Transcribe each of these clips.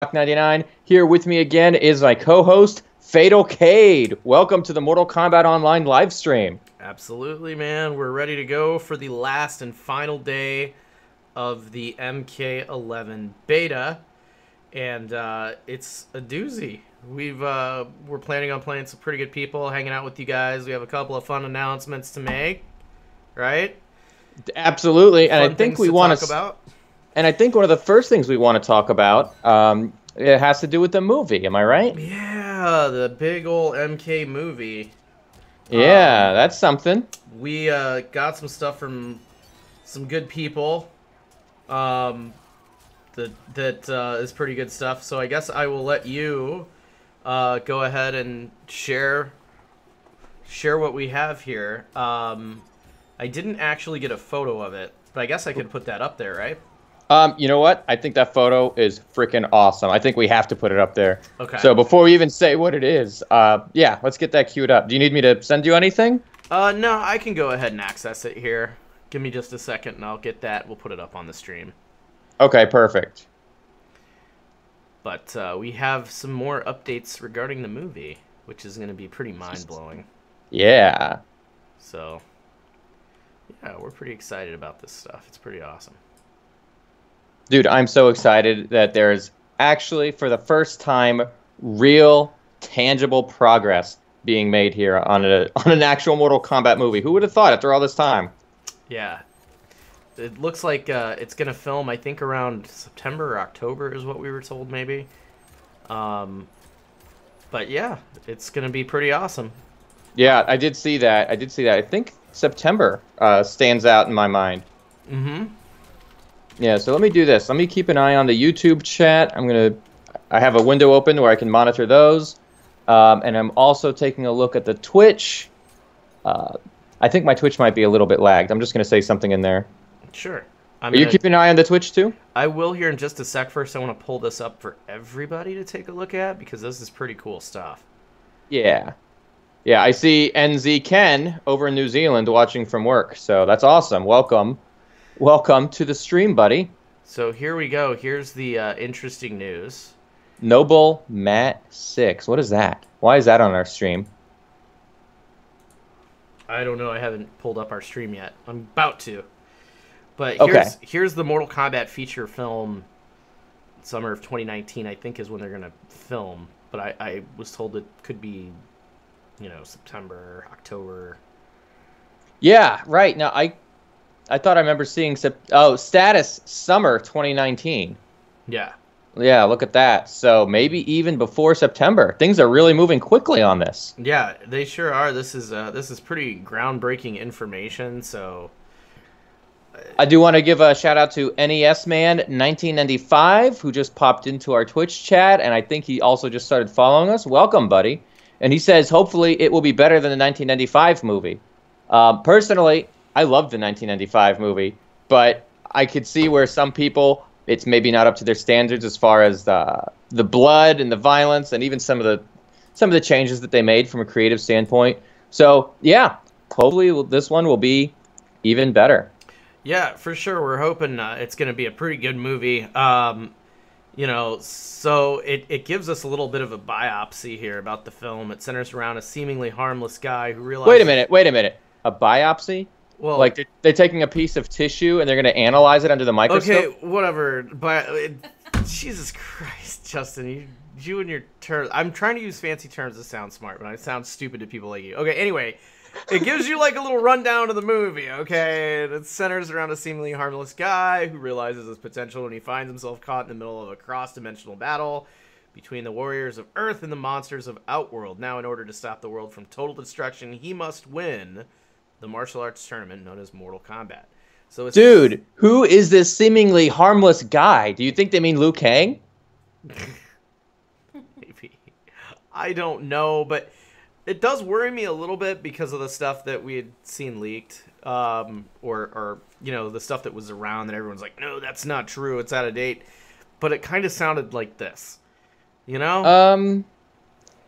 Tabmok99. Here with me again is my co-host, Fatalkade. Welcome to the Mortal Kombat Online live stream. Absolutely, man. We're ready to go for the last and final day of the MK11 beta, and it's a doozy. We're planning on playing some pretty good people, hanging out with you guys. We have a couple of fun announcements to make, right? Absolutely, and Fun I think things we to want talk about. And I think one of the first things we want to talk about, it has to do with the movie. Am I right? Yeah, the big old MK movie. Yeah, that's something. We got some stuff from some good people. That is pretty good stuff. So I guess I will let you go ahead and share what we have here. I didn't actually get a photo of it, but I guess I could put that up there, right? You know what? I think that photo is freaking awesome. I think we have to put it up there. Okay. So before we even say what it is, yeah, let's get that queued up. Do you need me to send you anything? No, I can go ahead and access it here. Give me just a second and I'll get that. We'll put it up on the stream. Okay, perfect. But we have some more updates regarding the movie, which is going to be pretty mind-blowing. Yeah. So, yeah, we're pretty excited about this stuff. It's pretty awesome. Dude, I'm so excited that there's actually, for the first time, real, tangible progress being made here on an actual Mortal Kombat movie. Who would have thought after all this time? Yeah. It looks like it's going to film, I think, around September or October is what we were told, maybe. But yeah, it's going to be pretty awesome. Yeah, I did see that. I think September stands out in my mind. Mm-hmm. Yeah, so let me do this. Let me keep an eye on the YouTube chat. I have a window open where I can monitor those. And I'm also taking a look at the Twitch. I think my Twitch might be a little bit lagged. I'm just going to say something in there. Sure. Are you keeping an eye on the Twitch too? I will here in just a sec. First, I want to pull this up for everybody to take a look at because this is pretty cool stuff. Yeah. Yeah, I see NZ Ken over in New Zealand watching from work. So that's awesome. Welcome. Welcome to the stream, buddy. So here we go. Here's the interesting news. Noble Matt 6. What is that? Why is that on our stream? I don't know. I haven't pulled up our stream yet. I'm about to. But here's the Mortal Kombat feature film. Summer of 2019, I think, is when they're going to film. But I was told it could be, September, October. Yeah, right. Now, I thought I remember seeing status summer 2019. Yeah. Yeah, look at that. So maybe even before September. Things are really moving quickly on this. Yeah, they sure are. This is pretty groundbreaking information. So I do want to give a shout out to NES Man 1995 who just popped into our Twitch chat, and I think he also just started following us. Welcome, buddy. And he says hopefully it will be better than the 1995 movie. Personally, I loved the 1995 movie, but I could see where some people, it's maybe not up to their standards as far as the blood and the violence and even some of the changes that they made from a creative standpoint. So yeah, hopefully this one will be even better. Yeah, for sure. We're hoping it's going to be a pretty good movie. So it gives us a little bit of a biopsy here about the film. It centers around a seemingly harmless guy who realizes... Wait a minute. A biopsy? Well, like they're taking a piece of tissue and they're going to analyze it under the microscope? Okay, whatever. Jesus Christ, Justin, you and your terms. I'm trying to use fancy terms to sound smart, but I sound stupid to people like you. Okay, anyway, it gives you like a little rundown of the movie, okay? It centers around a seemingly harmless guy who realizes his potential when he finds himself caught in the middle of a cross-dimensional battle between the warriors of Earth and the monsters of Outworld. Now, in order to stop the world from total destruction, he must win the martial arts tournament known as Mortal Kombat. So it's... Dude, who is this seemingly harmless guy? Do you think they mean Liu Kang? Maybe. I don't know, but it does worry me a little bit because of the stuff that we had seen leaked, or the stuff that was around that everyone's like, no, that's not true, it's out of date. But it kind of sounded like this, Nah,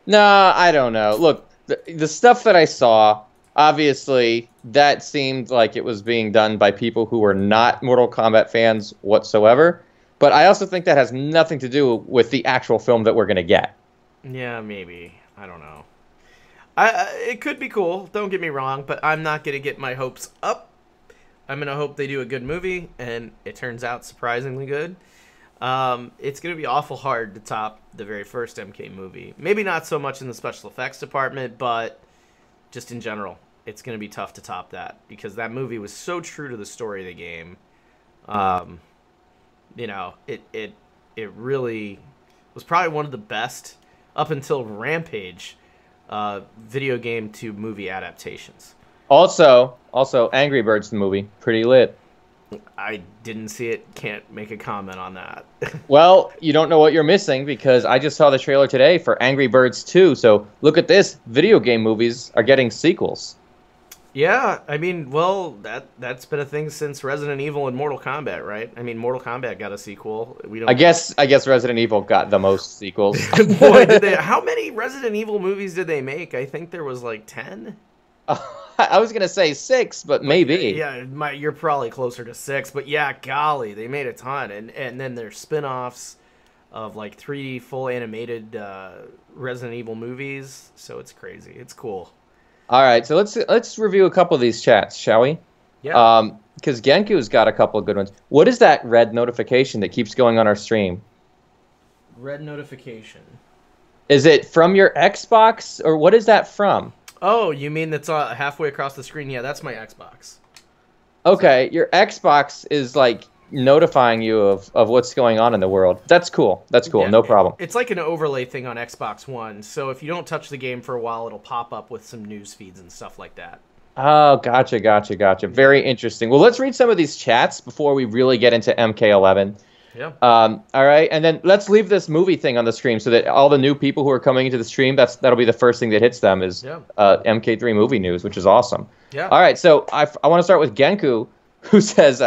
I don't know. Look, the stuff that I saw, obviously, that seemed like it was being done by people who were not Mortal Kombat fans whatsoever. But I also think that has nothing to do with the actual film that we're going to get. Yeah, maybe. I don't know. It could be cool, don't get me wrong, but I'm not going to get my hopes up. I'm going to hope they do a good movie, and it turns out surprisingly good. It's going to be awful hard to top the very first MK movie. Maybe not so much in the special effects department, but just in general, it's going to be tough to top that, because that movie was so true to the story of the game. You know, it really was probably one of the best up until Rampage video game to movie adaptations. Also, Angry Birds the movie, pretty lit. I didn't see it, can't make a comment on that. Well, you don't know what you're missing, because I just saw the trailer today for Angry Birds 2, so look at this, video game movies are getting sequels. Yeah, I mean, well, that's been a thing since Resident Evil and Mortal Kombat, right? I mean, Mortal Kombat got a sequel. We don't. I guess Resident Evil got the most sequels. Boy, did they! How many Resident Evil movies did they make? I think there was like 10. I was gonna say 6, but maybe. Yeah, you're probably closer to 6, but yeah, golly, they made a ton, and then there's spin-offs of like 3 full animated Resident Evil movies. So it's crazy. It's cool. All right, so let's review a couple of these chats, shall we? Yeah. Because Genku's got a couple of good ones. What is that red notification that keeps going on our stream? Red notification. Is it from your Xbox, or what is that from? Oh, you mean that's halfway across the screen? Yeah, that's my Xbox. Okay, your Xbox is like notifying you of what's going on in the world. That's cool. That's cool. Yeah, no problem. It's like an overlay thing on Xbox One. So if you don't touch the game for a while, it'll pop up with some news feeds and stuff like that. Oh, gotcha. Very interesting. Well, let's read some of these chats before we really get into MK11. Yeah. All right, and then let's leave this movie thing on the stream so that all the new people who are coming into the stream, that'll be the first thing that hits them is MK3 movie news, which is awesome. Yeah. All right, so I want to start with Genku, who says,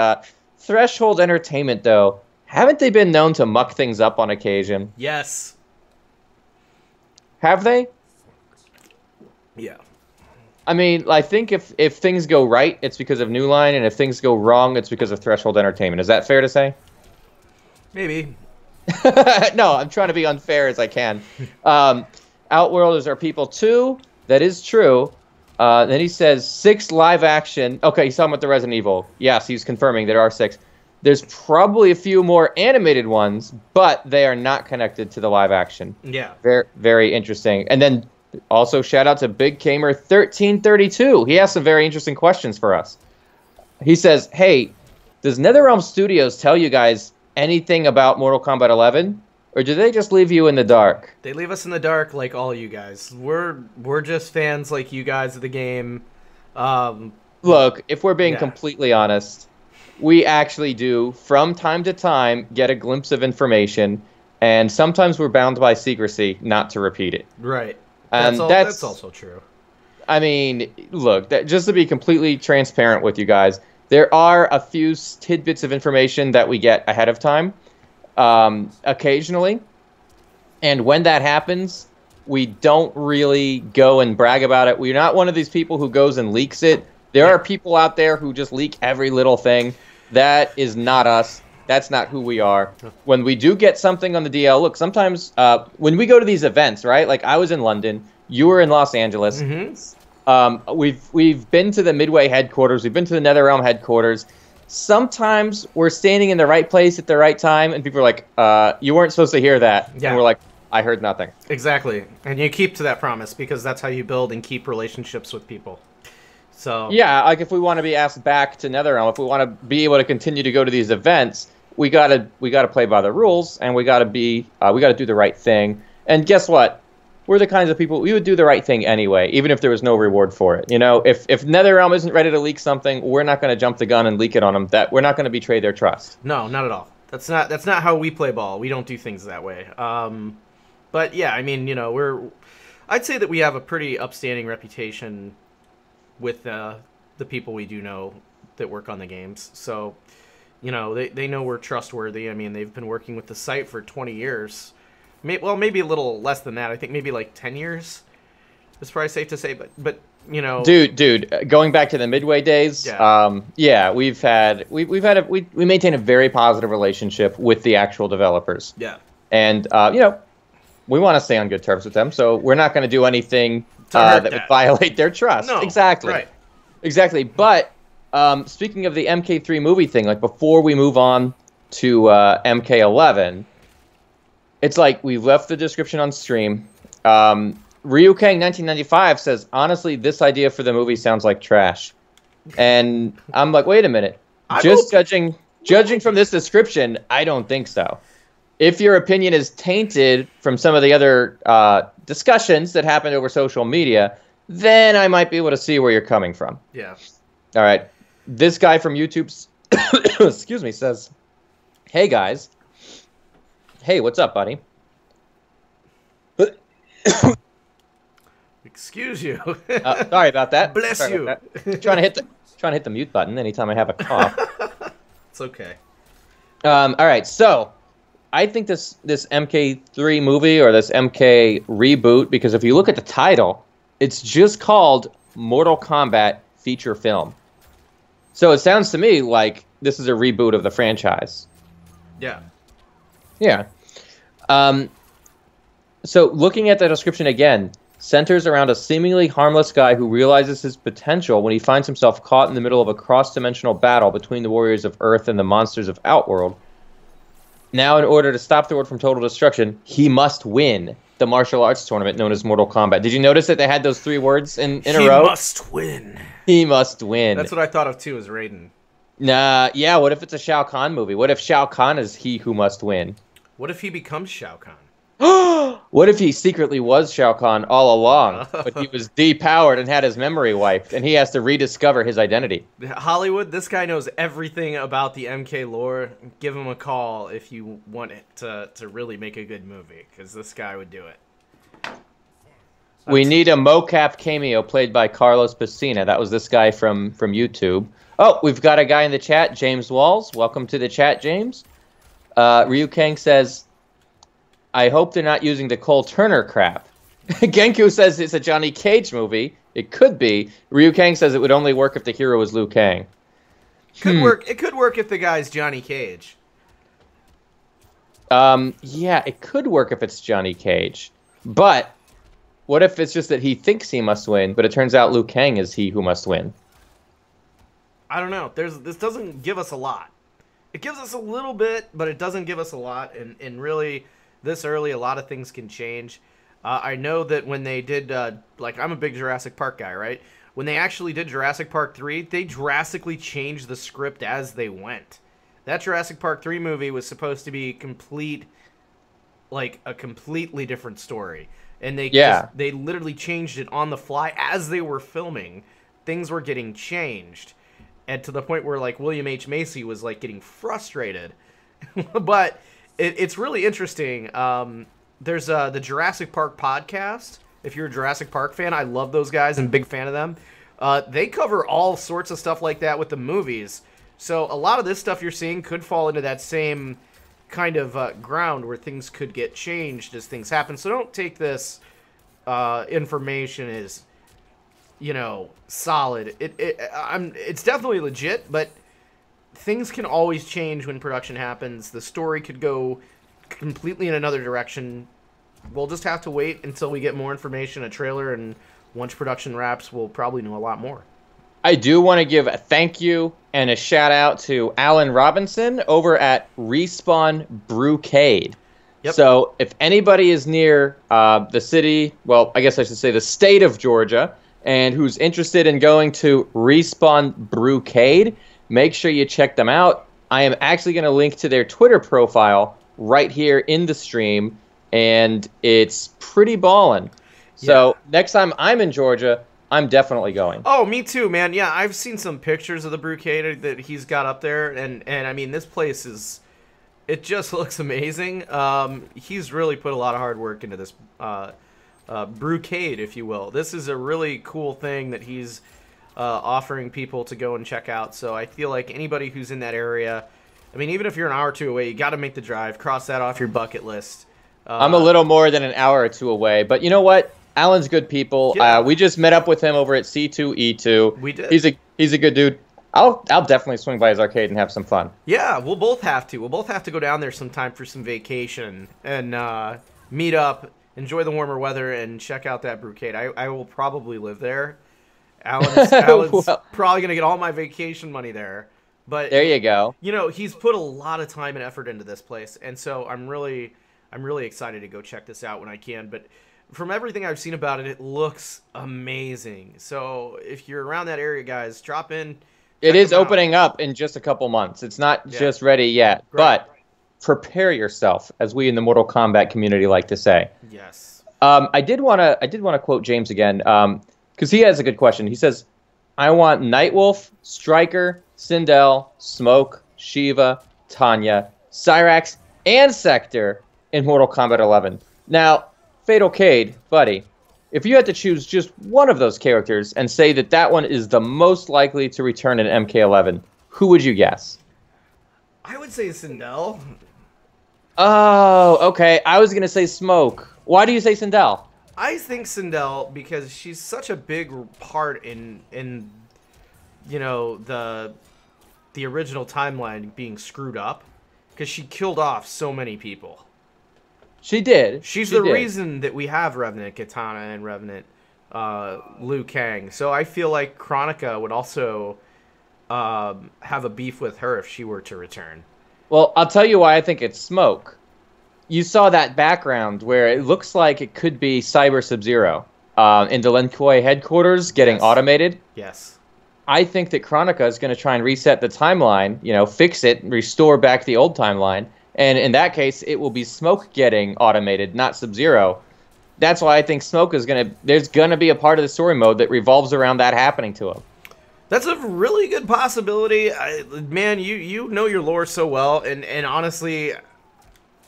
Threshold Entertainment, though, haven't they been known to muck things up on occasion? Yes. Have they? Yeah. I mean, I think if things go right, it's because of New Line, and if things go wrong, it's because of Threshold Entertainment. Is that fair to say? Maybe. No, I'm trying to be unfair as I can. Outworlders are people too. That is true. Then he says 6 live action. Okay, he's talking about the Resident Evil. Yes, he's confirming there are 6. There's probably a few more animated ones, but they are not connected to the live action. Yeah. Very, very interesting. And then also shout out to Big Gamer 1332. He has some very interesting questions for us. He says, hey, does NetherRealm Studios tell you guys anything about Mortal Kombat 11? Or do they just leave you in the dark? They leave us in the dark like all you guys. We're just fans like you guys of the game. Look, if we're being completely honest, we actually do, from time to time, get a glimpse of information, and sometimes we're bound by secrecy not to repeat it. Right. And that's also true. I mean, look, just to be completely transparent with you guys, there are a few tidbits of information that we get ahead of time. Occasionally, and when that happens, we don't really go and brag about it. We're not one of these people who goes and leaks it. There are people out there who just leak every little thing. That is not us. That's not who we are. When we do get something on the DL, look, sometimes when we go to these events, right? Like I was in London, you were in Los Angeles. Mm-hmm. We've been to the Midway headquarters. We've been to the NetherRealm headquarters. Sometimes we're standing in the right place at the right time, and people are like, you weren't supposed to hear that. Yeah. And we're like, I heard nothing. Exactly. And you keep to that promise, because that's how you build and keep relationships with people. So yeah, like if we want to be asked back to NetherRealm, if we want to be able to continue to go to these events, we gotta play by the rules, and we gotta do the right thing. And guess what? We're the kinds of people, we would do the right thing anyway, even if there was no reward for it. You know, if NetherRealm isn't ready to leak something, we're not going to jump the gun and leak it on them. We're not going to betray their trust. No, not at all. That's not how we play ball. We don't do things that way. But yeah, I mean, you know, I'd say that we have a pretty upstanding reputation with the people we do know that work on the games. So, you know, they know we're trustworthy. I mean, they've been working with the site for 20 years. Well, maybe a little less than that. I think maybe like 10 years. It's probably safe to say, but you know, dude, going back to the Midway days, yeah, we maintain a very positive relationship with the actual developers. Yeah. And you know, we want to stay on good terms with them, so we're not going to do anything that would violate their trust. No, exactly. Right. Exactly. But speaking of the MK3 movie thing, like before we move on to MK11, it's like we've left the description on stream. Ryukang1995 says, honestly, this idea for the movie sounds like trash. And I'm like, wait a minute. Judging from this description, I don't think so. If your opinion is tainted from some of the other discussions that happened over social media, then I might be able to see where you're coming from. Yeah. All right. This guy from YouTube's, excuse me, says, hey, guys. Hey, what's up, buddy? Excuse you. Sorry about that. Bless you. Trying to hit the mute button anytime I have a cough. It's okay. All right, so I think this MK3 movie or this MK reboot, because if you look at the title, it's just called Mortal Kombat feature film. So it sounds to me like this is a reboot of the franchise. Yeah. Yeah. So looking at the description again, centers around a seemingly harmless guy who realizes his potential when he finds himself caught in the middle of a cross-dimensional battle between the warriors of Earth and the monsters of Outworld. Now, in order to stop the world from total destruction, he must win the martial arts tournament known as Mortal Kombat. Did you notice that they had those three words in a row? He must win. He must win. That's what I thought of, too, as Raiden. Nah, yeah, what if it's a Shao Kahn movie? What if Shao Kahn is he who must win? What if he becomes Shao Kahn? What if he secretly was Shao Kahn all along, but he was depowered and had his memory wiped, and he has to rediscover his identity? Hollywood, this guy knows everything about the MK lore. Give him a call if you want it to really make a good movie, because this guy would do it. We need a mocap cameo played by Carlos Pesina. That was this guy from YouTube. Oh, we've got a guy in the chat, James Walls. Welcome to the chat, James. Ryu Kang says, I hope they're not using the Cole Turner crap. Genku says it's a Johnny Cage movie. It could be. Ryu Kang says it would only work if the hero was Liu Kang. Could work. It could work if the guy's Johnny Cage. Yeah, it could work if it's Johnny Cage. But what if it's just that he thinks he must win, but it turns out Liu Kang is he who must win? I don't know. This doesn't give us a lot. It gives us a little bit, but it doesn't give us a lot. And really, this early, a lot of things can change. I know that when they did, like, I'm a big Jurassic Park guy, right? When they actually did Jurassic Park 3, they drastically changed the script as they went. That Jurassic Park 3 movie was supposed to be a completely different story. And they literally changed it on the fly as they were filming. Things were getting changed. And to the point where, like, William H. Macy was, like, getting frustrated. But it's really interesting. There's the Jurassic Park podcast. If you're a Jurassic Park fan, I love those guys. I'm a big fan of them. They cover all sorts of stuff like that with the movies. So a lot of this stuff you're seeing could fall into that same kind of ground where things could get changed as things happen. So don't take this information as, solid. It's definitely legit, but things can always change when production happens. The story could go completely in another direction. We'll just have to wait until we get more information, a trailer, and once production wraps, we'll probably know a lot more. I do want to give a thank you and a shout out to Alan Robinson over at Respawn Brewcade. Yep. So if anybody is near the city, well, I guess I should say the state of Georgia, and who's interested in going to Respawn Brewcade, make sure you check them out. I am actually going to link to their Twitter profile right here in the stream, and it's pretty ballin'. So next time I'm in Georgia, I'm definitely going. Oh, me too, man. Yeah, I've seen some pictures of the Brewcade that he's got up there, and I mean, this place is, it just looks amazing. He's really put a lot of hard work into this Brewcade, if you will. This is a really cool thing that he's offering people to go and check out. So I feel like anybody who's in that area, I mean, even if you're an hour or two away, you got to make the drive. Cross that off your bucket list. I'm a little more than an hour or two away, but you know what? Alan's good people. Yeah. We just met up with him over at C2E2. We did. He's a good dude. I'll definitely swing by his arcade and have some fun. Yeah, we'll both have to. We'll both have to go down there sometime for some vacation and meet up, enjoy the warmer weather, and check out that Brewcade. I will probably live there. Alan's Well, probably gonna get all my vacation money there. But there you go. You know, he's put a lot of time and effort into this place, and so I'm really excited to go check this out when I can. But from everything I've seen about it, it looks amazing. So if you're around that area, guys, drop in. It is opening up in just a couple months. It's not just ready yet, but prepare yourself, as we in the Mortal Kombat community like to say. Yes. I did want to quote James again, because he has a good question. He says, "I want Nightwolf, Stryker, Sindel, Smoke, Shiva, Tanya, Cyrax, and Sector in Mortal Kombat 11." Now, Fatalkade, buddy, if you had to choose just one of those characters and say that that one is the most likely to return in MK11, who would you guess? I would say Sindel. Oh, okay. I was going to say Smoke. Why do you say Sindel? I think Sindel because she's such a big part in you know, the original timeline being screwed up because she killed off so many people. She did. She's the reason that we have Revenant Katana and Revenant Liu Kang. So I feel like Kronika would also have a beef with her if she were to return. Well, I'll tell you why I think it's Smoke. You saw that background where it looks like it could be Cyber Sub-Zero in the Lin Kuei headquarters getting automated. Yes. I think that Kronika is going to try and reset the timeline, you know, fix it, restore back the old timeline. And in that case, it will be Smoke getting automated, not Sub-Zero. That's why I think Smoke is there's going to be a part of the story mode that revolves around that happening to him. That's a really good possibility. Man, you know your lore so well, and honestly,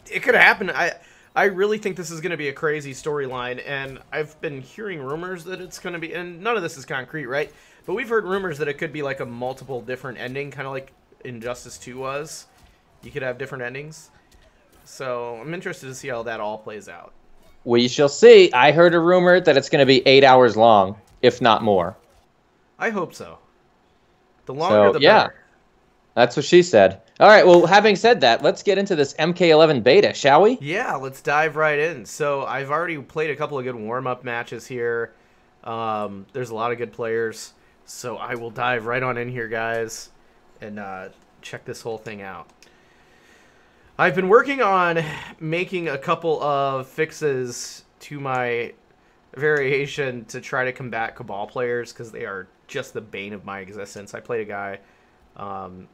it could happen. I really think this is going to be a crazy storyline, and I've been hearing rumors that it's going to be, and none of this is concrete, right? But we've heard rumors that it could be like a multiple different ending, kind of like Injustice 2 was. You could have different endings. So I'm interested to see how that all plays out. We shall see. I heard a rumor that it's going to be 8 hours long, if not more. I hope so. The longer, the better. That's what she said. All right, well, having said that, let's get into this MK11 beta, shall we? Yeah, let's dive right in. So I've already played a couple of good warm-up matches here. There's a lot of good players. So I will dive right on in here, guys, and check this whole thing out. I've been working on making a couple of fixes to my variation to try to combat Cabal players because they are just the bane of my existence. I played a guy, and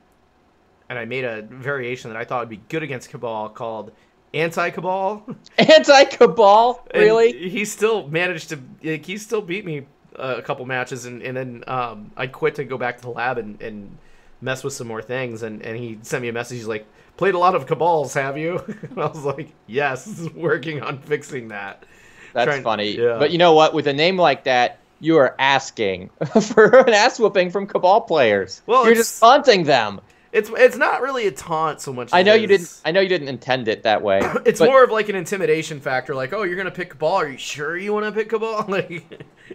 I made a variation that I thought would be good against Cabal called Anti-Cabal. Anti-Cabal? Really? And he still managed to, like, he still beat me a couple matches, and then I quit to go back to the lab and mess with some more things, and he sent me a message. He's like, "Played a lot of Cabals, have you?" And I was like, "Yes, working on fixing that." That's funny. Yeah. But you know what? With a name like that, you are asking for an ass whooping from Cabal players. Well, you're just taunting them. It's not really a taunt so much. I know you didn't intend it that way. It's more of like an intimidation factor. Like, oh, you're gonna pick Cabal. Are you sure you want to pick Cabal? Like,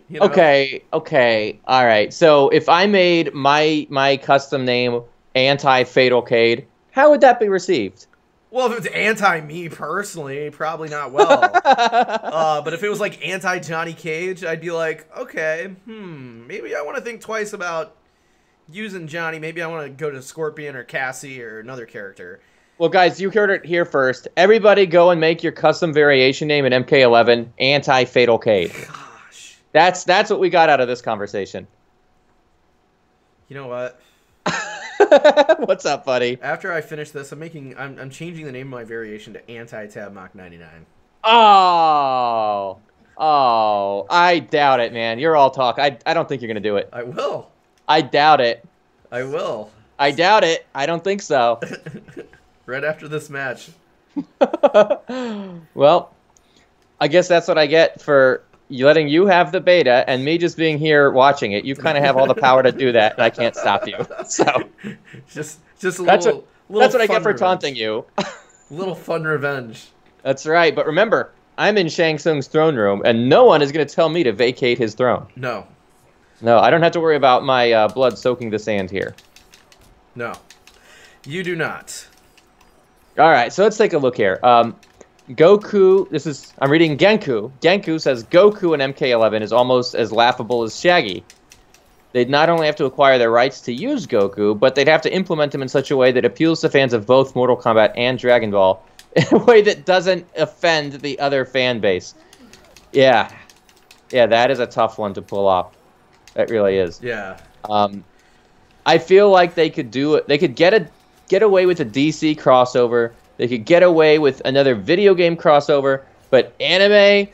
you know? Okay, all right. So if I made my custom name Anti-Fatalkade, how would that be received? Well, if it's anti-me personally, probably not well. But if it was like anti-Johnny Cage, I'd be like, okay, maybe I want to think twice about using Johnny. Maybe I want to go to Scorpion or Cassie or another character. Well, guys, you heard it here first. Everybody go and make your custom variation name in MK11, Anti-Fatalkade. Gosh. That's what we got out of this conversation. You know what? What's up, buddy? After I finish this, I'm changing the name of my variation to Anti-Tabmok99. Oh, I doubt it, man. You're all talk. I don't think you're gonna do it. I will. I doubt it. I will. I doubt it. I don't think so. Right after this match. Well, I guess that's what I get for letting you have the beta and me just being here watching it. You kind of have all the power to do that, and I can't stop you. So just a little that's what I get for taunting you. Little fun revenge. That's right. But remember, I'm in Shang Tsung's throne room, and no one is going to tell me to vacate his throne. No. No, I don't have to worry about my blood soaking the sand here. No. You do not. All right, so let's take a look here. Goku, I'm reading Genku. Genku says Goku in MK11 is almost as laughable as Shaggy. They'd not only have to acquire the rights to use Goku, but they'd have to implement him in such a way that appeals to fans of both Mortal Kombat and Dragon Ball in a way that doesn't offend the other fan base. Yeah. Yeah, that is a tough one to pull off. That really is. Yeah. I feel like they could do it. They could get away with a DC crossover. They could get away with another video game crossover, but anime,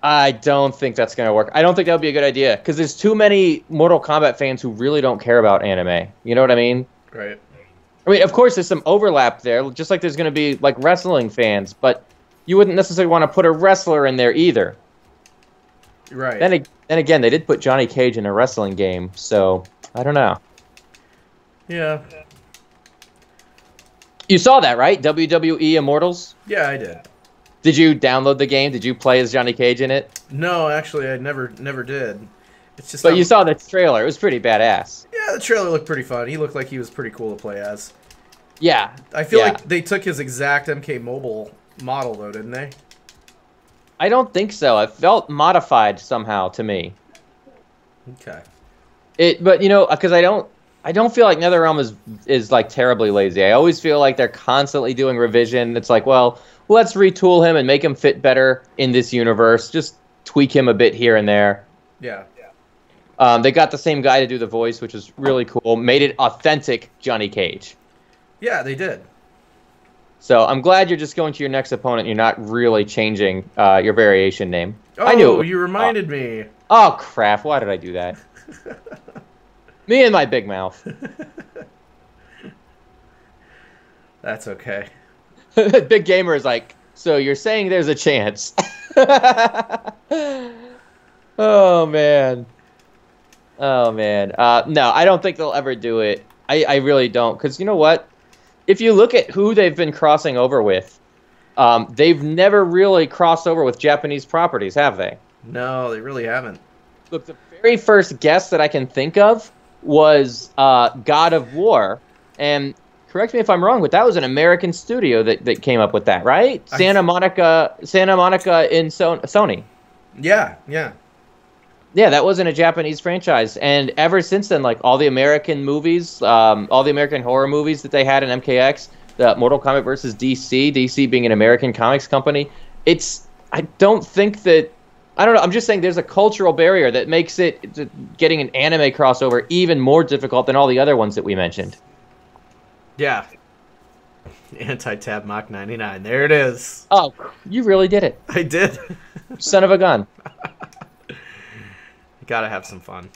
I don't think that's going to work. I don't think that would be a good idea because there's too many Mortal Kombat fans who really don't care about anime. You know what I mean? Right. I mean, of course, there's some overlap there, just like there's going to be like wrestling fans, but you wouldn't necessarily want to put a wrestler in there either. Right. Then again, they did put Johnny Cage in a wrestling game, so I don't know. Yeah. You saw that, right? WWE Immortals? Yeah, I did. Did you download the game? Did you play as Johnny Cage in it? No, actually, I never did. It's just. But you saw the trailer. It was pretty badass. Yeah, the trailer looked pretty fun. He looked like he was pretty cool to play as. Yeah. I feel like they took his exact MK Mobile model, though, didn't they? I don't think so. It felt modified somehow to me. Okay. But you know, because I don't feel like NetherRealm is like terribly lazy. I always feel like they're constantly doing revision. It's like, well, let's retool him and make him fit better in this universe. Just tweak him a bit here and there. Yeah. They got the same guy to do the voice, which was really cool. Made it authentic Johnny Cage. Yeah, they did. So I'm glad you're just going to your next opponent. You're not really changing your variation name. Oh, I knew you reminded me. Oh, crap. Why did I do that? Me and my big mouth. That's okay. Big Gamer is like, so you're saying there's a chance. Oh, man. Oh, man. No, I don't think they'll ever do it. I really don't. Because you know what? If you look at who they've been crossing over with, they've never really crossed over with Japanese properties, have they? No, they really haven't. Look, the very first guest that I can think of was God of War. And correct me if I'm wrong, but that was an American studio that came up with that, right? Santa Monica in Sony. Yeah, yeah. Yeah, that wasn't a Japanese franchise. And ever since then, like all the American movies, all the American horror movies that they had in MKX, the Mortal Kombat versus DC being an American comics company, I don't think that, I don't know, I'm just saying there's a cultural barrier that makes getting an anime crossover even more difficult than all the other ones that we mentioned. Yeah. Anti-Tabmok99. There it is. Oh, you really did it. I did. Son of a gun. Gotta have some fun.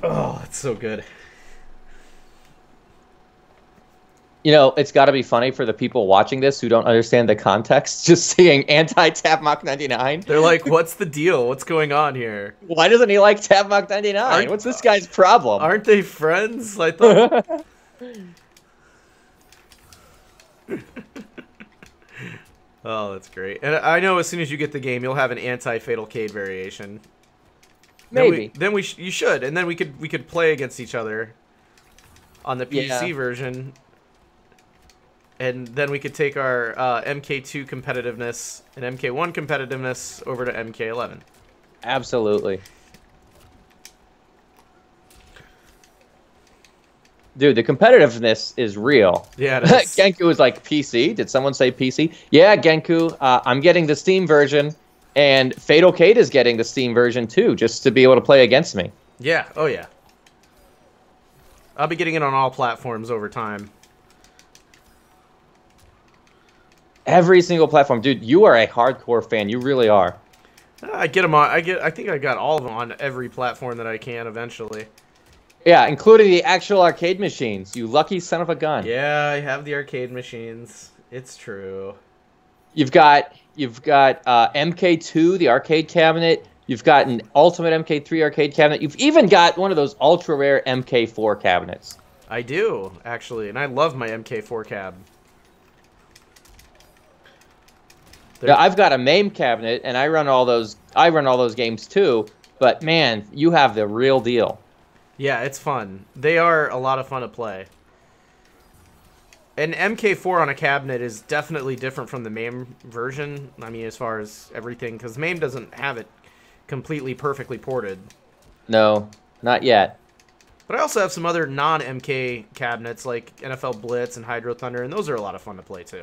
Oh, it's so good. You know, it's got to be funny for the people watching this who don't understand the context, just seeing anti-Tabmok99. They're like, what's the deal? What's going on here? Why doesn't he like Tabmok99? What's this guy's problem? Aren't they friends? I thought... Oh, that's great. And I know as soon as you get the game, you'll have an anti-Fatalkade variation. Maybe. You should, and then we could play against each other on the PC version. And then we could take our MK2 competitiveness and MK1 competitiveness over to MK11. Absolutely. Dude, the competitiveness is real. Yeah, it is. Genku is like PC. Did someone say PC? Yeah, Genku. I'm getting the Steam version, and Fatalkade is getting the Steam version too, just to be able to play against me. Yeah. Oh, yeah. I'll be getting it on all platforms over time. Every single platform, dude. You are a hardcore fan. You really are. I get them on. I think I got all of them on every platform that I can eventually. Yeah, including the actual arcade machines. You lucky son of a gun. Yeah, I have the arcade machines. It's true. You've got MK2, the arcade cabinet. You've got an Ultimate MK3 arcade cabinet. You've even got one of those ultra rare MK4 cabinets. I do, actually, and I love my MK4 cab. Yeah, I've got a MAME cabinet, and I run all those. I run all those games too. But man, you have the real deal. Yeah, it's fun. They are a lot of fun to play. An MK4 on a cabinet is definitely different from the MAME version. I mean, as far as everything, because MAME doesn't have it completely perfectly ported. No, not yet. But I also have some other non-MK cabinets like NFL Blitz and Hydro Thunder, and those are a lot of fun to play too.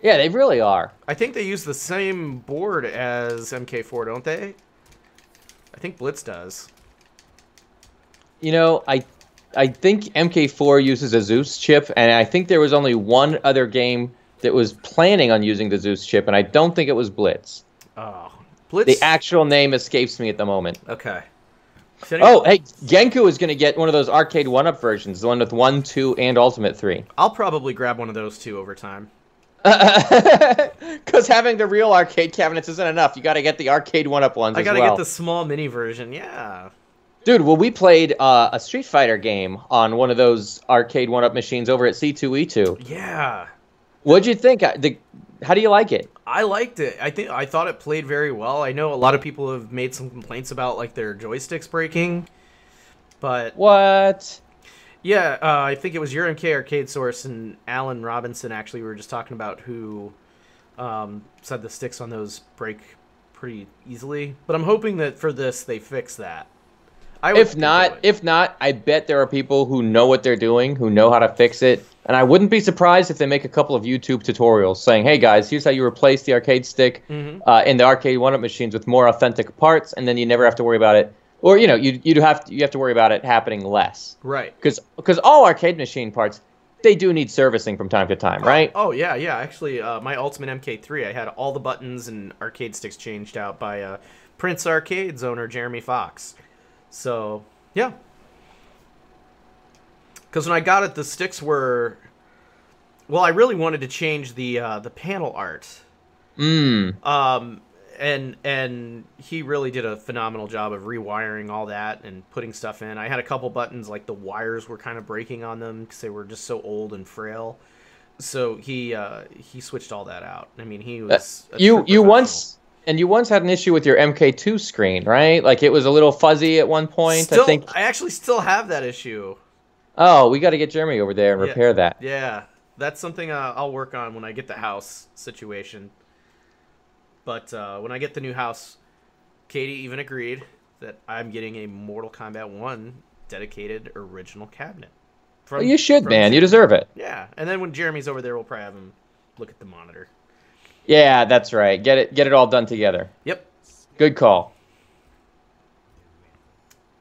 Yeah, they really are. I think they use the same board as MK4, don't they? I think Blitz does. You know, I think MK4 uses a Zeus chip, and I think there was only one other game that was planning on using the Zeus chip, and I don't think it was Blitz. Oh, Blitz. The actual name escapes me at the moment. Okay. Oh, hey, Genku is going to get one of those arcade 1-up versions, the one with 1, 2, and Ultimate 3. I'll probably grab one of those too over time. Because having the real arcade cabinets isn't enough. You got to get the arcade 1-up ones as well. I got to get the small mini version, yeah. Dude, well, we played a Street Fighter game on one of those arcade 1-up machines over at C2E2. Yeah. What'd you think? How do you like it? I liked it. I thought it played very well. I know a lot of people have made some complaints about like their joysticks breaking, but what? Yeah, I think it was your MK Arcade Source and Alan Robinson actually were just talking about who said the sticks on those break pretty easily. But I'm hoping that for this they fix that. If not, I bet there are people who know what they're doing, who know how to fix it. And I wouldn't be surprised if they make a couple of YouTube tutorials saying, hey guys, here's how you replace the arcade stick in the arcade 1-up machines with more authentic parts, and then you never have to worry about it. Or, you know, you have to worry about it happening less. Right. Because all arcade machine parts, they do need servicing from time to time, right? Oh, yeah. Actually, my Ultimate MK3, I had all the buttons and arcade sticks changed out by Prince Arcade's owner, Jeremy Fox. So, yeah. Because when I got it, the sticks were... Well, I really wanted to change the panel art. And he really did a phenomenal job of rewiring all that and putting stuff in. I had a couple buttons, like the wires were kind of breaking on them because they were just so old and frail. So he switched all that out. I mean, he was you once had an issue with your MK2 screen, right? Like it was a little fuzzy at one point. I actually still have that issue. Oh, we got to get Jeremy over there and repair that. Yeah, that's something I'll work on when I get the house situation. But when I get the new house, Katie even agreed that I'm getting a Mortal Kombat 1 dedicated original cabinet. Well, you should, man. You deserve it. Yeah, and then when Jeremy's over there, we'll probably have him look at the monitor. Yeah, that's right. Get it all done together. Yep. Good call.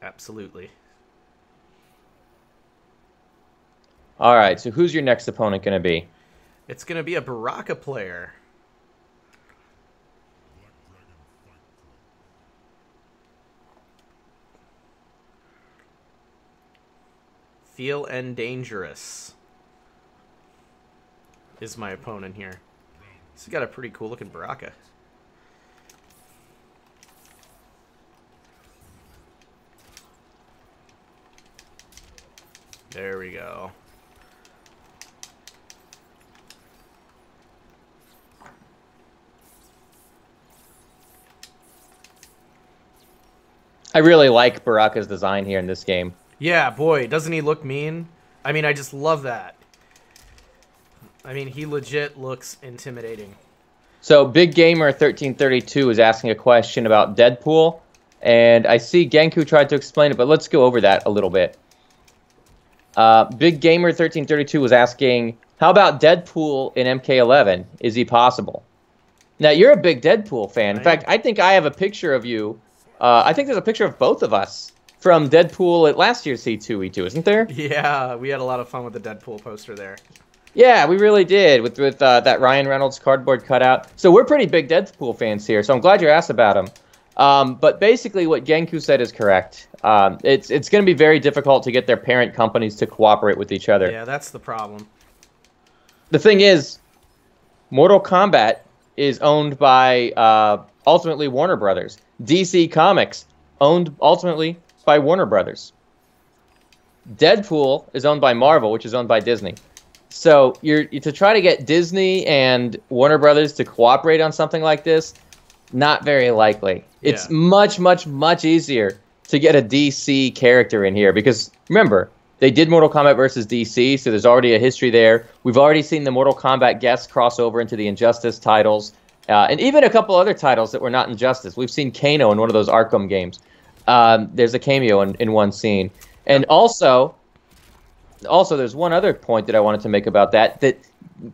Absolutely. All right, so who's your next opponent going to be? It's going to be a Baraka player. Feel and Dangerous is my opponent here. He's got a pretty cool looking Baraka. There we go. I really like Baraka's design here in this game. Yeah, boy, doesn't he look mean? I mean, I just love that. I mean, he legit looks intimidating. So, Big Gamer 1332 is asking a question about Deadpool, and I see Genku tried to explain it, but let's go over that a little bit. Big Gamer 1332 was asking, how about Deadpool in MK11? Is he possible? Now, you're a big Deadpool fan. In fact, I think I have a picture of you. I think there's a picture of both of us from Deadpool at last year's C2E2, isn't there? Yeah, we had a lot of fun with the Deadpool poster there. Yeah, we really did, with that Ryan Reynolds cardboard cutout. So we're pretty big Deadpool fans here, so I'm glad you asked about him. But basically what Genku said is correct. It's going to be very difficult to get their parent companies to cooperate with each other. Yeah, that's the problem. The thing is, Mortal Kombat is owned by, ultimately, Warner Brothers. DC Comics, owned ultimately by Warner Brothers. Deadpool is owned by Marvel, which is owned by Disney. So you're to try to get Disney and Warner Brothers to cooperate on something like this, not very likely. Yeah. It's much, much, much easier to get a DC character in here because remember, they did Mortal Kombat versus DC, so there's already a history there. We've already seen the Mortal Kombat guests cross over into the Injustice titles, and even a couple other titles that were not Injustice. We've seen Kano in one of those Arkham games. There's a cameo in one scene. And also, there's one other point that I wanted to make about that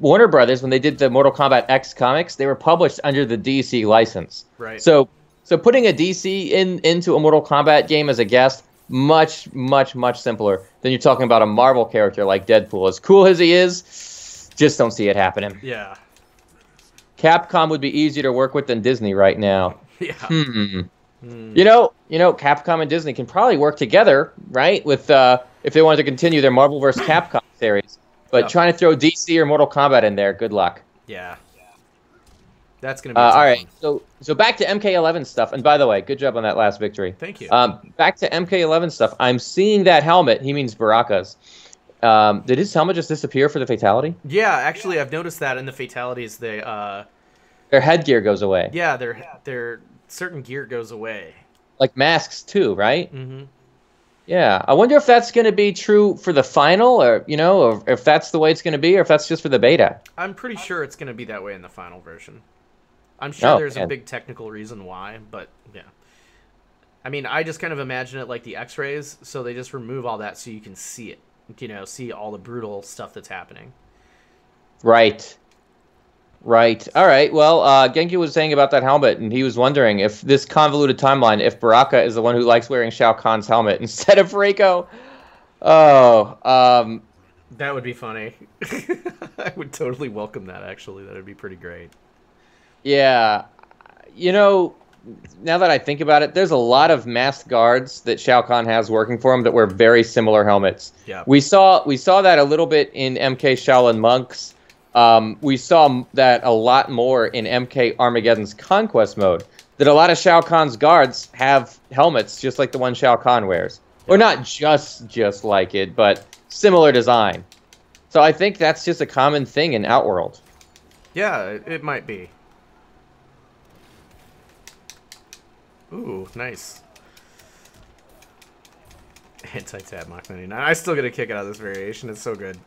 Warner Brothers, when they did the Mortal Kombat X comics, they were published under the DC license. Right. So putting a DC into a Mortal Kombat game as a guest, much, much, much simpler than you're talking about a Marvel character like Deadpool. As cool as he is, just don't see it happening. Yeah. Capcom would be easier to work with than Disney right now. Yeah. You know, Capcom and Disney can probably work together, right? With if they wanted to continue their Marvel vs. Capcom series. But trying to throw DC or Mortal Kombat in there, good luck. Yeah. That's going to be all right. So back to MK11 stuff. And by the way, good job on that last victory. Thank you. Back to MK11 stuff. I'm seeing that helmet. He means Baraka's. Did his helmet just disappear for the fatality? Yeah, actually, I've noticed that in the fatalities, their headgear goes away. Yeah, their certain gear goes away. Like masks too, right? Mm-hmm. Yeah, I wonder if that's going to be true for the final, or or if that's the way it's going to be, or if that's just for the beta. I'm pretty sure it's going to be that way in the final version. I'm sure there's a big technical reason why, but yeah. I mean, I just kind of imagine it like the X-rays, so they just remove all that so you can see it. See all the brutal stuff that's happening. Right. Right. All right. Well, Genki was saying about that helmet, and he was wondering if this convoluted timeline, if Baraka is the one who likes wearing Shao Kahn's helmet instead of Reiko. Oh, that would be funny. I would totally welcome that, actually. That would be pretty great. Yeah. Now that I think about it, there's a lot of masked guards that Shao Kahn has working for him that wear very similar helmets. Yeah. We saw that a little bit in MK Shaolin Monks. We saw that a lot more in MK Armageddon's Conquest mode, that a lot of Shao Kahn's guards have helmets just like the one Shao Kahn wears. Or not just like it, but similar design. So I think that's just a common thing in Outworld. Yeah, it might be. Ooh, nice. Anti-Tabmok99. I still get a kick out of this variation. It's so good.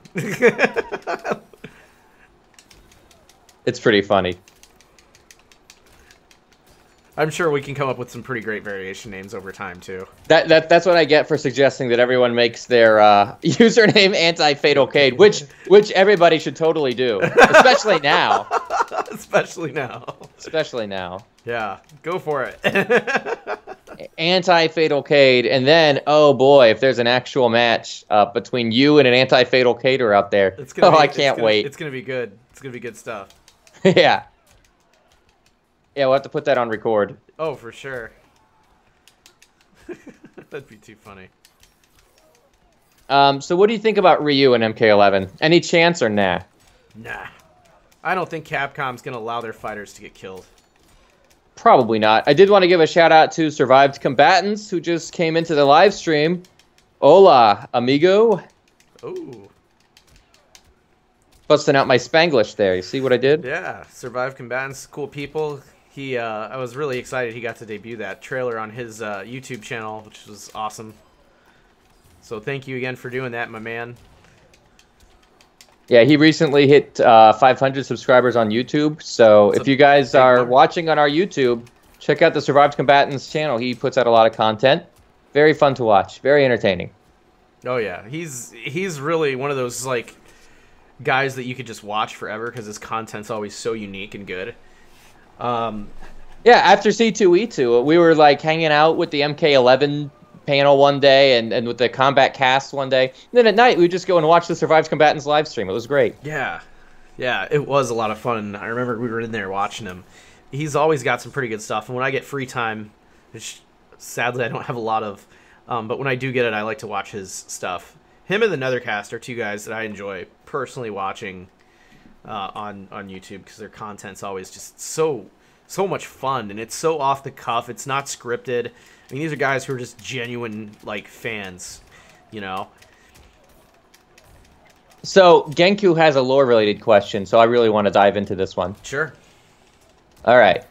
It's pretty funny. I'm sure we can come up with some pretty great variation names over time, too. That's what I get for suggesting that everyone makes their username Anti-Fatalkade, which everybody should totally do, especially now. Especially now. Especially now. Yeah, go for it. Anti-Fatalkade, and then, oh boy, if there's an actual match between you and an Anti-Fatalkader out there, I can't wait. It's going to be good. It's going to be good stuff. Yeah. Yeah, we'll have to put that on record. Oh, for sure. That'd be too funny. So what do you think about Ryu and MK11? Any chance or nah? Nah. I don't think Capcom's going to allow their fighters to get killed. Probably not. I did want to give a shout out to Survived Combatants who just came into the live stream. Hola, amigo. Ooh. Busting out my Spanglish there. You see what I did? Yeah, Survived Combatants, cool people. I was really excited he got to debut that trailer on his YouTube channel, which was awesome. So thank you again for doing that, my man. Yeah, he recently hit 500 subscribers on YouTube. So if you guys are watching on our YouTube, check out the Survived Combatants channel. He puts out a lot of content. Very fun to watch. Very entertaining. Oh yeah, he's really one of those like guys that you could just watch forever because his content's always so unique and good. Yeah, after C2E2, we were like hanging out with the MK11 panel one day and with the Combat Cast one day. And then at night, we would just go and watch the Survived Combatants live stream. It was great. Yeah. Yeah, it was a lot of fun. I remember we were in there watching him. He's always got some pretty good stuff. And when I get free time, which sadly I don't have a lot of, but when I do get it, I like to watch his stuff. Him and the Nethercast are two guys that I enjoy personally watching on YouTube because their content's always just so much fun, and it's so off the cuff. It's not scripted. I mean, these are guys who are just genuine like fans, you know. So Genku has a lore-related question, so I really want to dive into this one. Sure. All right.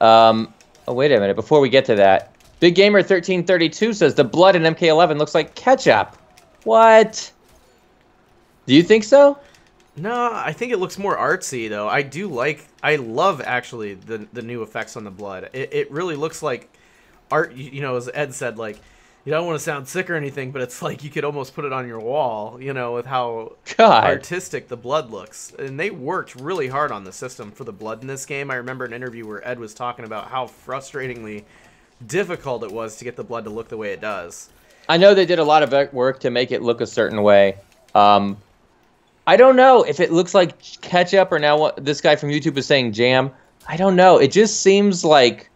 Oh, wait a minute. Before we get to that, Big Gamer 1332 says the blood in MK11 looks like ketchup. What? Do you think so? No, I think it looks more artsy though. I love actually the new effects on the blood. It really looks like art. You know, as Ed said, like, you don't want to sound sick or anything, but it's like you could almost put it on your wall, you know, with how artistic the blood looks. And they worked really hard on the system for the blood in this game. I remember an interview where Ed was talking about how frustratingly difficult it was to get the blood to look the way it does. I know they did a lot of work to make it look a certain way. I don't know if it looks like ketchup or now what this guy from YouTube is saying jam. I don't know. It just seems like,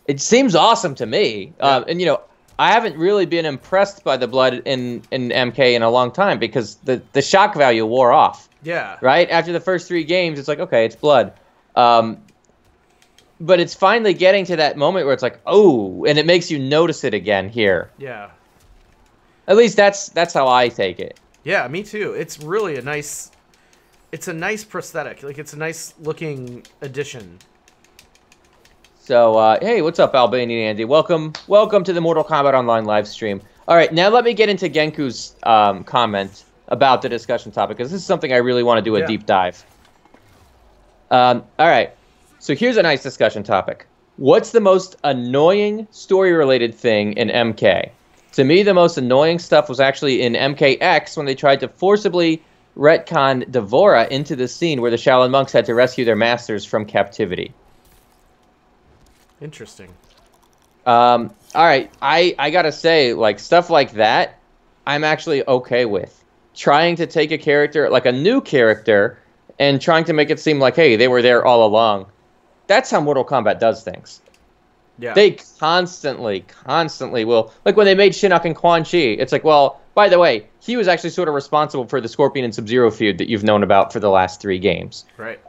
it seems awesome to me. Yeah. And, you know, I haven't really been impressed by the blood in MK in a long time because the shock value wore off. Yeah. Right? After the first 3 games, it's like, okay, it's blood. But it's finally getting to that moment where it's like, oh, and it makes you notice it again here. Yeah. At least that's how I take it. Yeah, me too. It's really a nice prosthetic. Like, it's a nice looking addition. So, hey, what's up, Albanian Andy? Welcome to the Mortal Kombat Online live stream. All right, now let me get into Genku's comment about the discussion topic, because this is something I really want to do a deep dive. All right, so here's a nice discussion topic. What's the most annoying story-related thing in MK? To me, the most annoying stuff was actually in MKX when they tried to forcibly retcon Devora into the scene where the Shaolin monks had to rescue their masters from captivity. Interesting. All right, I gotta say, like, stuff like that, I'm actually okay with. Trying to take a character, like a new character, and trying to make it seem like, hey, they were there all along. That's how Mortal Kombat does things. Yeah. They constantly will. Like when they made Shinnok and Quan Chi, it's like, well, by the way, he was actually sort of responsible for the Scorpion and Sub-Zero feud that you've known about for the last 3 games. Right.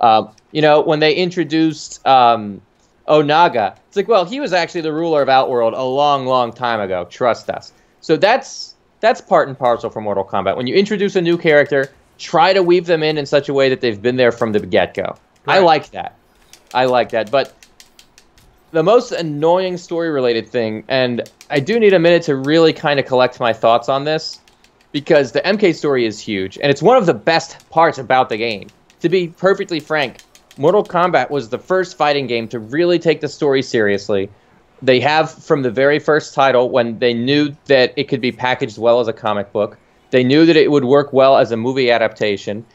You know, when they introduced Onaga, it's like, well, he was actually the ruler of Outworld a long, long time ago. Trust us. So that's part and parcel for Mortal Kombat. When you introduce a new character, try to weave them in such a way that they've been there from the get-go. Right. I like that. But the most annoying story-related thing, and I do need a minute to really kind of collect my thoughts on this, because the MK story is huge, and it's one of the best parts about the game. To be perfectly frank, Mortal Kombat was the first fighting game to really take the story seriously. They have from the very first title, when they knew that it could be packaged well as a comic book. They knew that it would work well as a movie adaptation.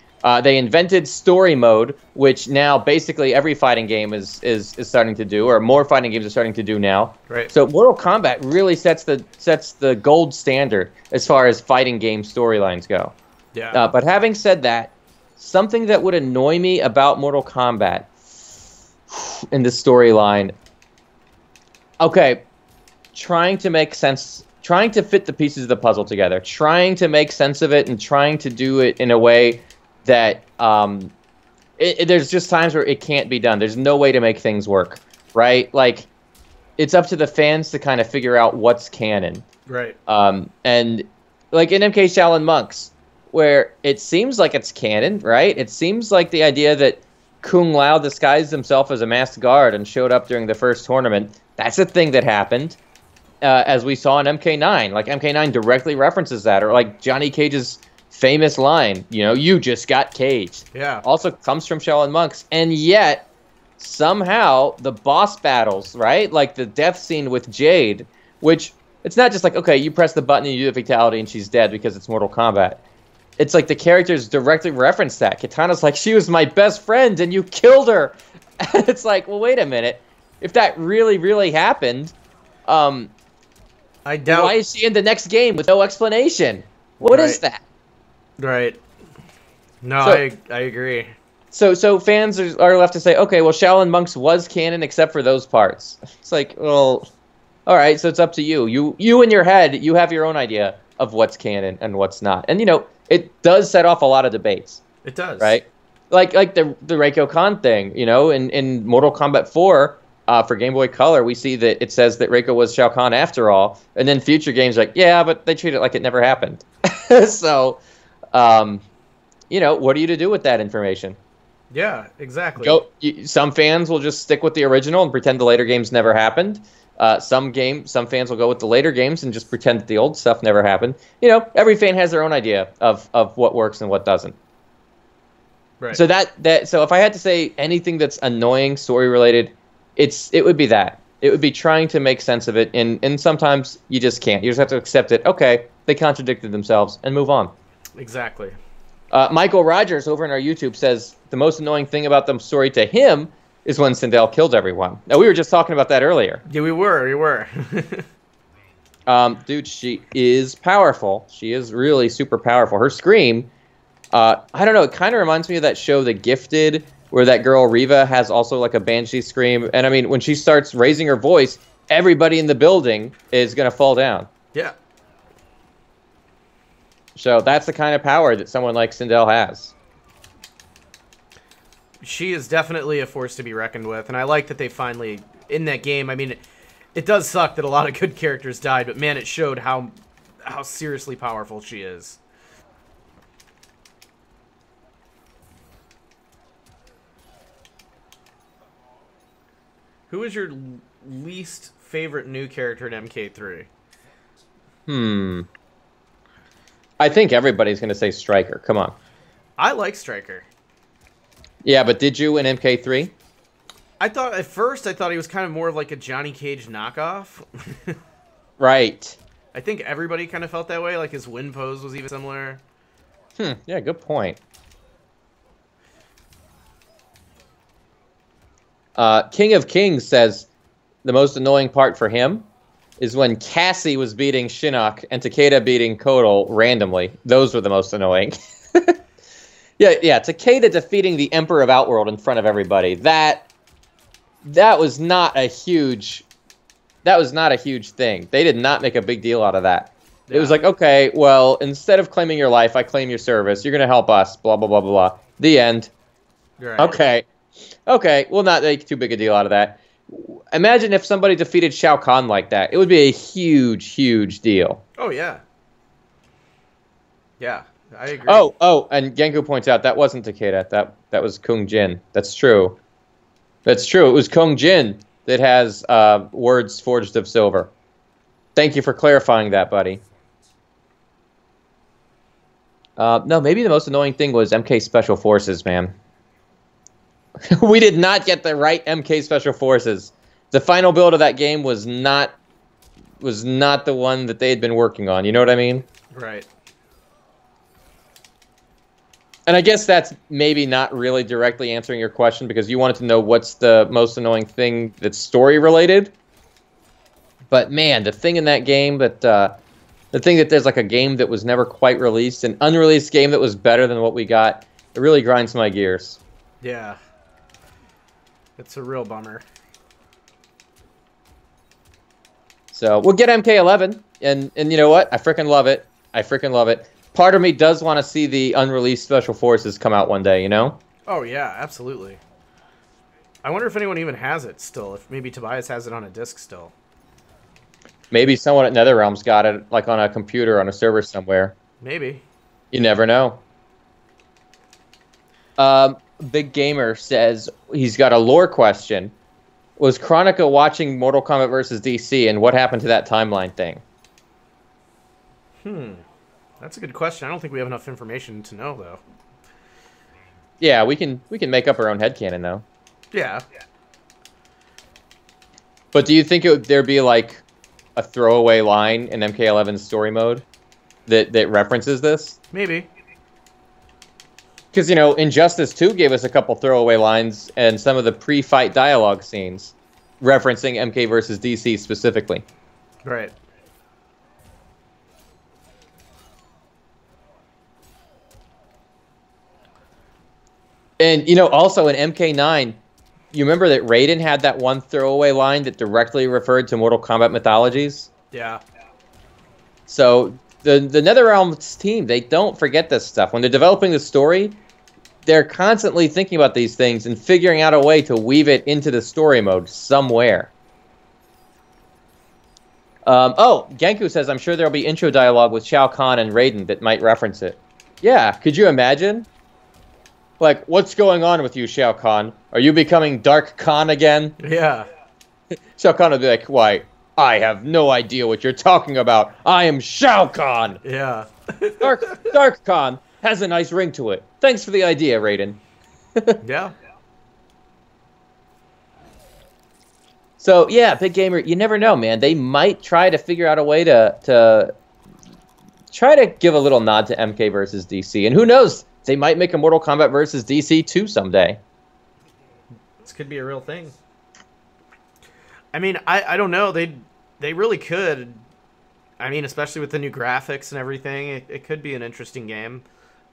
They invented story mode, which now basically every fighting game is starting to do, or more fighting games are starting to do now. Right. So Mortal Kombat really sets the gold standard as far as fighting game storylines go. Yeah. But having said that, something that would annoy me about Mortal Kombat in the storyline, okay, trying to make sense, trying to fit the pieces of the puzzle together, trying to make sense of it, and trying to do it in a way that there's just times where it can't be done. There's no way to make things work, right? Like, it's up to the fans to kind of figure out what's canon. Right. And like in MK Shaolin Monks, where it seems like it's canon, right? It seems like the idea that Kung Lao disguised himself as a masked guard and showed up during the first tournament, that's a thing that happened, as we saw in MK9. Like, MK9 directly references that, or like Johnny Cage's famous line, you know, you just got caged. Yeah. Also comes from Shaolin Monks. And yet, somehow, the boss battles, right? Like the death scene with Jade, which, it's not just like, okay, you press the button and you do the fatality and she's dead because it's Mortal Kombat. It's like the characters directly reference that. Kitana's like, she was my best friend and you killed her. And it's like, well, wait a minute. If that really, really happened, I doubt. why is she in the next game with no explanation? What is that? Right. No, So- I agree. So fans are left to say, okay, well, Shaolin Monks was canon except for those parts. It's like, well, all right, so it's up to you. You in your head, you have your own idea of what's canon and what's not. And, you know, it does set off a lot of debates. It does. Right? Like the Reiko Khan thing, you know, in Mortal Kombat 4, for Game Boy Color, we see that it says that Reiko was Shao Kahn after all. And then future games like, yeah, but they treat it like it never happened. So, you know, what are you to do with that information? Yeah, exactly. Some fans will just stick with the original and pretend the later games never happened. Some fans will go with the later games and just pretend that the old stuff never happened. You know, every fan has their own idea of what works and what doesn't. Right. So so if I had to say anything that's annoying story related, it would be that. It would be trying to make sense of it, and sometimes you just can't. You just have to accept it. Okay, they contradicted themselves and move on. Exactly. Michael Rogers over on our YouTube says the most annoying thing about the story to him is when Sindel killed everyone. Now, we were just talking about that earlier. Yeah, we were. Dude, she is powerful. She is really super powerful. Her scream, I don't know, it kind of reminds me of that show, The Gifted, where that girl Riva has also like a banshee scream. And I mean, when she starts raising her voice, everybody in the building is going to fall down. Yeah. So that's the kind of power that someone like Sindel has. She is definitely a force to be reckoned with, and I like that they finally, in that game, I mean, it does suck that a lot of good characters died, but man, it showed how seriously powerful she is. Who is your least favorite new character in MK3? I think everybody's going to say Striker. Come on. I like Striker. Yeah, but did you in MK3? At first I thought he was kind of more of like a Johnny Cage knockoff. Right. I think everybody kind of felt that way, like his win pose was even similar. Yeah, good point. King of Kings says the most annoying part for him is when Cassie was beating Shinnok and Takeda beating Kotal randomly. Those were the most annoying. Yeah, Takeda defeating the Emperor of Outworld in front of everybody. That was not a huge thing. They did not make a big deal out of that. Yeah. It was like, okay, well, instead of claiming your life, I claim your service. You're going to help us, blah, blah, blah, blah, blah. The end. Right. Okay, we'll not make too big a deal out of that. Imagine if somebody defeated Shao Kahn like that. It would be a huge, huge deal. Oh, yeah. Yeah, I agree. Oh, and Genku points out that wasn't Takeda. That was Kung Jin. That's true. That's true. It was Kung Jin that has words forged of silver. Thank you for clarifying that, buddy. No, maybe the most annoying thing was MK Special Forces, man. We did not get the right MK Special Forces. The final build of that game was not the one that they had been working on. You know what I mean? Right. And I guess that's maybe not really directly answering your question because you wanted to know what's the most annoying thing that's story related. But man, the thing in that game that the thing that there's like a game that was never quite released, an unreleased game that was better than what we got, it really grinds my gears. Yeah. It's a real bummer. So we'll get MK11, and you know what? I freaking love it. I freaking love it. Part of me does want to see the unreleased Special Forces come out one day, you know? Oh, yeah, absolutely. I wonder if anyone even has it still. If maybe Tobias has it on a disc still. Maybe someone at NetherRealm's got it, like on a computer on a server somewhere. Maybe. You never know. Big Gamer says he's got a lore question. Was Chronica watching Mortal Kombat vs. DC, and what happened to that timeline thing? That's a good question. I don't think we have enough information to know, though. Yeah, we can make up our own headcanon, though. Yeah. But do you think there'd be, like, a throwaway line in MK11's story mode that references this? Maybe. Because, you know, Injustice 2 gave us a couple throwaway lines and some of the pre-fight dialogue scenes referencing MK versus DC specifically. Right. And, you know, also in MK9, you remember that Raiden had that one throwaway line that directly referred to Mortal Kombat mythologies? Yeah. So the NetherRealms team, they don't forget this stuff. When they're developing the story, they're constantly thinking about these things and figuring out a way to weave it into the story mode somewhere. Genku says, I'm sure there'll be intro dialogue with Shao Kahn and Raiden that might reference it. Yeah, could you imagine? Like, what's going on with you, Shao Kahn? Are you becoming Dark Khan again? Yeah. Shao Kahn will be like, why, I have no idea what you're talking about. I am Shao Kahn. Yeah. Dark Khan has a nice ring to it. Thanks for the idea, Raiden. Yeah. So, yeah, Big Gamer, you never know, man. They might try to figure out a way to try to give a little nod to MK versus DC. And who knows? They might make a Mortal Kombat versus DC 2 someday. This could be a real thing. I mean, I don't know. They really could. I mean, especially with the new graphics and everything, it could be an interesting game.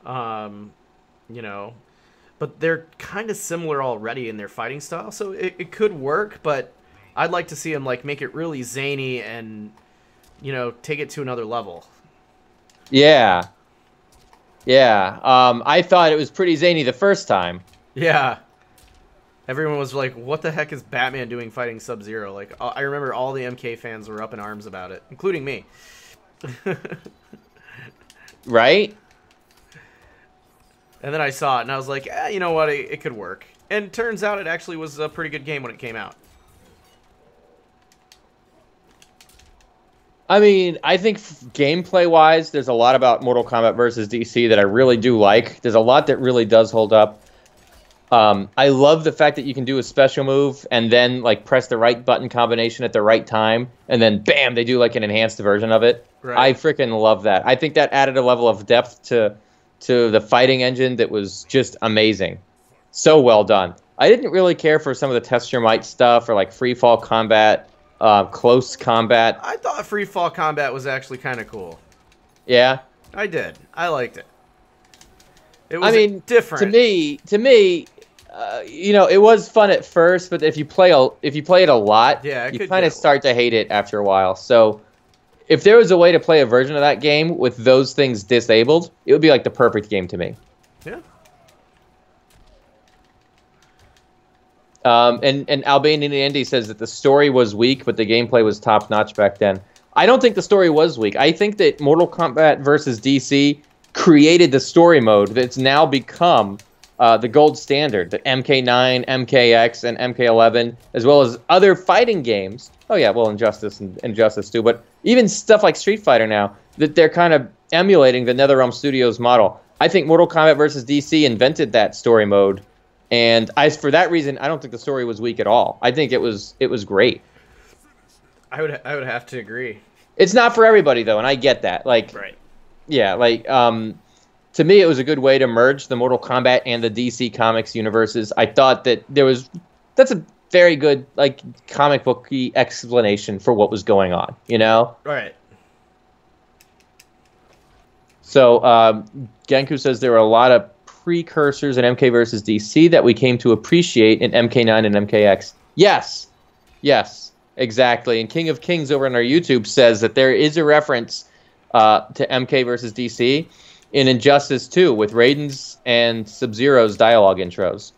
You know, but they're kind of similar already in their fighting style, so it could work. But I'd like to see them like make it really zany and, you know, take it to another level. Yeah. Yeah. I thought it was pretty zany the first time. Yeah. Everyone was like, what the heck is Batman doing fighting Sub-Zero? Like, I remember all the MK fans were up in arms about it, including me. Right? And then I saw it, and I was like, you know what, it could work. And turns out it actually was a pretty good game when it came out. I mean, I think gameplay-wise, there's a lot about Mortal Kombat versus DC that I really do like. There's a lot that really does hold up. I love the fact that you can do a special move and then like press the right button combination at the right time, and then bam, they do like an enhanced version of it. Right. I freaking love that. I think that added a level of depth to the fighting engine that was just amazing. So well done. I didn't really care for some of the test your might stuff or like free fall combat, close combat. I thought free fall combat was actually kind of cool. Yeah, I did. I liked it. It was different to me. You know, it was fun at first, but if you play it a lot, yeah, you kind of start to hate it after a while. So, if there was a way to play a version of that game with those things disabled, it would be like the perfect game to me. Yeah. And Albanian Andy says that the story was weak, but the gameplay was top notch back then. I don't think the story was weak. I think that Mortal Kombat versus DC created the story mode that's now become the gold standard that MK9, MKX, and MK11, as well as other fighting games. Oh yeah, well, Injustice and Injustice 2, but even stuff like Street Fighter now, that they're kind of emulating the NetherRealm Studios model. I think Mortal Kombat vs. DC invented that story mode, and for that reason, I don't think the story was weak at all. I think it was great. I would have to agree. It's not for everybody though, and I get that. Like, right. Yeah, like to me, it was a good way to merge the Mortal Kombat and the DC Comics universes. I thought that that's a very good, like, comic booky explanation for what was going on, you know? Right. So, Genku says there were a lot of precursors in MK versus DC that we came to appreciate in MK9 and MKX. Yes. Yes, exactly. And King of Kings over on our YouTube says that there is a reference to MK versus DC in Injustice 2 with Raiden's and Sub-Zero's dialogue intros.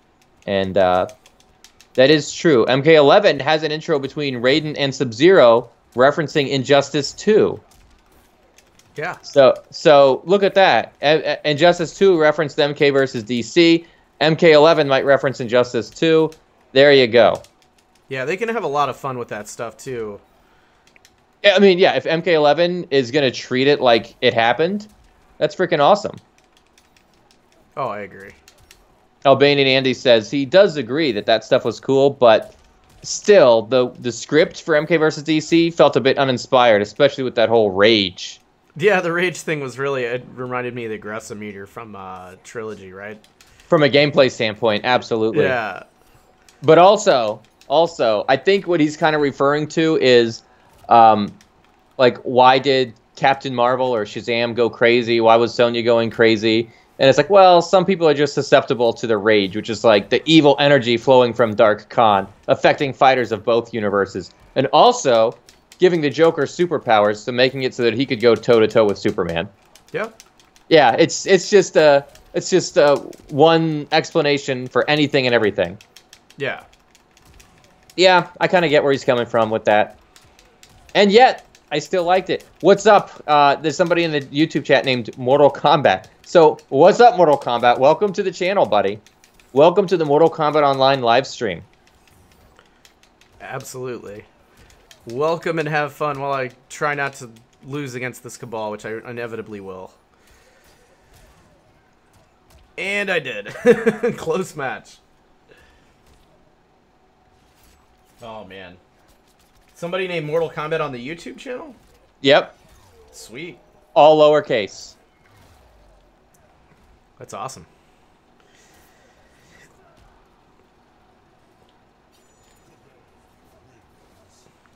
And that is true. MK11 has an intro between Raiden and Sub-Zero referencing Injustice 2. Yeah. So look at that. Injustice 2 referenced MK versus DC. MK11 might reference Injustice 2. There you go. Yeah, they can have a lot of fun with that stuff, too. I mean, yeah, if MK11 is going to treat it like it happened, that's freaking awesome. Oh, I agree. Albanian Andy says he does agree that stuff was cool, but still, the script for MK vs. DC felt a bit uninspired, especially with that whole rage. Yeah, the rage thing was really, it reminded me of the aggressive meter from Trilogy, right? From a gameplay standpoint, absolutely. Yeah. But also, I think what he's kind of referring to is, like, why did Captain Marvel or Shazam go crazy? Why was Sonya going crazy? And it's like, well, some people are just susceptible to the rage, which is like the evil energy flowing from Dark Khan, affecting fighters of both universes. And also giving the Joker superpowers, so making it so that he could go toe-to-toe with Superman. Yeah. Yeah, it's just one explanation for anything and everything. Yeah. Yeah, I kind of get where he's coming from with that. And yet, I still liked it. What's up? There's somebody in the YouTube chat named Mortal Kombat. So, what's up, Mortal Kombat? Welcome to the channel, buddy. Welcome to the Mortal Kombat Online live stream. Absolutely. Welcome and have fun while I try not to lose against this Cabal, which I inevitably will. And I did. Close match. Oh, man. Somebody named Mortal Kombat on the YouTube channel? Yep. Sweet. All lowercase. That's awesome.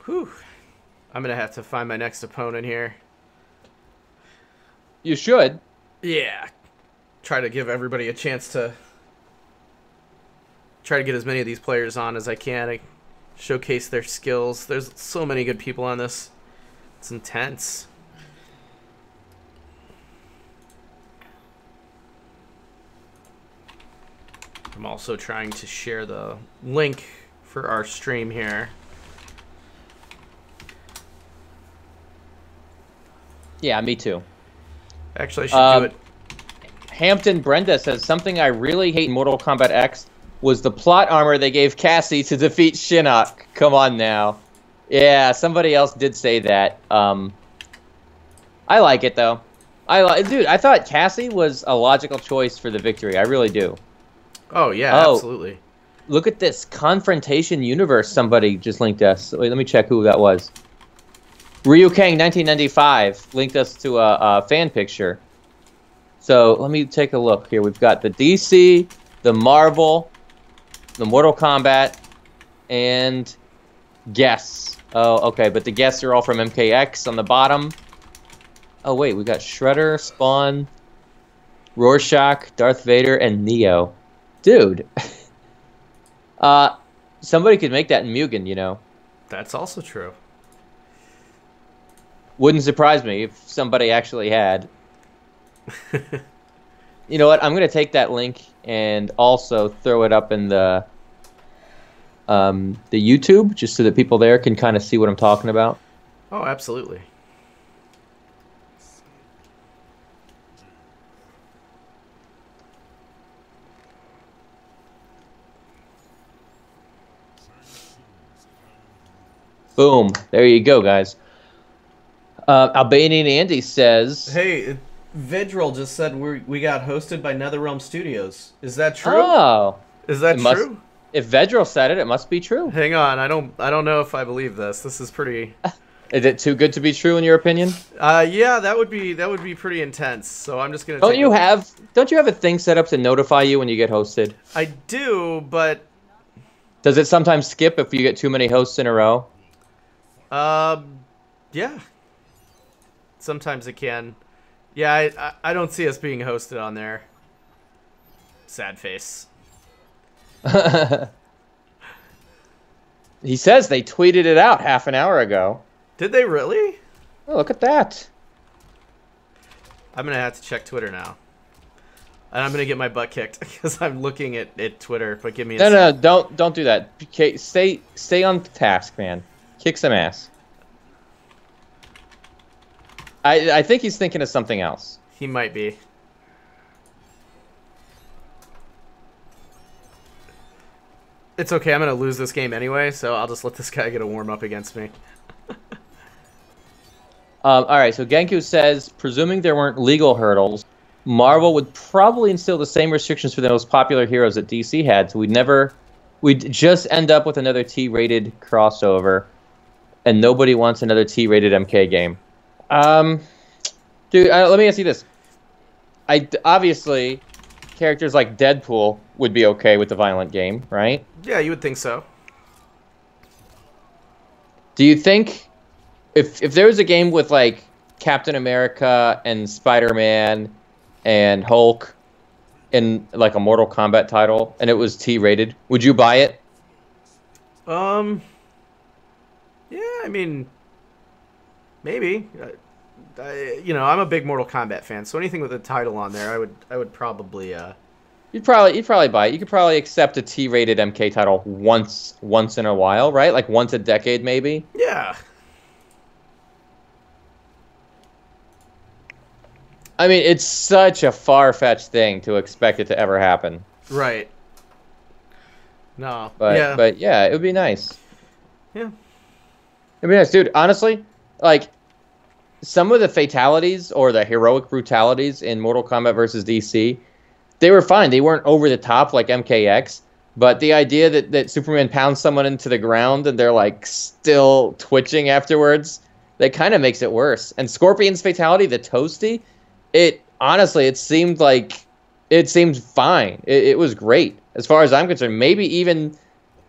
Whew. I'm going to have to find my next opponent here. You should. Yeah. Try to give everybody a chance to try to get as many of these players on as I can. I showcase their skills. There's so many good people on this. It's intense. I'm also trying to share the link for our stream here. Yeah, me too. Actually, I should do it. Hampton Brenda says, something I really hate in Mortal Kombat X was the plot armor they gave Cassie to defeat Shinnok. Come on now. Yeah, somebody else did say that. I like it, though. Dude, I thought Cassie was a logical choice for the victory. I really do. Oh, yeah, absolutely. Look at this. Confrontation Universe somebody just linked us. Wait, let me check who that was. Ryukang1995 linked us to a fan picture. So let me take a look here. We've got the DC, the Marvel, the Mortal Kombat, and guests. Oh, okay, but the guests are all from MKX on the bottom. Oh, wait, we got Shredder, Spawn, Rorschach, Darth Vader, and Neo. Dude. Somebody could make that in Mugen, you know. That's also true. Wouldn't surprise me if somebody actually had. You know what? I'm going to take that link and also throw it up in the YouTube, just so that people there can kind of see what I'm talking about. Oh, absolutely. Boom. There you go, guys. Albanian Andy says... Hey, Vidril just said we got hosted by NetherRealm Studios. Is that true? Oh. Is that true? If Vedril said it, it must be true. Hang on, I don't know if I believe this. This is pretty... Is it too good to be true in your opinion? Yeah, that would be pretty intense. So I'm just gonna. Don't you have a thing set up to notify you when you get hosted? I do, but does it sometimes skip if you get too many hosts in a row? Yeah. Sometimes it can. Yeah, I don't see us being hosted on there. Sad face. He says they tweeted it out half an hour ago. Did they really? Oh, look at that. I'm going to have to check Twitter now. And I'm going to get my butt kicked because I'm looking at Twitter, but give me a second. No, don't do that. Okay, stay on task, man. Kick some ass. I think he's thinking of something else. He might be. It's okay, I'm going to lose this game anyway, so I'll just let this guy get a warm-up against me. Alright, so Genku says, presuming there weren't legal hurdles, Marvel would probably instill the same restrictions for the most popular heroes that DC had, so we'd just end up with another T-rated crossover, and nobody wants another T-rated MK game. Dude, let me ask you this. Obviously, characters like Deadpool would be okay with the violent game, right? Yeah, you would think so. Do you think if there was a game with like Captain America and Spider-Man and Hulk in like a Mortal Kombat title and it was T-rated, would you buy it? Yeah, I mean, maybe. You know, I'm a big Mortal Kombat fan, so anything with a title on there, I would probably. You'd probably buy it. You could probably accept a T-rated MK title once in a while, right? Like once a decade, maybe. Yeah. I mean, it's such a far-fetched thing to expect it to ever happen. Right. No. But yeah, it would be nice. Yeah. It'd be nice, dude. Honestly, like, some of the fatalities or the heroic brutalities in Mortal Kombat versus DC, they were fine. They weren't over the top like MKX. But the idea that Superman pounds someone into the ground and they're, like, still twitching afterwards, that kind of makes it worse. And Scorpion's fatality, the Toasty, honestly, it seemed fine. It was great as far as I'm concerned. Maybe even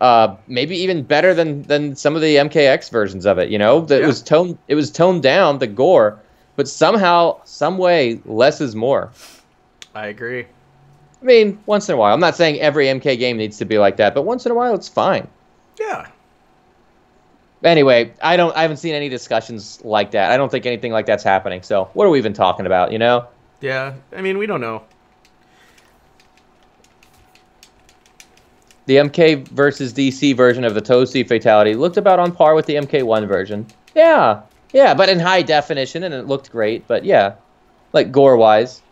better than some of the MKX versions of it. You know, it was toned down, the gore, but somehow, some way, less is more. I agree. I mean, once in a while. I'm not saying every MK game needs to be like that, but once in a while, it's fine. Yeah. Anyway, I haven't seen any discussions like that. I don't think anything like that's happening. So what are we even talking about, you know? Yeah, I mean, we don't know. The MK versus DC version of the Toasty fatality looked about on par with the MK1 version. Yeah, but in high definition, and it looked great. But yeah, like gore-wise.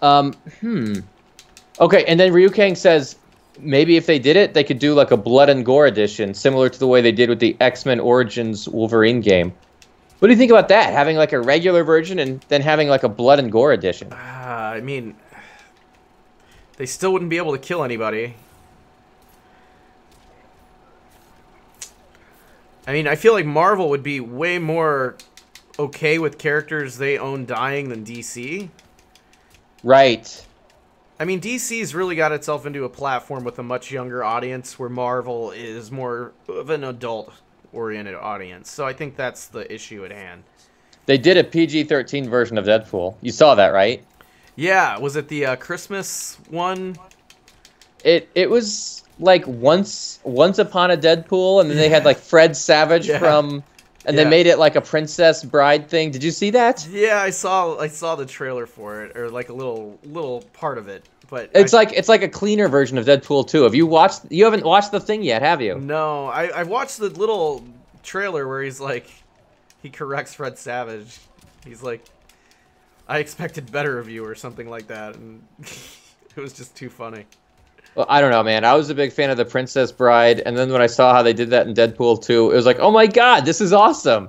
Okay, and then Ryukang says maybe if they did it, they could do like a blood and gore edition, similar to the way they did with the X-Men Origins Wolverine game. What do you think about that? Having like a regular version and then having like a blood and gore edition? I mean, they still wouldn't be able to kill anybody. I mean, I feel like Marvel would be way more okay with characters they own dying than DC. Right. I mean, DC's really got itself into a platform with a much younger audience, where Marvel is more of an adult-oriented audience. So I think that's the issue at hand. They did a PG-13 version of Deadpool. You saw that, right? Yeah, was it the Christmas one? It was like once upon a Deadpool, and then they had like Fred Savage from, and they made it like a Princess Bride thing. Did you see that? Yeah, I saw the trailer for it, or like a little part of it. But it's like a cleaner version of Deadpool 2. You haven't watched the thing yet, have you? No, I watched the little trailer where he corrects Fred Savage. He's like, I expected better of you, or something like that, and it was just too funny. Well, I don't know, man. I was a big fan of the Princess Bride, and then when I saw how they did that in Deadpool 2, it was like, oh my god, this is awesome.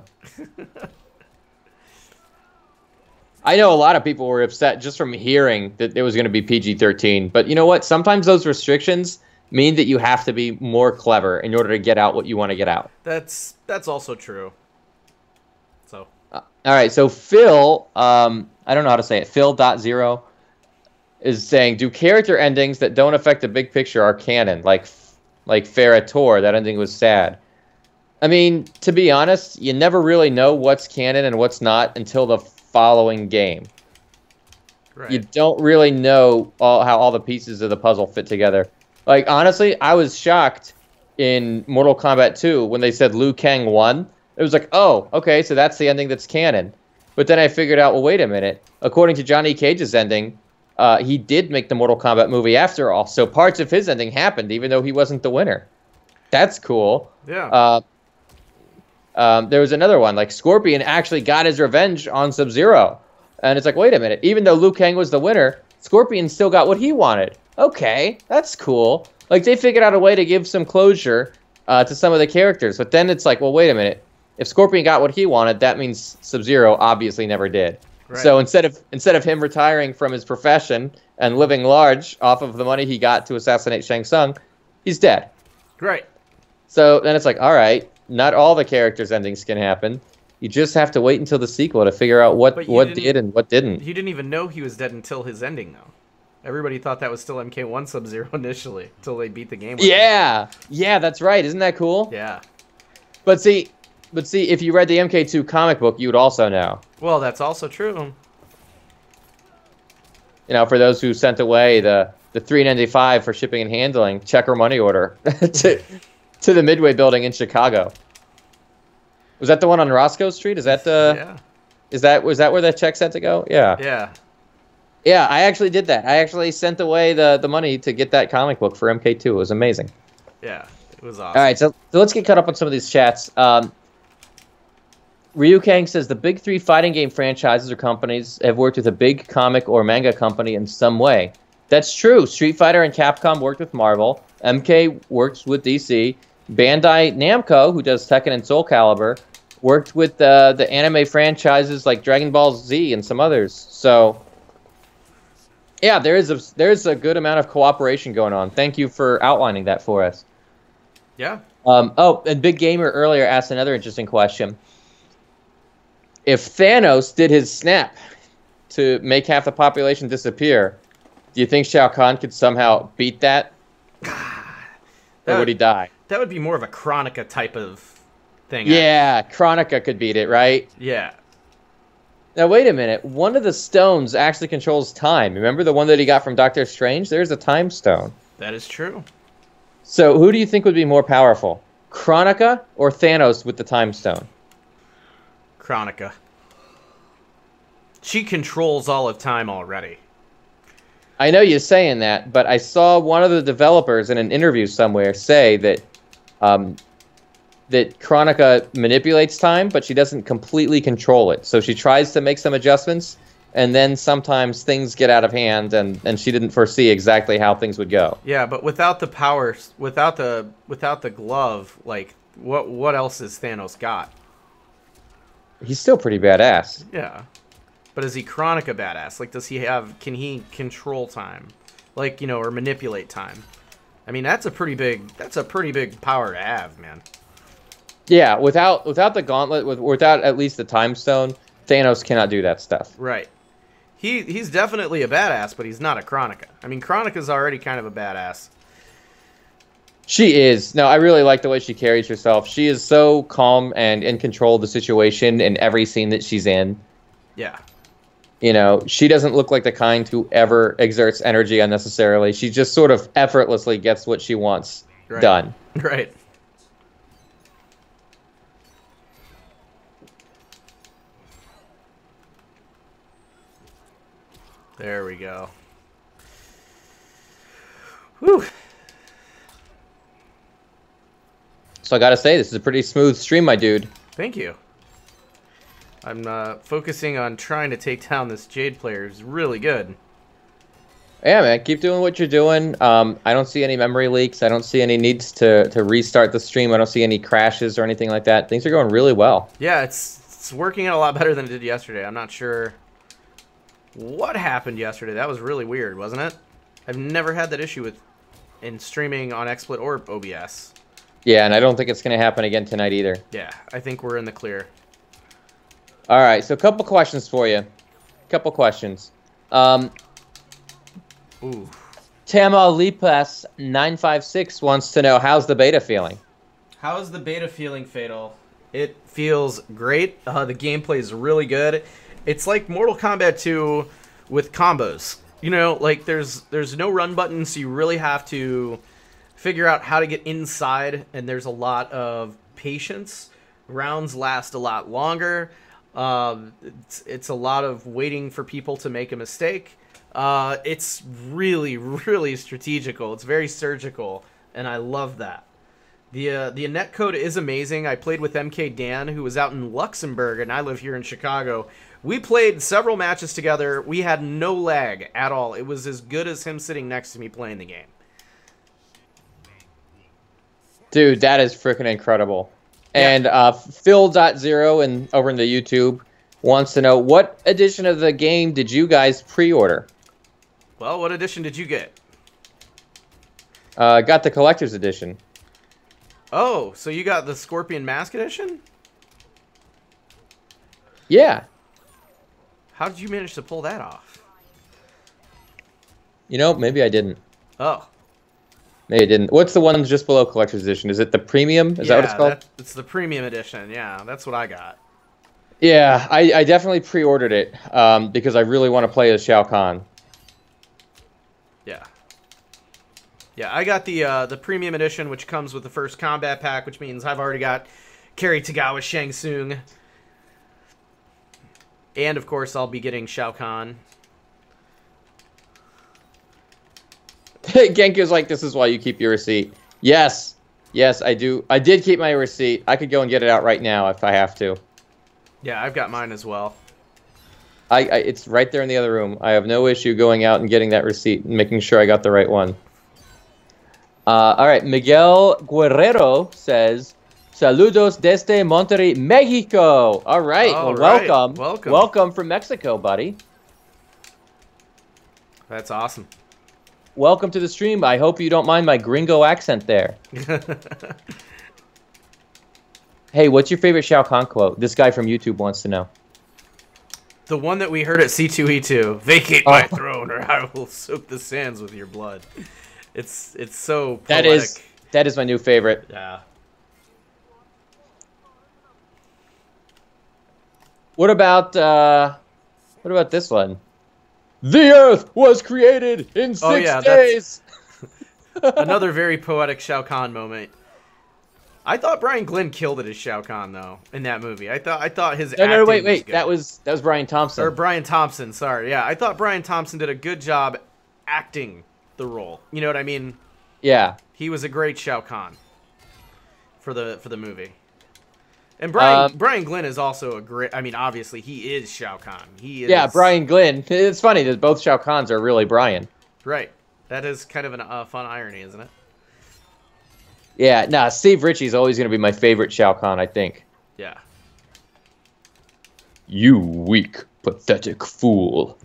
I know a lot of people were upset just from hearing that it was going to be PG-13, but you know what? Sometimes those restrictions mean that you have to be more clever in order to get out what you want to get out. That's also true. So. All right, so Phil, I don't know how to say it, Phil.0 is saying, do character endings that don't affect the big picture are canon, like Farah Tor, that ending was sad. I mean, to be honest, you never really know what's canon and what's not until the following game. Right. You don't really know how all the pieces of the puzzle fit together. Like, honestly, I was shocked in Mortal Kombat 2 when they said Liu Kang won. It was like, oh, okay, so that's the ending that's canon. But then I figured out, well, wait a minute. According to Johnny Cage's ending, he did make the Mortal Kombat movie after all, so parts of his ending happened, even though he wasn't the winner. That's cool. Yeah. There was another one, like Scorpion actually got his revenge on Sub-Zero. And it's like, wait a minute, even though Liu Kang was the winner, Scorpion still got what he wanted. Okay, that's cool. Like, they figured out a way to give some closure to some of the characters. But then it's like, well, wait a minute. If Scorpion got what he wanted, that means Sub-Zero obviously never did. Right. So instead of him retiring from his profession and living large off of the money he got to assassinate Shang Tsung, he's dead. Right. So then it's like, all right, not all the characters' endings can happen. You just have to wait until the sequel to figure out what did and what didn't. You didn't even know he was dead until his ending, though. Everybody thought that was still MK1 Sub-Zero initially, until they beat the game with him. Yeah, that's right. Isn't that cool? Yeah. But see, if you read the MK2 comic book, you would also know. Well, that's also true. You know, for those who sent away the $3.95 for shipping and handling, check or money order to the Midway building in Chicago. Was that the one on Roscoe Street? Is that was that where that check sent to go? Yeah. Yeah. Yeah, I actually did that. I actually sent away the money to get that comic book for MK2. It was amazing. Yeah, it was awesome. All right, so let's get caught up on some of these chats. Ryu Kang says the big three fighting game franchises or companies have worked with a big comic or manga company in some way. That's true. Street Fighter and Capcom worked with Marvel. MK works with DC. Bandai Namco, who does Tekken and Soul Calibur, worked with the anime franchises like Dragon Ball Z and some others. So, yeah, there's a good amount of cooperation going on. Thank you for outlining that for us. Yeah. Oh, and Big Gamer earlier asked another interesting question. If Thanos did his snap to make half the population disappear, do you think Shao Kahn could somehow beat that? Or would he die? That would be more of a Chronica type of thing. Yeah, Chronica could beat it, right? Yeah. Now, wait a minute. One of the stones actually controls time. Remember the one that he got from Doctor Strange? There's a time stone. That is true. So who do you think would be more powerful? Chronica or Thanos with the time stone? Chronica. She controls all of time already. I know you're saying that, but I saw one of the developers in an interview somewhere say that that Chronica manipulates time, but she doesn't completely control it. So she tries to make some adjustments, and then sometimes things get out of hand, and she didn't foresee exactly how things would go. Yeah, but without the powers, without the glove, like what else has Thanos got? He's still pretty badass. Yeah. But is he Chronica badass? Like, can he control time? Like, you know, or manipulate time? I mean, that's a pretty big power to have, man. Yeah, without the gauntlet, without at least the time stone, Thanos cannot do that stuff. Right. He's definitely a badass, but he's not a Chronica. I mean, Chronica's already kind of a badass. She is. No, I really like the way she carries herself. She is so calm and in control of the situation in every scene that she's in. Yeah. You know, she doesn't look like the kind who ever exerts energy unnecessarily. She just sort of effortlessly gets what she wants done. Right. There we go. Whew. So I gotta say, this is a pretty smooth stream, my dude. Thank you. I'm focusing on trying to take down this Jade player. It's really good. Yeah, man, keep doing what you're doing. I don't see any memory leaks. I don't see any needs to restart the stream. I don't see any crashes or anything like that. Things are going really well. Yeah, it's working out a lot better than it did yesterday. I'm not sure what happened yesterday. That was really weird, wasn't it? I've never had that issue in streaming on XSplit or OBS. Yeah, and I don't think it's going to happen again tonight either. Yeah, I think we're in the clear. All right, so a couple questions for you. Couple questions. Ooh. Tamalipas956 wants to know, how's the beta feeling? How's the beta feeling, Fatal? It feels great. The gameplay is really good. It's like Mortal Kombat 2 with combos. You know, like there's no run button, so you really have to figure out how to get inside, and there's a lot of patience. Rounds last a lot longer. It's a lot of waiting for people to make a mistake. It's really, really strategical. It's very surgical, and I love that. The netcode is amazing. I played with MK Dan, who was out in Luxembourg, and I live here in Chicago. We played several matches together. We had no lag at all. It was as good as him sitting next to me playing the game. Dude, that is freaking incredible. Yeah. And Phil.0 over in the YouTube wants to know, what edition of the game did you guys pre-order? Well, what edition did you get? Got the collector's edition. Oh, so you got the Scorpion Mask edition? Yeah. How did you manage to pull that off? You know, maybe I didn't. Oh. Maybe I didn't. What's the one just below collector's edition? Is it the premium? Is that what it's called? It's the premium edition. Yeah, that's what I got. Yeah, I definitely pre-ordered it because I really want to play as Shao Kahn. Yeah. Yeah, I got the premium edition, which comes with the first combat pack, which means I've already got Kerry Tagawa Shang Tsung. And, of course, I'll be getting Shao Kahn. Genku's like, this is why you keep your receipt. Yes. Yes, I do. I did keep my receipt. I could go and get it out right now if I have to. Yeah, I've got mine as well. It's right there in the other room. I have no issue going out and getting that receipt and making sure I got the right one. All right, Miguel Guerrero says, "Saludos desde Monterrey, Mexico." All right, All well, right. welcome. Welcome from Mexico, buddy. That's awesome. Welcome to the stream. I hope you don't mind my gringo accent there. Hey, what's your favorite Shao Kahn quote? This guy from YouTube wants to know. The one that we heard at C2E2, "Vacate my throne, or I will soak the sands with your blood." It's so poetic. That is my new favorite. Yeah. What about this one? The Earth was created in 6 days. Another very poetic Shao Kahn moment. I thought Brian Glynn killed it as Shao Kahn though in that movie. I thought his acting wait, was good. that was Brian Thompson. Or Brian Thompson, sorry. Yeah, I thought Brian Thompson did a good job acting the role. You know what I mean? Yeah. He was a great Shao Kahn for the movie. And Brian Glynn is also a great. I mean, obviously he is Shao Kahn. He is. Yeah, Brian Glynn. It's funny that both Shao Kahns are really Brian. Right. That is kind of a fun irony, isn't it? Yeah. Nah, Steve Ritchie's always going to be my favorite Shao Kahn, I think. Yeah. You weak, pathetic fool.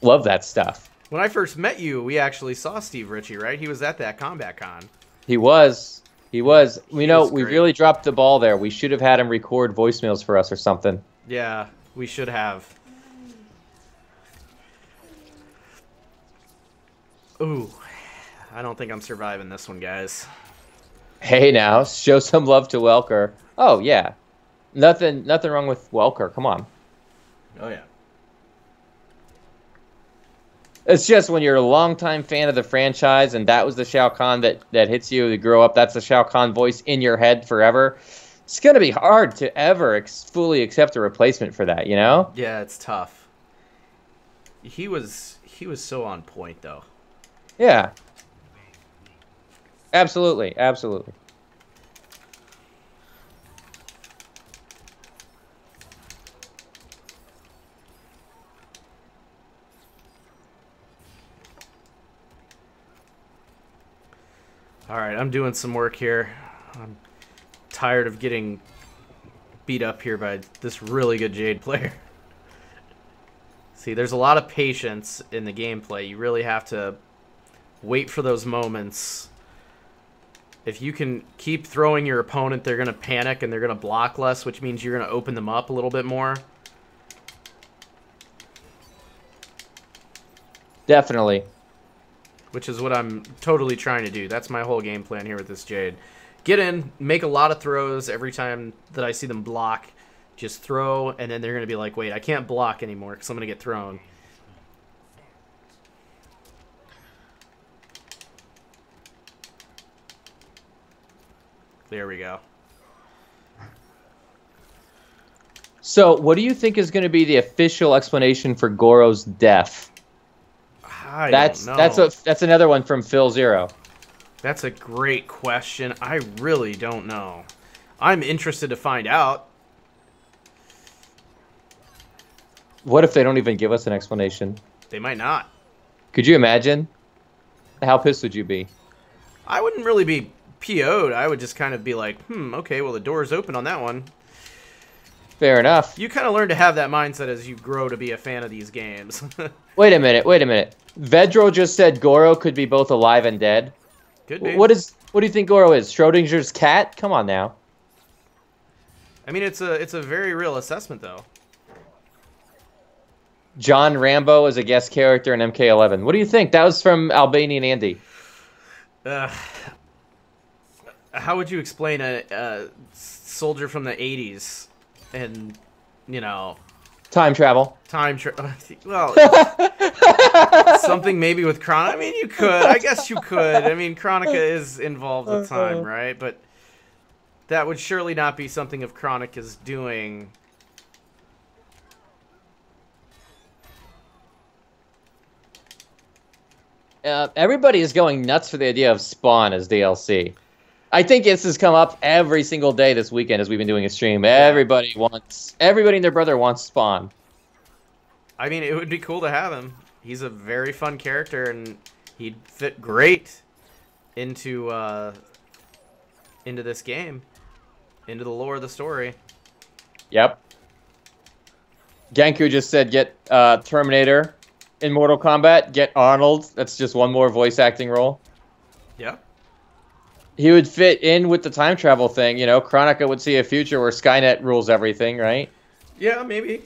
Love that stuff. When I first met you, we actually saw Steve Ritchie, right? He was at that Combat Con. He was. We was really dropped the ball there. We should have had him record voicemails for us or something. Yeah, we should have. Ooh, I don't think I'm surviving this one, guys. Hey now, show some love to Welker. Oh yeah, nothing wrong with Welker. Come on. Oh yeah. It's just when you're a longtime fan of the franchise and that was the Shao Kahn that hits you to grow up, that's the Shao Kahn voice in your head forever. It's going to be hard to ever fully accept a replacement for that, you know? Yeah, it's tough. He was so on point, though. Yeah. Absolutely. Absolutely. All right, I'm doing some work here. I'm tired of getting beat up here by this really good Jade player. See, there's a lot of patience in the gameplay. You really have to wait for those moments. If you can keep throwing your opponent, they're going to panic and they're going to block less, which means you're going to open them up a little bit more. Definitely. Which is what I'm totally trying to do. That's my whole game plan here with this Jade. Get in, make a lot of throws every time that I see them block. Just throw, and then they're going to be like, wait, I can't block anymore because I'm going to get thrown. There we go. So, what do you think is going to be the official explanation for Goro's death? I don't know. That's another one from Phil Zero. That's a great question. I really don't know. I'm interested to find out. What if they don't even give us an explanation? They might not. Could you imagine? How pissed would you be? I wouldn't really be PO'd. I would just kind of be like, okay, well, the door's open on that one. Fair enough. You kind of learn to have that mindset as you grow to be a fan of these games. Wait a minute. Vedro just said Goro could be both alive and dead. Could be. What do you think Goro is? Schrodinger's cat? Come on now. I mean, it's a very real assessment, though. John Rambo is a guest character in MK11. What do you think? That was from Albanian Andy. How would you explain a soldier from the 80s and, you know... Time travel. Well, something maybe with Chronica. I mean, you could. I guess you could. I mean, Chronica is involved with time, right? But that would surely not be something if Chronica's doing... Everybody is going nuts for the idea of Spawn as DLC. I think this has come up every single day this weekend as we've been doing a stream. Everybody and their brother wants Spawn. I mean, it would be cool to have him. He's a very fun character, and he'd fit great into this game, into the lore of the story. Yep. Genku just said, get Terminator in Mortal Kombat. Get Arnold. That's just one more voice acting role. Yeah. He would fit in with the time travel thing. You know, Chronica would see a future where Skynet rules everything, right? Yeah, maybe.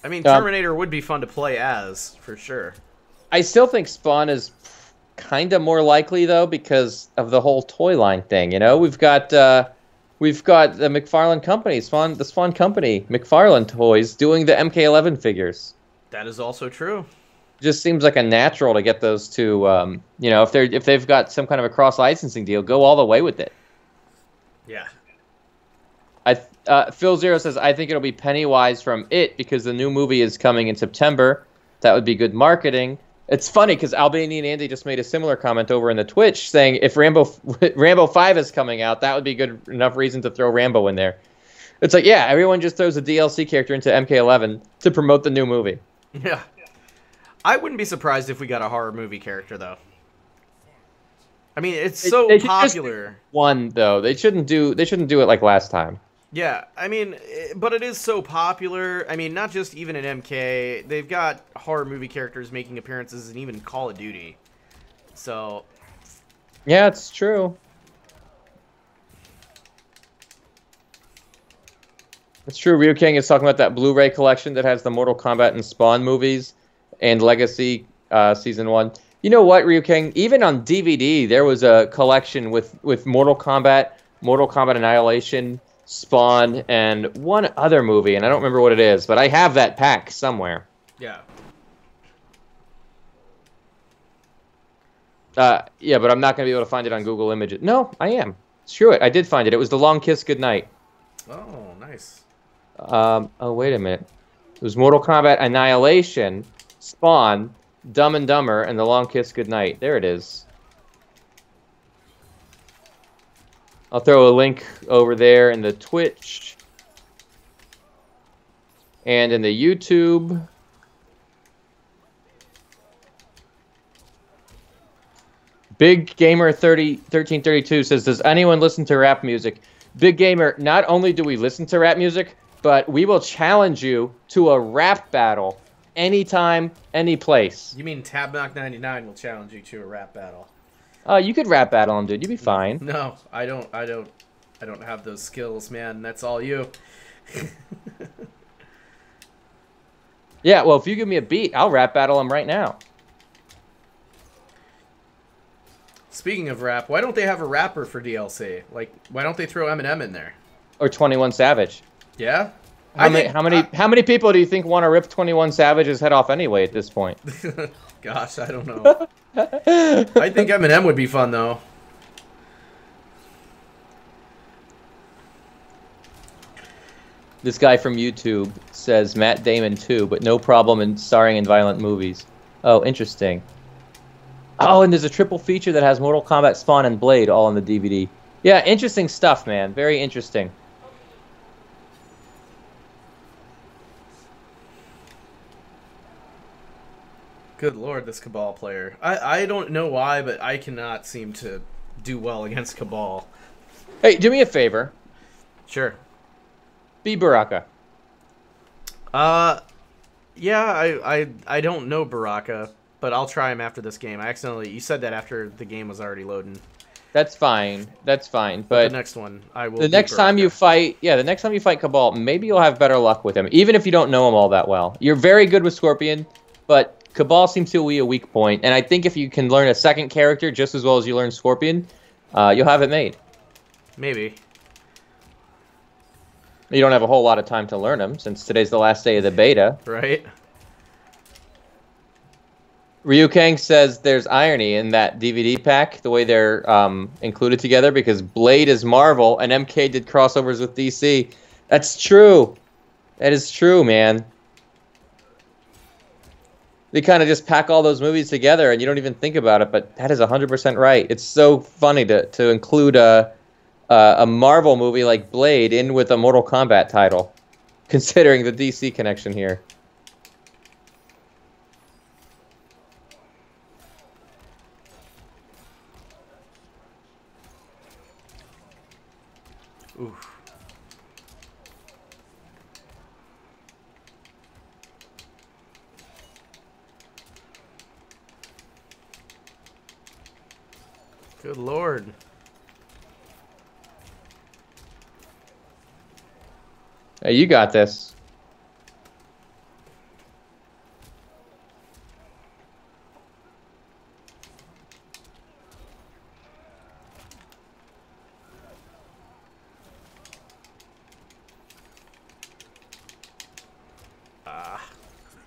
I mean, Terminator would be fun to play as, for sure. I still think Spawn is kind of more likely, though, because of the whole toy line thing. You know, we've got the McFarlane company, the Spawn company, McFarlane Toys, doing the MK11 figures. That is also true. Just seems like a natural to get those two. You know, if they've got some kind of a cross licensing deal, go all the way with it. Yeah. Phil Zero says, I think it'll be Pennywise from It because the new movie is coming in September. That would be good marketing. It's funny because Albany and Andy just made a similar comment over in the Twitch saying if Rambo 5 is coming out, that would be good enough reason to throw Rambo in there. It's like, yeah, everyone just throws a DLC character into MK11 to promote the new movie. Yeah. I wouldn't be surprised if we got a horror movie character, though. I mean, it's so popular. One though, they shouldn't do it like last time. Yeah, I mean, but it is so popular. I mean, not just even in MK. They've got horror movie characters making appearances in even Call of Duty. So, yeah, it's true. It's true. Ryu King is talking about that Blu-ray collection that has the Mortal Kombat and Spawn movies and Legacy Season 1. You know what, Ryu King? Even on DVD, there was a collection with Mortal Kombat Annihilation, Spawn, and one other movie, and I don't remember what it is, but I have that pack somewhere. Yeah. Yeah, but I'm not going to be able to find it on Google Images. No, I am. Screw it. I did find it. It was The Long Kiss Goodnight. Oh, nice. Oh, wait a minute. It was Mortal Kombat Annihilation, Spawn, Dumb and Dumber, and The Long Kiss Goodnight. There it is. I'll throw a link over there in the Twitch and in the YouTube. Big Gamer 1332 says, does anyone listen to rap music? Big Gamer, not only do we listen to rap music, but we will challenge you to a rap battle anytime, any place. You mean Tabmok99 will challenge you to a rap battle? You could rap battle him, dude. You'd be fine. No, I don't have those skills, man. That's all you. Yeah, well, if you give me a beat, I'll rap battle him right now. Speaking of rap, why don't they have a rapper for DLC? Like, why don't they throw Eminem in there? Or 21 Savage. Yeah? How many people do you think want to rip 21 Savage's head off anyway at this point? Gosh, I don't know. I think Eminem would be fun, though. This guy from YouTube says Matt Damon too, but no problem in starring in violent movies. Oh, interesting. Oh, and there's a triple feature that has Mortal Kombat, Spawn, and Blade all on the DVD. Yeah, interesting stuff, man. Very interesting. Good lord, this Cabal player. I don't know why, but I cannot seem to do well against Cabal. Hey, do me a favor. Sure. Be Baraka. Yeah, I don't know Baraka, but I'll try him after this game. You said that after the game was already loading. That's fine. That's fine. But the next one, I will. The next time you fight, the next time you fight Cabal, maybe you'll have better luck with him, even if you don't know him all that well. You're very good with Scorpion, but Cabal seems to be a weak point, and I think if you can learn a second character just as well as you learn Scorpion, you'll have it made. Maybe. You don't have a whole lot of time to learn him, since today's the last day of the beta. Right. Ryu Kang says there's irony in that DVD pack, the way they're included together, because Blade is Marvel, and MK did crossovers with DC. That's true. That is true, man. they kind of just pack all those movies together, and you don't even think about it. But that is 100% right. It's so funny to include a Marvel movie like Blade in with a Mortal Kombat title, considering the DC connection here. Oof. Good Lord. Hey, you got this.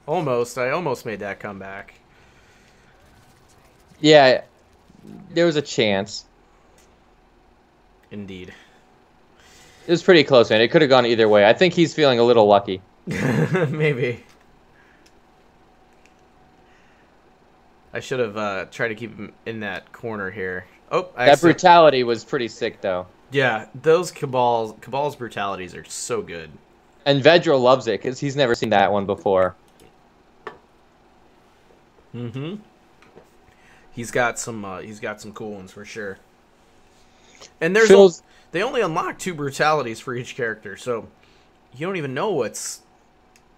Almost. I almost made that comeback. Yeah, there was a chance. Indeed. It was pretty close, man. It could have gone either way. I think he's feeling a little lucky. Maybe. I should have tried to keep him in that corner here. Oh, That brutality was pretty sick, though. Yeah, those Cabal's brutalities are so good. And Vedra loves it because he's never seen that one before. Mm-hmm. He's got some cool ones for sure. And they only unlock 2 brutalities for each character, so you don't even know what's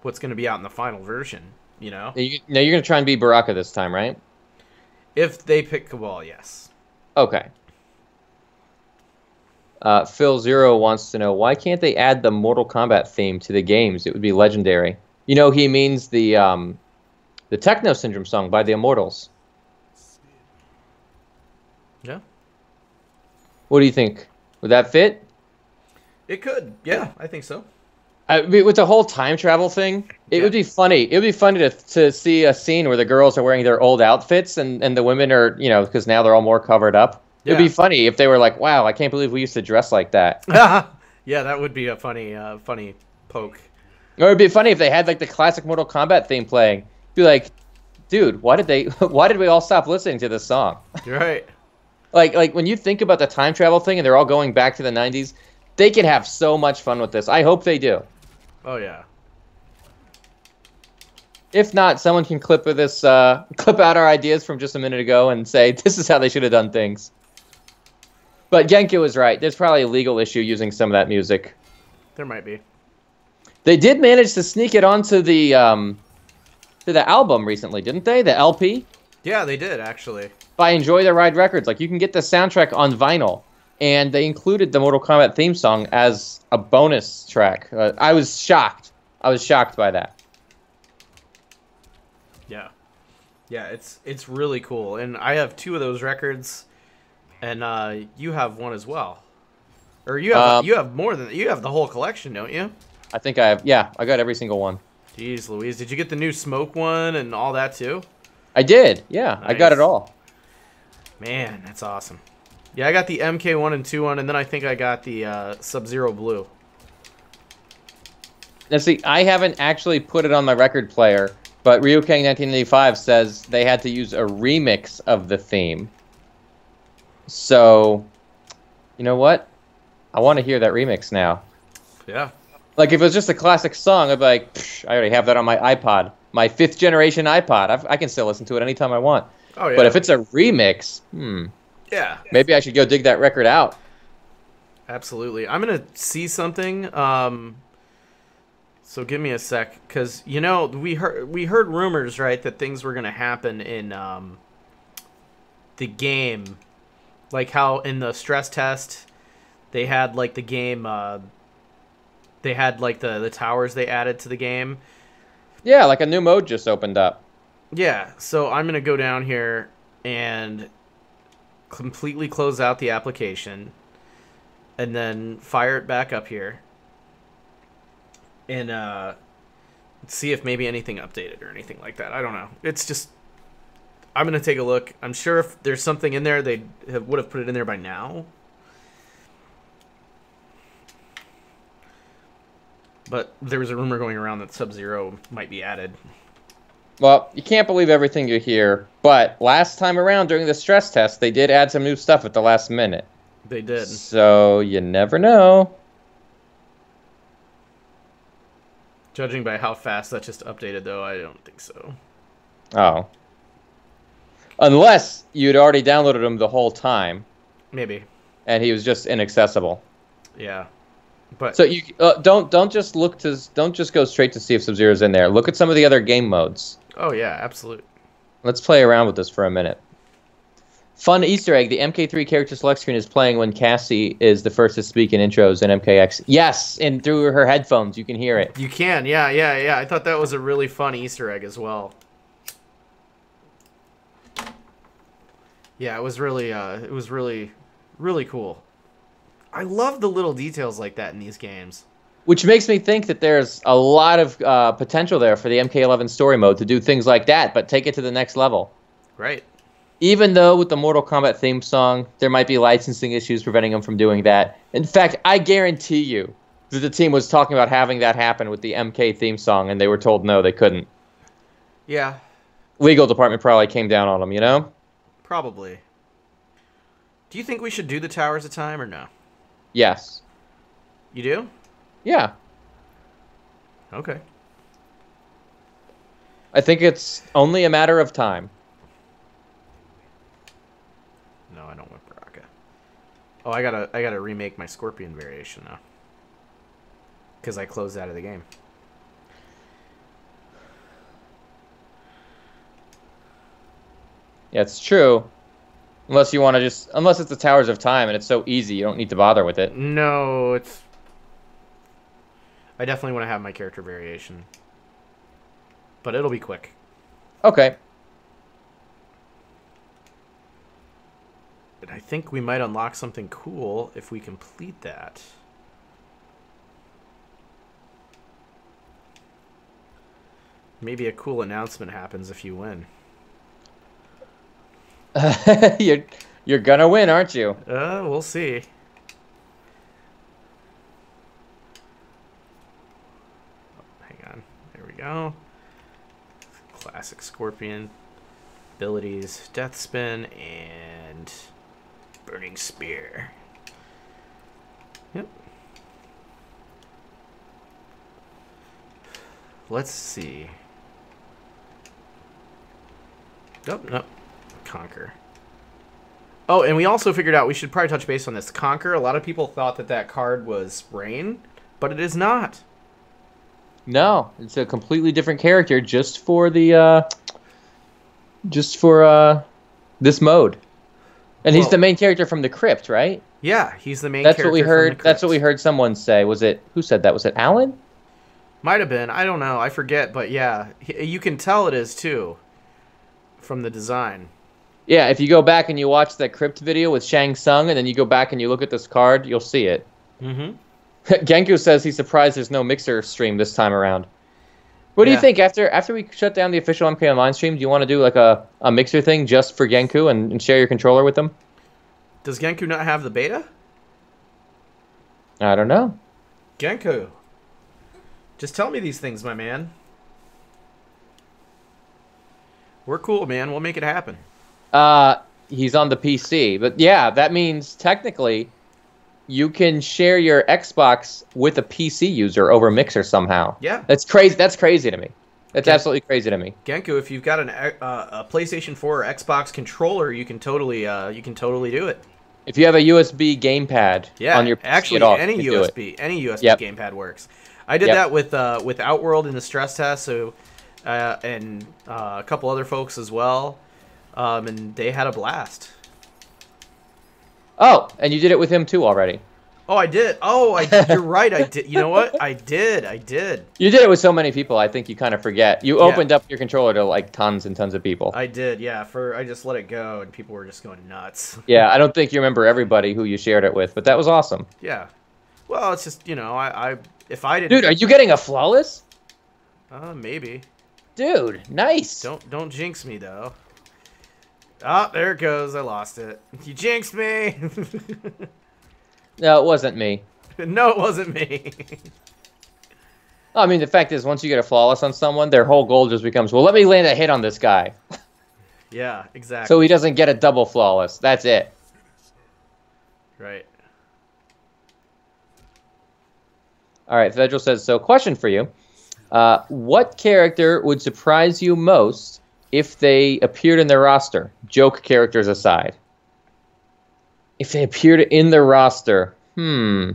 going to be out in the final version. You know. Now you're gonna try and be Baraka this time, right? If they pick Cabal, yes. Okay. Phil Zero wants to know, why can't they add the Mortal Kombat theme to the games? It would be legendary. You know, he means the Techno Syndrome song by the Immortals. Yeah. What do you think? Would that fit? It could. Yeah, I think so. I mean, with the whole time travel thing, it would be funny. It would be funny to see a scene where the girls are wearing their old outfits and the women are, you know, because now they're all more covered up. It would be funny if they were like, wow, I can't believe we used to dress like that. Yeah, that would be a funny poke. Or it'd be funny if they had like the classic Mortal Kombat theme playing. Be like, dude, why did we all stop listening to this song? You're right. Like when you think about the time travel thing and they're all going back to the 90s, they could have so much fun with this. I hope they do. Oh yeah. If not, someone can clip out our ideas from just a minute ago and say this is how they should have done things. But Genki was right. There's probably a legal issue using some of that music. There might be. They did manage to sneak it onto the album recently, didn't they? The LP? Yeah, they did actually. By Enjoy the Ride Records. Like, you can get the soundtrack on vinyl. And they included the Mortal Kombat theme song as a bonus track. I was shocked. I was shocked by that. Yeah. Yeah, it's really cool. And I have 2 of those records, and you have one as well. Or you have more than you have the whole collection, don't you? I think I have. Yeah, I got every single one. Jeez Louise, did you get the new Smoke one and all that too? I did. Yeah, nice. I got it all. Man, that's awesome. Yeah, I got the MK1 and 2 one, and then I think I got the Sub-Zero Blue. Now see, I haven't actually put it on my record player, but Ryukang1985 says they had to use a remix of the theme. So, you know what? I want to hear that remix now. Yeah. Like, if it was just a classic song, I'd be like, I already have that on my iPod. My 5th generation iPod. I can still listen to it anytime I want. Oh, yeah. But if it's a remix, yeah. Maybe I should go dig that record out. Absolutely. I'm going to see something. So give me a sec. Because, you know, we heard rumors, right, that things were going to happen in the game. Like how in the stress test, they had, like, the game... they had, like, the towers they added to the game. Yeah, like a new mode just opened up. Yeah, so I'm going to go down here and completely close out the application and then fire it back up here and see if maybe anything updated or anything like that. I don't know. It's just... I'm going to take a look. I'm sure if there's something in there, they would have put it in there by now. But there was a rumor going around that Sub-Zero might be added. Well, you can't believe everything you hear, but last time around during the stress test, they did add some new stuff at the last minute. They did. So you never know. Judging by how fast that just updated, though, I don't think so. Oh. Unless you'd already downloaded him the whole time. Maybe. And he was just inaccessible. Yeah. But so you don't just go straight to see if Sub-Zero's in there. Look at some of the other game modes. Oh yeah, absolutely. Let's play around with this for a minute. Fun Easter egg: the MK3 character select screen is playing when Cassie is the first to speak in intros in MKX. Yes, and through her headphones you can hear it. You can, yeah. I thought that was a really fun Easter egg as well. Yeah, it was really cool. I love the little details like that in these games. Which makes me think that there's a lot of potential there for the MK11 story mode to do things like that, but take it to the next level. Right. Even though with the Mortal Kombat theme song, there might be licensing issues preventing them from doing that. In fact, I guarantee you that the team was talking about having that happen with the MK theme song, and they were told no, they couldn't. Yeah. Legal department probably came down on them, you know? Probably. Do you think we should do the Towers of Time or no? Yes. You do? Yeah. Okay. I think it's only a matter of time. No, I don't want Baraka. Oh, I gotta remake my Scorpion variation now. Because I closed out of the game. Yeah, it's true. Unless you want to unless it's the Towers of Time and it's so easy, you don't need to bother with it. No, it's... I definitely want to have my character variation. But it'll be quick. Okay. But I think we might unlock something cool if we complete that. Maybe a cool announcement happens if you win. You're gonna win, aren't you? We'll see. Oh, hang on. There we go. Classic Scorpion. Abilities, Death Spin, and Burning Spear. Yep. Let's see. Nope. Conquer. Oh, and we also figured out we should probably touch base on this. Conquer, a lot of people thought that card was Rain, but it is not. No, it's a completely different character just for the this mode. And he's the main character from the Crypt, right? Yeah, he's the main character. That's what we heard. That's what we heard someone say. Was it who said that? Was it Alan? Might have been. I don't know. I forget, but yeah, you can tell it is too from the design. Yeah, if you go back and you watch that Crypt video with Shang Tsung, and then you go back and you look at this card, you'll see it. Mm-hmm. Genku says he's surprised there's no Mixer stream this time around. What do you think after we shut down the official MK Online stream? Do you want to do like a Mixer thing just for Genku and share your controller with them? Does Genku not have the beta? I don't know. Genku, just tell me these things, my man. We're cool, man. We'll make it happen. He's on the PC, but yeah, that means technically you can share your Xbox with a PC user over Mixer somehow. Yeah, that's crazy. That's crazy to me. That's absolutely crazy to me. Genku, if you've got a PlayStation 4 or Xbox controller, you can totally do it. If you have a USB gamepad on your PC actually, at all, any USB Yep. gamepad works. I did that with Outworld in the stress test, so and a couple other folks as well, and they had a blast. Oh, and you did it with him too already. Oh, I did. Oh, you're right. I did. You know what? I did. You did it with so many people. I think you kind of forget. You opened up your controller to like tons and tons of people. I did. Yeah. I just let it go, and people were just going nuts. Yeah, I don't think you remember everybody who you shared it with, but that was awesome. Yeah. Well, it's just if I didn't. Dude, are you getting a flawless? Maybe. Dude, nice. Don't jinx me though. Ah, there it goes. I lost it. You jinxed me. No, it wasn't me. No, it wasn't me. I mean, the fact is, once you get a flawless on someone, their whole goal just becomes, well, let me land a hit on this guy. Yeah, exactly. So he doesn't get a double flawless. That's it. Right. All right, Federal says, so question for you. What character would surprise you most if they appeared in their roster? Joke characters aside. If they appeared in their roster, I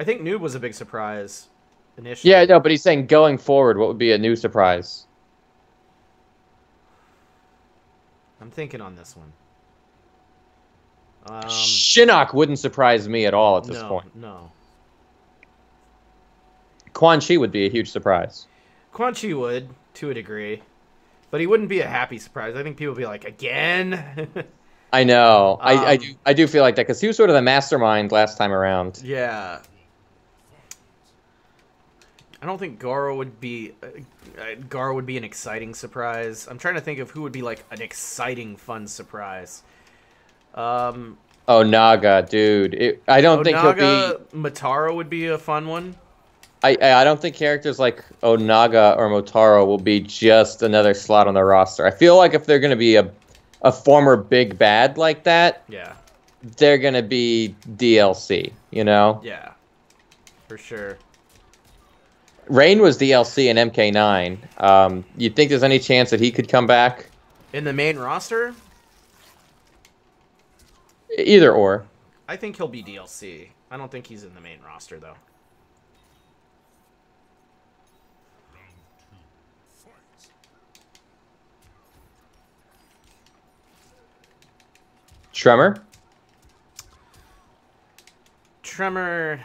think Noob was a big surprise initially. Yeah, no, but he's saying going forward, what would be a new surprise? I'm thinking on this one. Shinnok wouldn't surprise me at all at this point. No. Quan Chi would be a huge surprise. Quan Chi would, to a degree. But he wouldn't be a happy surprise. I think people would be like, again? I know. I do feel like that because he was sort of the mastermind last time around. Yeah. I don't think Garo would be an exciting surprise. I'm trying to think of who would be like an exciting, fun surprise. Oh, Naga, dude. I don't think he'll be... Motaro would be a fun one. I don't think characters like Onaga or Motaro will be just another slot on the roster. I feel like if they're going to be a former big bad like that, yeah, they're going to be DLC, you know? Yeah, for sure. Rain was DLC in MK9. You think there's any chance that he could come back? In the main roster? Either or. I think he'll be DLC. I don't think he's in the main roster, though. Tremor? Tremor,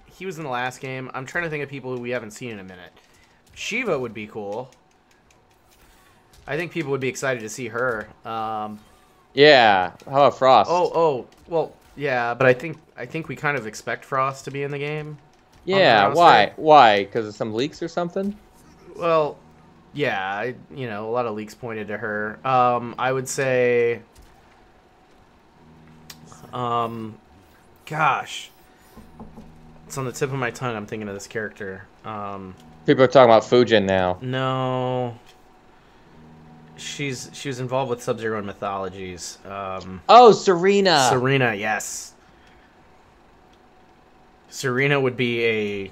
he was in the last game. I'm trying to think of people who we haven't seen in a minute. Shiva would be cool. I think people would be excited to see her. Yeah. How about Frost? Well, yeah, but I think we kind of expect Frost to be in the game. Yeah, why? Why? Because of some leaks or something? Well, yeah, a lot of leaks pointed to her. I would say... gosh. It's on the tip of my tongue. I'm thinking of this character. People are talking about Fujin now. No. She was involved with Sub-Zero and Mythologies. Oh, Serena. Serena, yes. Serena would be a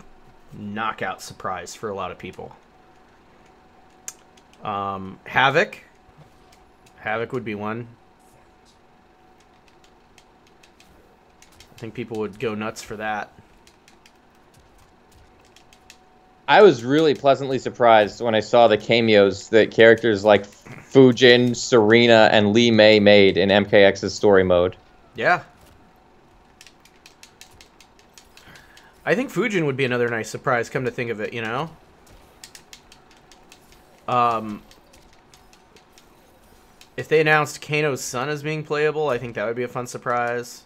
knockout surprise for a lot of people. Havoc. Havoc would be one. I think people would go nuts for that. I was really pleasantly surprised when I saw the cameos that characters like Fujin, Serena, and Lee Mei made in MKX's story mode. Yeah. I think Fujin would be another nice surprise, come to think of it, If they announced Kano's son as being playable, I think that would be a fun surprise.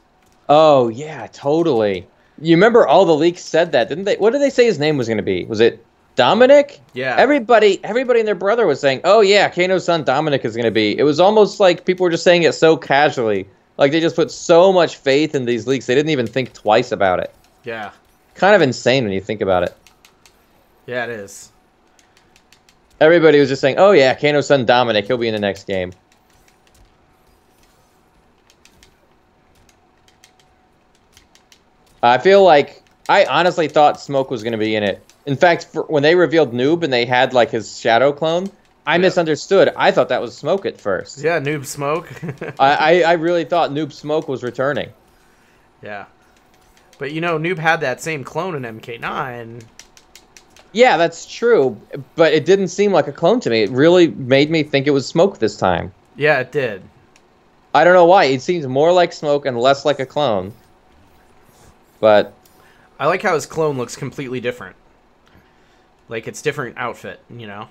Oh, yeah, totally. You remember all the leaks said that, didn't they? What did they say his name was going to be? Was it Dominic? Yeah. Everybody and their brother was saying, oh, yeah, Kano's son Dominic is going to be. It was almost like people were just saying it so casually. Like, they just put so much faith in these leaks, they didn't even think twice about it. Yeah. Kind of insane when you think about it. Yeah, it is. Everybody was just saying, oh, yeah, Kano's son Dominic, he'll be in the next game. I feel like I honestly thought Smoke was going to be in it. In fact, when they revealed Noob and they had like his shadow clone, I misunderstood. I thought that was Smoke at first. Yeah, Noob Smoke. I really thought Noob Smoke was returning. Yeah. But Noob had that same clone in MK9. Yeah, that's true. But it didn't seem like a clone to me. It really made me think it was Smoke this time. Yeah, it did. I don't know why. It seems more like Smoke and less like a clone. But I like how his clone looks completely different. Like, it's different outfit,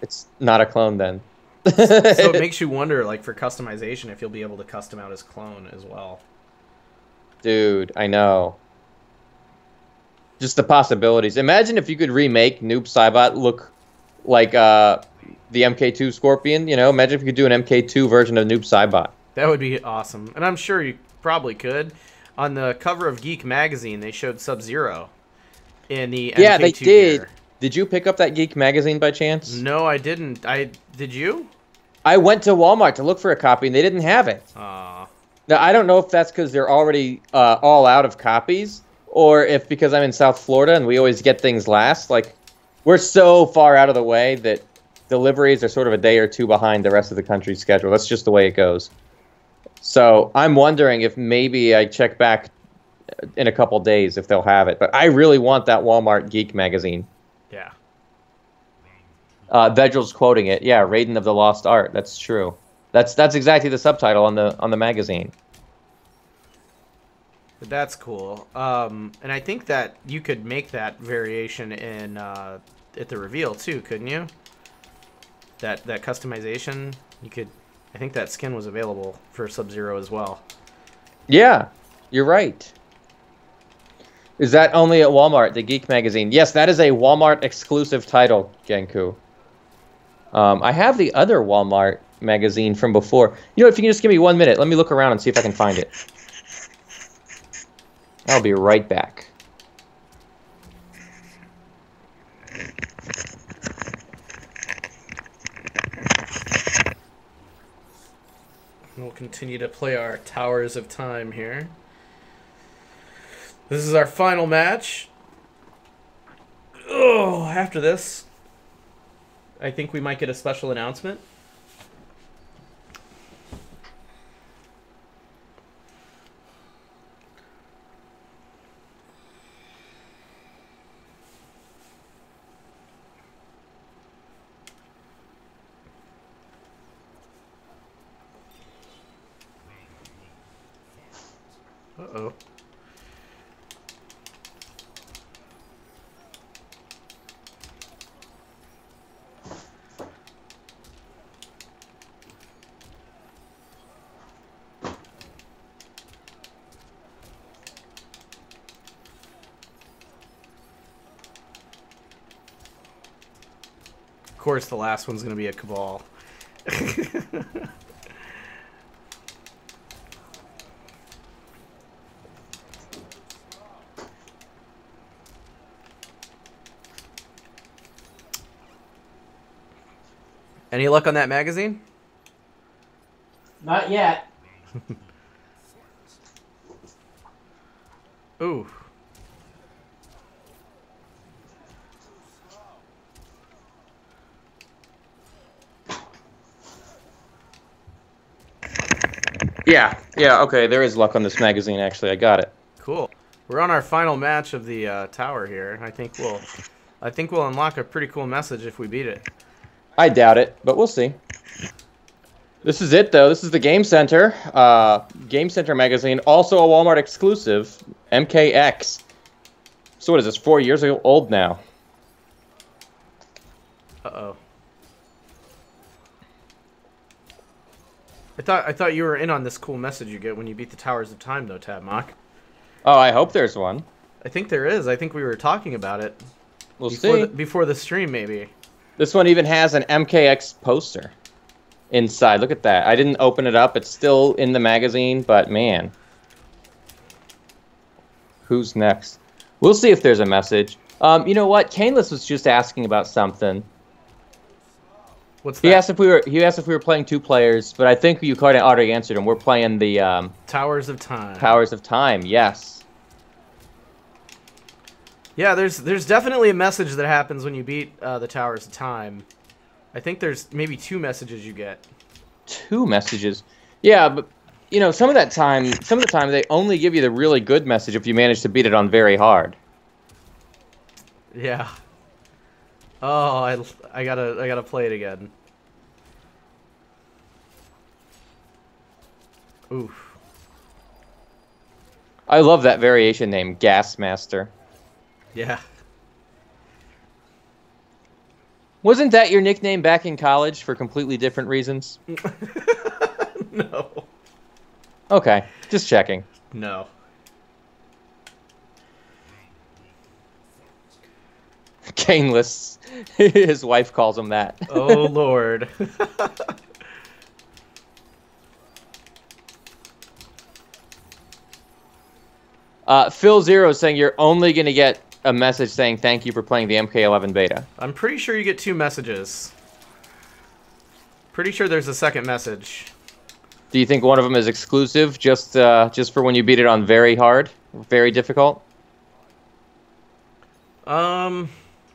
It's not a clone then. So it makes you wonder, like, for customization, if you'll be able to custom out his clone as well. Dude, I know. Just the possibilities. Imagine if you could remake Noob Saibot look like the MK2 Scorpion, Imagine if you could do an MK2 version of Noob Saibot. That would be awesome. And I'm sure you probably could. On the cover of Geek Magazine, they showed Sub-Zero in the MK2 Yeah, they did. gear. Did you pick up that Geek magazine by chance? No, I didn't. Did you? I went to Walmart to look for a copy, and they didn't have it. Aw. Now, I don't know if that's because they're already all out of copies, or if because I'm in South Florida and we always get things last. Like, we're so far out of the way that deliveries are sort of a day or two behind the rest of the country's schedule. That's just the way it goes. So I'm wondering if maybe I check back in a couple days if they'll have it. But I really want that Walmart Geek magazine. Yeah. Vegel's quoting it. Yeah, Raiden of the Lost Art. That's true. That's exactly the subtitle on the magazine. But that's cool. And I think that you could make that variation in at the reveal too, couldn't you? That customization, you could. I think that skin was available for Sub-Zero as well. Yeah, you're right. Is that only at Walmart, the Geek magazine? Yes, that is a Walmart exclusive title, Genku. I have the other Walmart magazine from before. You know, if you can just give me 1 minute, let me look around and see if I can find it. I'll be right back. We'll continue to play our Towers of Time here. This is our final match. Oh, after this, I think we might get a special announcement. Uh-oh. Of course, the last one's going to be a Cabal. Any luck on that magazine? Not yet. Ooh. Yeah, okay, there is luck on this magazine, actually. I got it. Cool. We're on our final match of the tower here. I think we'll unlock a pretty cool message if we beat it. I doubt it, but we'll see. This is it, though. This is the Game Center. Game Center magazine, also a Walmart exclusive, MKX. So what is this, 4 years old now? Uh-oh. I thought you were in on this cool message you get when you beat the Towers of Time, though, Tabmok. Oh, I hope there's one. I think there is. I think we were talking about it. We'll see. Before the stream, maybe. This one even has an MKX poster inside. Look at that. I didn't open it up. It's still in the magazine, but man. Who's next? We'll see if there's a message. You know what? Caneless was just asking about something. What's that? He asked if we were playing two players, but I think you kind of already answered him. We're playing the Towers of Time. Towers of Time, yes. Yeah, there's definitely a message that happens when you beat the Towers of Time. I think there's maybe 2 messages you get. 2 messages? Yeah, but you know, some of the time they only give you the really good message if you manage to beat it on very hard. Yeah. Oh, I gotta play it again. Oof. I love that variation name, Gas Master. Yeah. Wasn't that your nickname back in college for completely different reasons? No. Okay, just checking. No. Caneless. His wife calls him that. Oh, Lord. Phil Zero is saying you're only going to get a message saying thank you for playing the MK11 beta. I'm pretty sure you get 2 messages. Pretty sure there's a second message. Do you think one of them is exclusive, just for when you beat it on very hard, very difficult?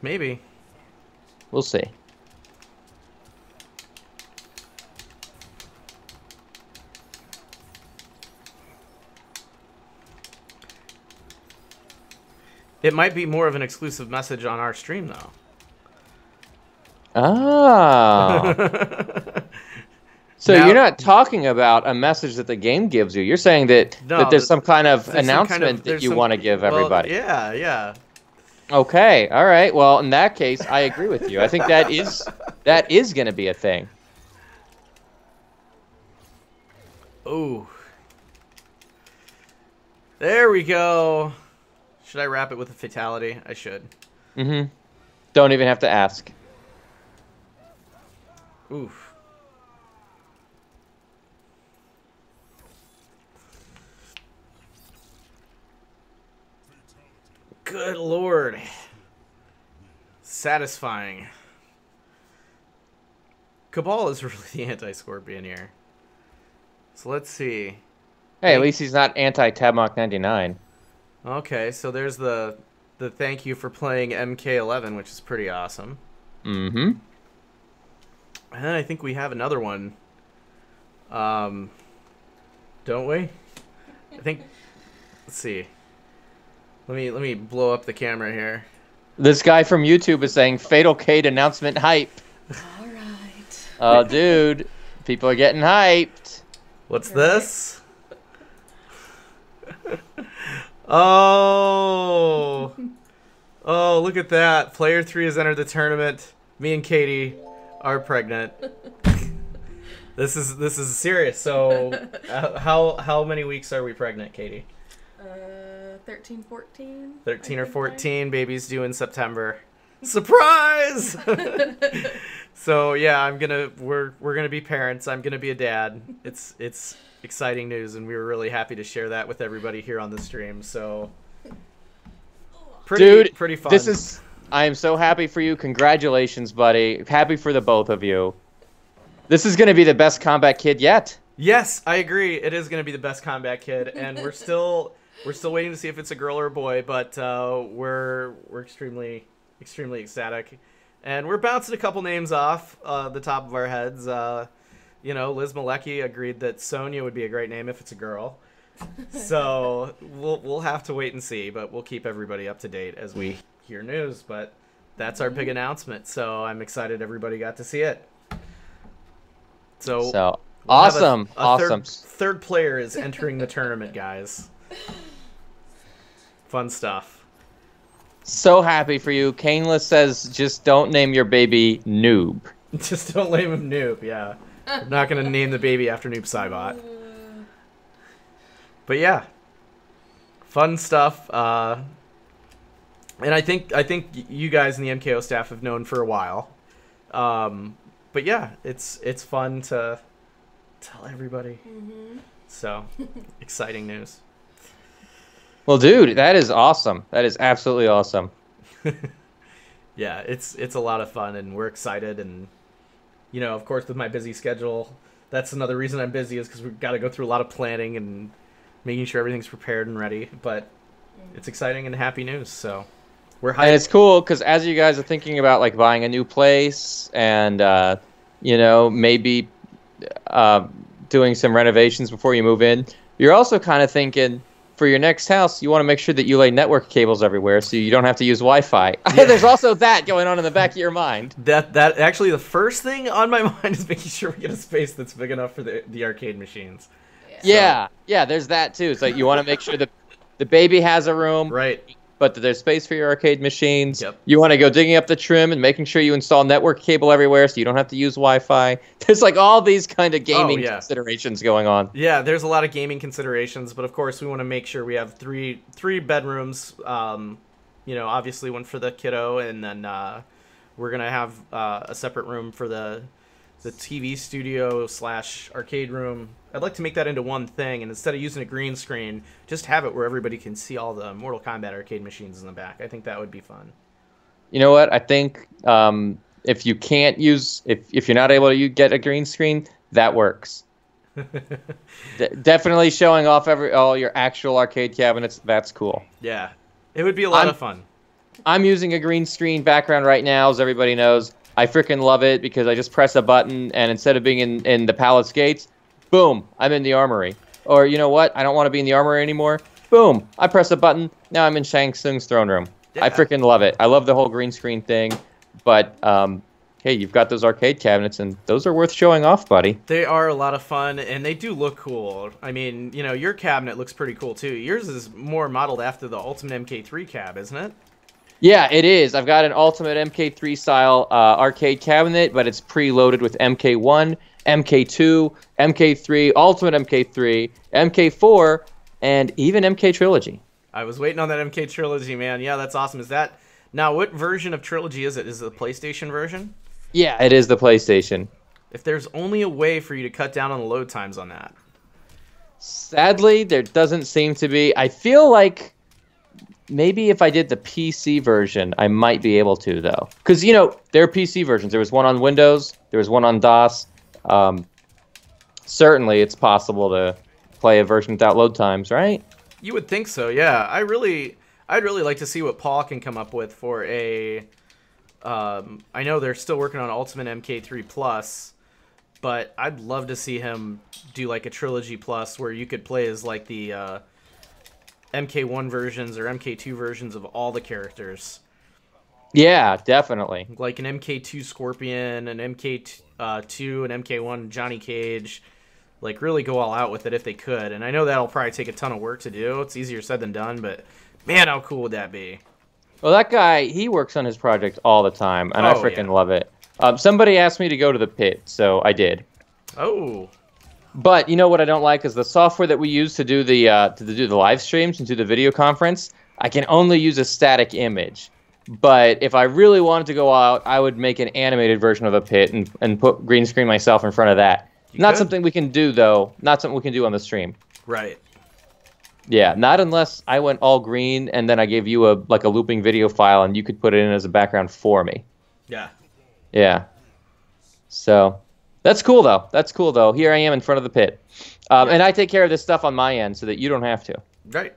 Maybe. We'll see. It might be more of an exclusive message on our stream, though. Oh. So Now, you're not talking about a message that the game gives you. You're saying that, that there's some kind of announcement that you want to give everybody. Yeah, yeah. Okay, all right. Well, in that case, I agree with you. I think that is going to be a thing. Ooh. There we go. Should I wrap it with a fatality? I should. Mm-hmm. Don't even have to ask. Oof. Good lord. Satisfying. Cabal is really the anti-Scorpion here. So let's see. Hey, at least he's not anti-Tabmok99. Okay, so there's the thank you for playing MK11, which is pretty awesome. Mm-hmm. And then I think we have another one. Don't we? I think. Let's see. Let me blow up the camera here. This guy from YouTube is saying Fatalkade announcement hype. All right. Oh, dude, people are getting hyped. What's this? Oh. Oh, look at that. Player 3 has entered the tournament. Me and Katie are pregnant. This is serious. So, how many weeks are we pregnant, Katie? 13, 14. 13 or 14. Baby's due in September. Surprise! So yeah, we're gonna be parents. I'm gonna be a dad. It's exciting news, and we were really happy to share that with everybody here on the stream. So, pretty fun. I am so happy for you. Congratulations, buddy. Happy for the both of you. This is gonna be the best combat kid yet. Yes, I agree. It is gonna be the best combat kid, and we're still waiting to see if it's a girl or a boy, but we're extremely ecstatic. And we're bouncing a couple names off the top of our heads. You know, Liz Malecki agreed that Sonia would be a great name if it's a girl. So we'll have to wait and see, but we'll keep everybody up to date as we hear news. But that's our big announcement, so I'm excited everybody got to see it. So we'll awesome, awesome. Third player is entering the tournament, guys. Fun stuff. So happy for you. Caneless says, just don't name your baby Noob. Just don't name him Noob, yeah. I'm not going to name the baby after Noob Saibot. But yeah. Fun stuff. And I think you guys in the MKO staff have known for a while. But yeah, it's fun to tell everybody. Mm-hmm. So, exciting news. Well, dude, that is awesome. That is absolutely awesome. Yeah, it's a lot of fun, and we're excited. And, you know, of course, with my busy schedule, that's another reason I'm busy, is because we've got to go through a lot of planning and making sure everything's prepared and ready. But it's exciting and happy news, so we're hyped. And it's cool, because as you guys are thinking about, like, buying a new place and, you know, maybe doing some renovations before you move in, you're also kind of thinking, for your next house, you want to make sure that you lay network cables everywhere so you don't have to use Wi-Fi. Yeah. There's also that going on in the back of your mind. That actually, the first thing on my mind is making sure we get a space that's big enough for the arcade machines. Yeah, yeah, there's that too. It's like you want to make sure that the baby has a room, right? But that there's space for your arcade machines. Yep. You want to go digging up the trim and making sure you install network cable everywhere so you don't have to use Wi-Fi. There's like all these kind of gaming considerations going on. Yeah, there's a lot of gaming considerations, but of course we want to make sure we have three bedrooms. You know, obviously one for the kiddo, and then we're gonna have a separate room for the the TV studio / arcade room. I'd like to make that into one thing, and instead of using a green screen, just have it where everybody can see all the Mortal Kombat arcade machines in the back. I think that would be fun. You know what? I think if you can't use, if you're not able to get a green screen, that works. Definitely showing off all your actual arcade cabinets. That's cool. Yeah, it would be a lot of fun. I'm using a green screen background right now, as everybody knows. I freaking love it because I just press a button, and instead of being in the palace gates, boom, I'm in the armory. Or you know what? I don't want to be in the armory anymore. Boom, I press a button. Now I'm in Shang Tsung's throne room. Yeah. I freaking love it. I love the whole green screen thing. But hey, you've got those arcade cabinets, and those are worth showing off, buddy. They are a lot of fun, and they do look cool. I mean, you know, your cabinet looks pretty cool, too. Yours is more modeled after the Ultimate MK3 cab, isn't it? Yeah, it is. I've got an Ultimate MK3 style arcade cabinet, but it's preloaded with MK1, MK2, MK3, Ultimate MK3, MK4, and even MK Trilogy. I was waiting on that MK Trilogy, man. Yeah, that's awesome. Is that... Now, what version of Trilogy is it? Is it the PlayStation version? Yeah, it is the PlayStation. If there's only a way for you to cut down on the load times on that. Sadly, there doesn't seem to be. I feel like maybe if I did the PC version, I might be able to, though. Because, you know, there are PC versions. There was one on Windows. There was one on DOS. Certainly, it's possible to play a version without load times, right? You would think so, yeah. I'd really like to see what Paul can come up with for a... I know they're still working on Ultimate MK3 Plus, but I'd love to see him do like a Trilogy Plus where you could play as like the MK1 versions or MK2 versions of all the characters. Yeah, definitely. Like an MK2 Scorpion, an MK2 and MK1 Johnny Cage. Like really go all out with it if they could. And I know that'll probably take a ton of work to do. It's easier said than done, but man, how cool would that be? Well, that guy, he works on his project all the time, and I freaking love it. Somebody asked me to go to the pit, so I did. Oh. But you know what I don't like is the software that we use to do the live streams and do the video conference. I can only use a static image. But if I really wanted to go out, I would make an animated version of the pit and put green screen myself in front of that. Not something we can do, though. Not something we can do on the stream. Right. Yeah, not unless I went all green and then I gave you a looping video file and you could put it in as a background for me. Yeah. Yeah. So that's cool though. That's cool though. Here I am in front of the pit, and I take care of this stuff on my end so that you don't have to. Right.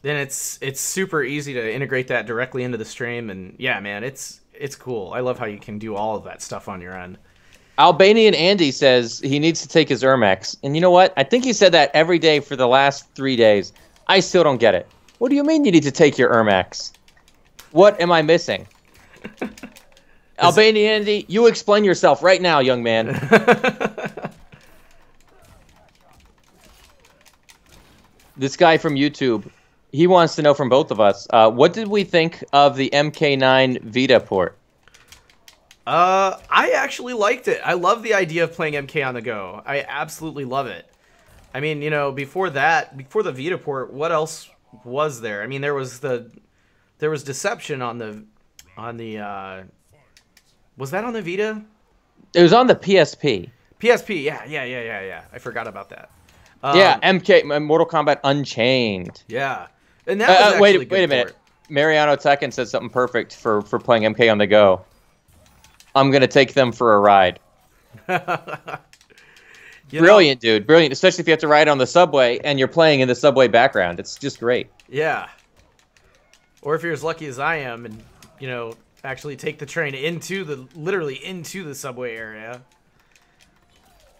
Then it's super easy to integrate that directly into the stream, and yeah, man, it's cool. I love how you can do all of that stuff on your end. Albanian Andy says he needs to take his Ermax. And you know what? I think he said that every day for the last 3 days. I still don't get it. What do you mean you need to take your Ermax? What am I missing? Albanian Andy, you explain yourself right now, young man. This guy from YouTube, he wants to know from both of us, what did we think of the MK9 Vita port? I actually liked it. I love the idea of playing MK on the go. I absolutely love it. I mean, you know, before the Vita port, what else was there? I mean, there was Deception on the was that on the Vita? It was on the PSP. PSP, yeah. I forgot about that. Yeah, Mortal Kombat Unchained. Yeah. And that was actually wait a minute. Mariano Tekken said something perfect for playing MK on the go. I'm going to take them for a ride. Brilliant, dude. Brilliant. Especially if you have to ride on the subway and you're playing in the subway background. It's just great. Yeah. Or if you're as lucky as I am and, you know, actually take the train literally into the subway area,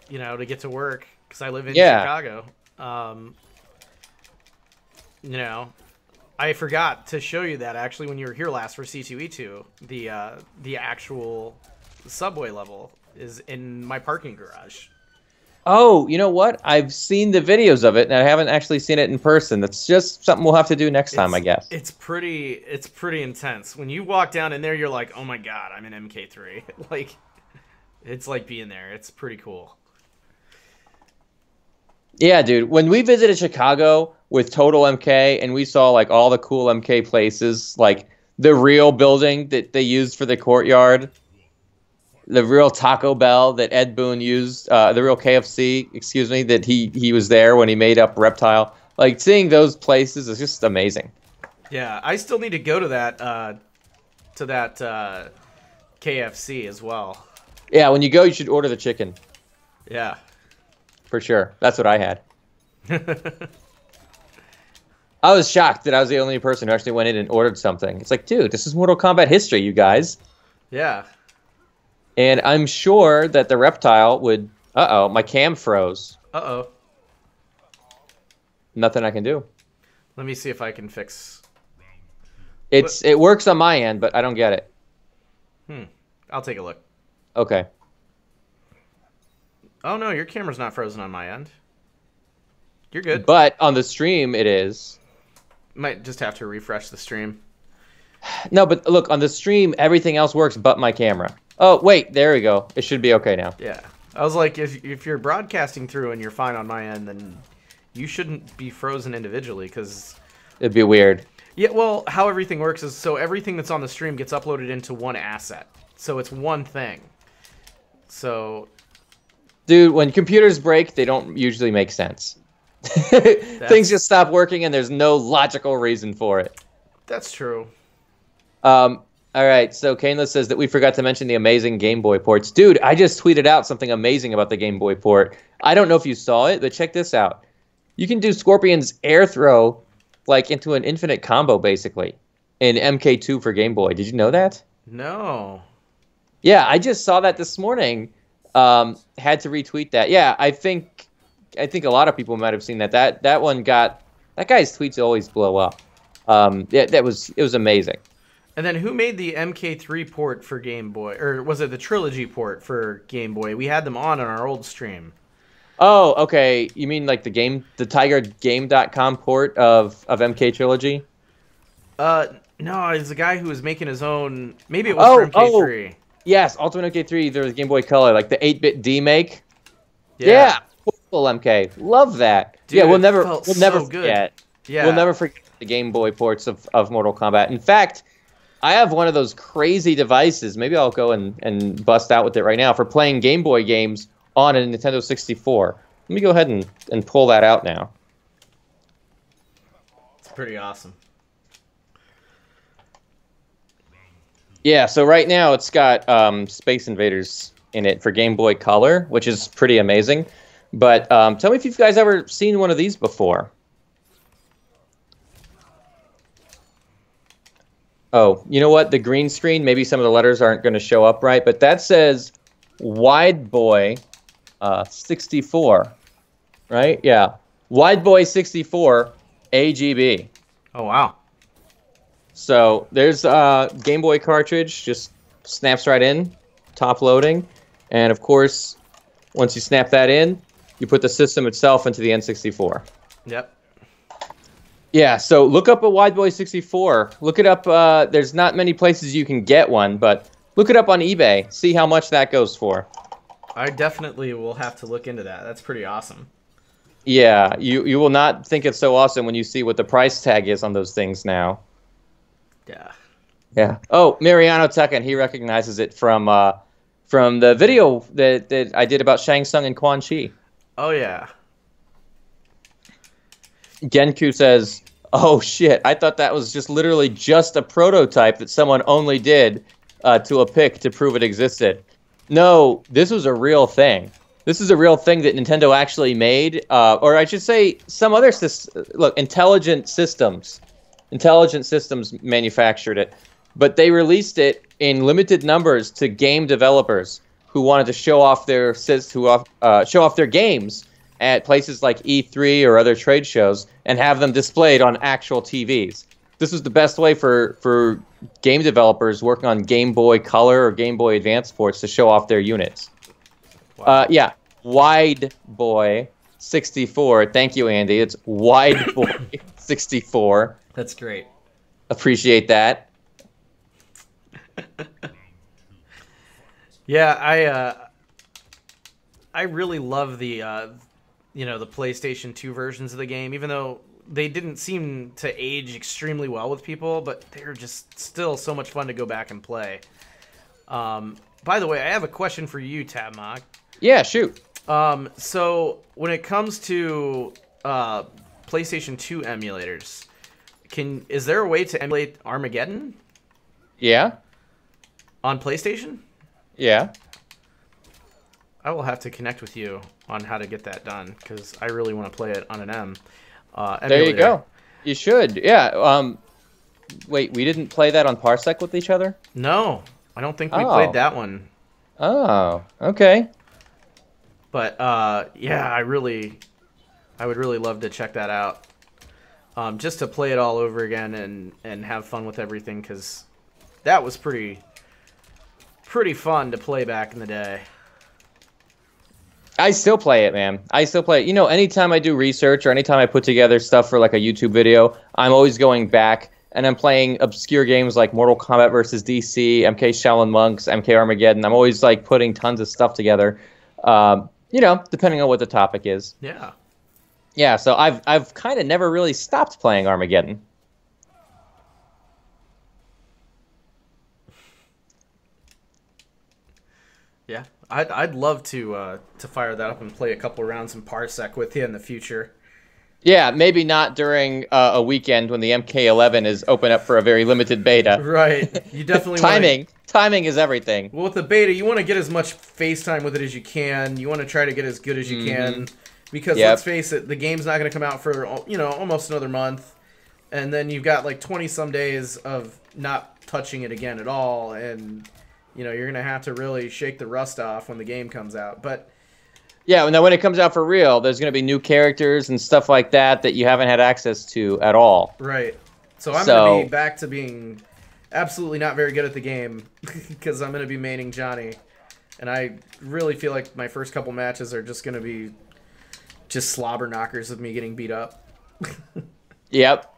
you know, to get to work. Because I live in Chicago. You know, I forgot to show you that actually when you were here last for C2E2. The actual subway level is in my parking garage. Oh, you know what? I've seen the videos of it, and I haven't actually seen it in person. That's just something we'll have to do next time, I guess. It's pretty intense. When you walk down in there, you're like, oh my god, I'm in MK3. Like, it's like being there. It's pretty cool. Yeah, dude. When we visited Chicago with Total MK and we saw like all the cool MK places, like the real building that they used for the courtyard, the real Taco Bell that Ed Boon used, the real KFC, excuse me, that he was there when he made up Reptile. Like, seeing those places is just amazing. Yeah, I still need to go to that KFC as well. Yeah, when you go, you should order the chicken. Yeah. For sure. That's what I had. I was shocked that I was the only person who actually went in and ordered something. It's like, dude, this is Mortal Kombat history, you guys. Yeah. And I'm sure that the Reptile would... Uh-oh, my cam froze. Uh-oh. Nothing I can do. Let me see if I can fix... It works on my end, but I don't get it. I'll take a look. Okay. Oh, no, your camera's not frozen on my end. You're good. But on the stream, it is. Might just have to refresh the stream. No, but look, on the stream, everything else works but my camera. Oh, wait, there we go. It should be okay now. Yeah. I was like, if you're broadcasting through and you're fine on my end, then you shouldn't be frozen individually, because... It'd be weird. Yeah, well, how everything works is, so everything that's on the stream gets uploaded into one asset. So it's one thing. So... Dude, when computers break, they don't usually make sense. Things just stop working and there's no logical reason for it. That's true. All right, so Caneless says that we forgot to mention the amazing Game Boy ports. Dude, I just tweeted out something amazing about the Game Boy port. I don't know if you saw it, but check this out. You can do Scorpion's air throw like into an infinite combo, basically, in MK2 for Game Boy. Did you know that? No. Yeah, I just saw that this morning. Had to retweet that. Yeah, I think a lot of people might have seen that. That one got... That guy's tweets always blow up. Yeah, it was amazing. And then who made the MK3 port for Game Boy? Or was it the Trilogy port for Game Boy? We had them on our old stream. Oh, okay. You mean like the TigerGame.com port of MK Trilogy? No, it's the guy who was making his own... Maybe it was for MK3. Yes, Ultimate MK3, there was Game Boy Color, like the 8-bit D-Make. Yeah. Full MK. Love that. Dude, yeah, we'll never so forget. Yeah. We'll never forget the Game Boy ports of Mortal Kombat. In fact, I have one of those crazy devices. Maybe I'll go and bust out with it right now for playing Game Boy games on a Nintendo 64. Let me go ahead and pull that out now. It's pretty awesome. Yeah, so right now it's got Space Invaders in it for Game Boy Color, which is pretty amazing. But tell me if you guys ever seen one of these before. Oh, you know what? The green screen, maybe some of the letters aren't going to show up right, but that says Wide Boy 64, right? Yeah, Wide Boy 64 AGB. Oh, wow. So there's a Game Boy cartridge, just snaps right in, top loading. And of course, once you snap that in, you put the system itself into the N64. Yep. Yeah, so look up a Wide Boy 64. Look it up. There's not many places you can get one, but look it up on eBay. See how much that goes for. I definitely will have to look into that. That's pretty awesome. Yeah, you will not think it's so awesome when you see what the price tag is on those things now. Yeah. Yeah. Oh, Mariano Tekken, he recognizes it from the video that I did about Shang Tsung and Quan Chi. Oh, yeah. Genku says, oh, shit, I thought that was just literally just a prototype that someone only did to a pic to prove it existed. No, this was a real thing. This is a real thing that Nintendo actually made, or I should say some other Intelligent Systems manufactured it, but they released it in limited numbers to game developers who wanted to show off their games at places like E3 or other trade shows and have them displayed on actual TVs. This was the best way for game developers working on Game Boy Color or Game Boy Advance ports to show off their units. Wow. Yeah, Wide Boy 64. Thank you, Andy. It's Wide Boy 64. That's great. Appreciate that. Yeah, I really love the the PlayStation 2 versions of the game, even though they didn't seem to age extremely well with people, but they're just still so much fun to go back and play. By the way, I have a question for you, Tabmok. Yeah, shoot. So when it comes to PlayStation 2 emulators, is there a way to emulate Armageddon? Yeah. On PlayStation? Yeah. I will have to connect with you on how to get that done because I really want to play it on an emulator. There you go. You should. Yeah. Wait, we didn't play that on Parsec with each other? No, I don't think we played that one. Oh, okay. But yeah, I would really love to check that out. Just to play it all over again and have fun with everything because that was pretty fun to play back in the day. I still play it, man. I still play it. You know, anytime I do research or anytime I put together stuff for like a YouTube video, I'm always going back and I'm playing obscure games like Mortal Kombat vs. DC, MK Shaolin Monks, MK Armageddon. I'm always like putting tons of stuff together, you know, depending on what the topic is. Yeah. Yeah, so I've kind of never really stopped playing Armageddon. Yeah, I'd love to fire that up and play a couple rounds in Parsec with you in the future. Yeah, maybe not during a weekend when the MK11 is open up for a very limited beta. Right. You definitely Timing is everything. Well, with the beta, you want to get as much FaceTime with it as you can. You want to try to get as good as you can because let's face it, the game's not going to come out for, you know, almost another month. And then you've got like 20 some days of not touching it again at all and you know, you're going to have to really shake the rust off when the game comes out. But yeah, now when it comes out for real, there's going to be new characters and stuff like that that you haven't had access to at all. Right. So I'm going to be back to being absolutely not very good at the game because I'm going to be maining Johnny. And I really feel like my first couple matches are just going to be just slobber knockers of me getting beat up. Yep.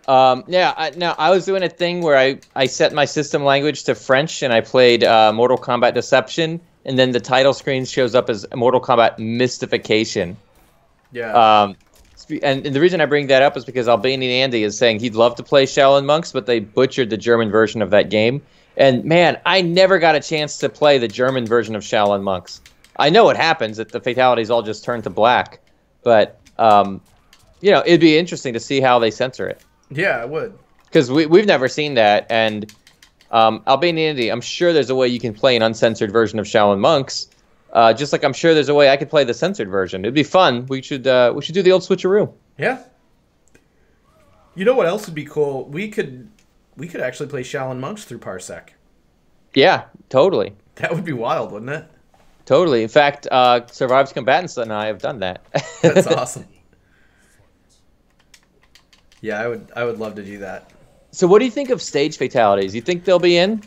Now I was doing a thing where I set my system language to French and I played Mortal Kombat Deception, and then the title screen shows up as Mortal Kombat Mystification. Yeah. And the reason I bring that up is because Albanian Andy is saying he'd love to play Shaolin Monks, but they butchered the German version of that game. And man, I never got a chance to play the German version of Shaolin Monks. I know what happens, that the fatalities all just turn to black, but you know, it'd be interesting to see how they censor it. Yeah, I would. Because we've never seen that, and Albanian Andy, I'm sure there's a way you can play an uncensored version of Shaolin Monks, just like I'm sure there's a way I could play the censored version. It'd be fun. We should do the old switcheroo. Yeah. You know what else would be cool? We could actually play Shaolin Monks through Parsec. Yeah, totally. That would be wild, wouldn't it? Totally. In fact, Survives Combatants and I have done that. That's awesome. Yeah, I would love to do that. So what do you think of stage fatalities? You think they'll be in?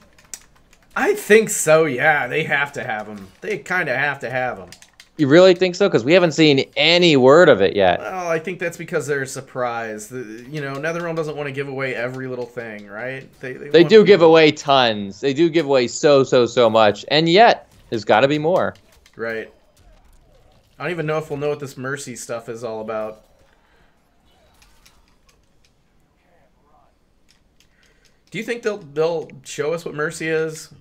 I think so, yeah. They have to have them. They kind of have to have them. You really think so? Because we haven't seen any word of it yet. Well, I think that's because they're surprised. You know, NetherRealm doesn't want to give away every little thing, right? They do give away tons. They do give away so much. And yet, there's got to be more. Right. I don't even know if we'll know what this Mercy stuff is all about. Do you think they'll show us what Mercy is?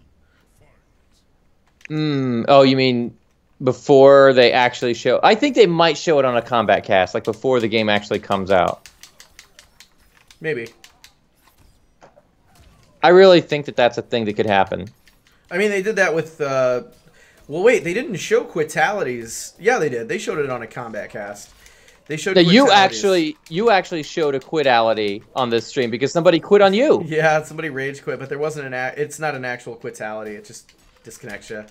Oh, you mean before they actually show? I think they might show it on a combat cast, like before the game actually comes out. Maybe. I really think that that's a thing that could happen. I mean, they did that with... well, wait, they didn't show Quitalities. Yeah, they did. They showed it on a combat cast. They showed you actually showed a quitality on this stream because somebody quit on you. Yeah, somebody rage quit, but there wasn't it's not an actual quitality. It just disconnects you.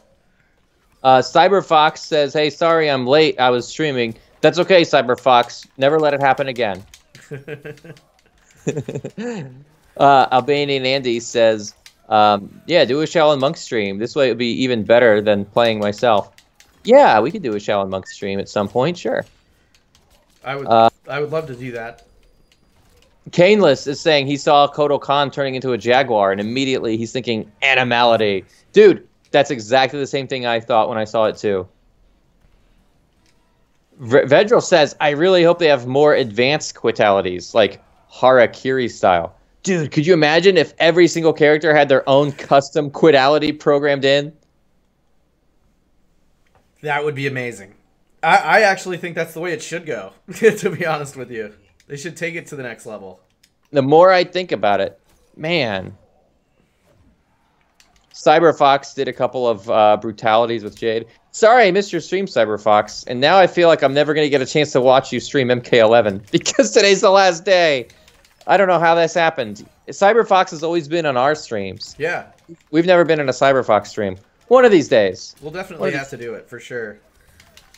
CyberFox says, "Hey, sorry I'm late. I was streaming." That's okay, CyberFox. Never let it happen again. Albanian Andy says, "Yeah, do a Shaolin Monk stream. This way it would be even better than playing myself." Yeah, we could do a Shaolin Monk stream at some point. Sure. I would love to do that. Caneless is saying he saw Kotal Khan turning into a jaguar, and immediately he's thinking animality. Dude, that's exactly the same thing I thought when I saw it too. Vedril says, I really hope they have more advanced quitalities, like Harakiri style. Dude, could you imagine if every single character had their own custom quidality programmed in? That would be amazing. I actually think that's the way it should go, to be honest with you. They should take it to the next level. The more I think about it, man. CyberFox did a couple of brutalities with Jade. Sorry I missed your stream, CyberFox. And now I feel like I'm never going to get a chance to watch you stream MK11 because today's the last day. I don't know how this happened. CyberFox has always been on our streams. Yeah. We've never been in a CyberFox stream. One of these days. We'll definitely have to do it, for sure.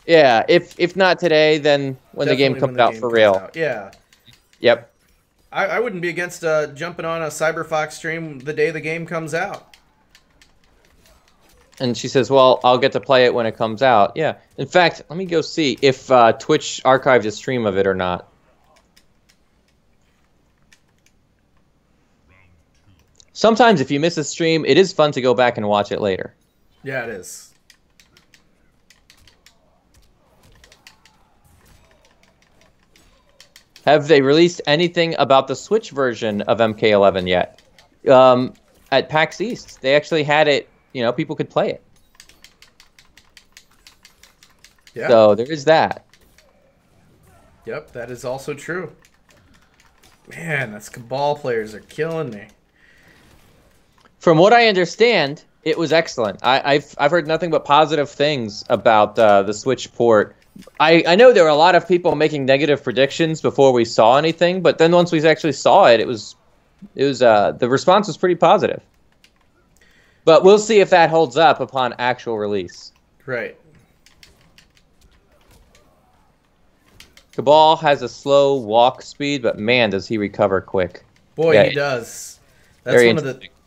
Yeah, if not today, then when the game comes out for real. Yeah. Yep. I wouldn't be against jumping on a CyberFox stream the day the game comes out. And she says, well, I'll get to play it when it comes out. Yeah. In fact, let me go see if Twitch archived a stream of it or not. Sometimes if you miss a stream, it is fun to go back and watch it later. Yeah, it is. Have they released anything about the Switch version of MK11 yet? At PAX East, they actually had it, you know, people could play it. Yeah. So there is that. Yep, that is also true. Man, those Cabal players are killing me. From what I understand, it was excellent. I've heard nothing but positive things about the Switch port. I know there were a lot of people making negative predictions before we saw anything, but then once we actually saw it, the response was pretty positive. But we'll see if that holds up upon actual release. Right. Cabal has a slow walk speed, but man, does he recover quick. Boy, Yeah, he does. That's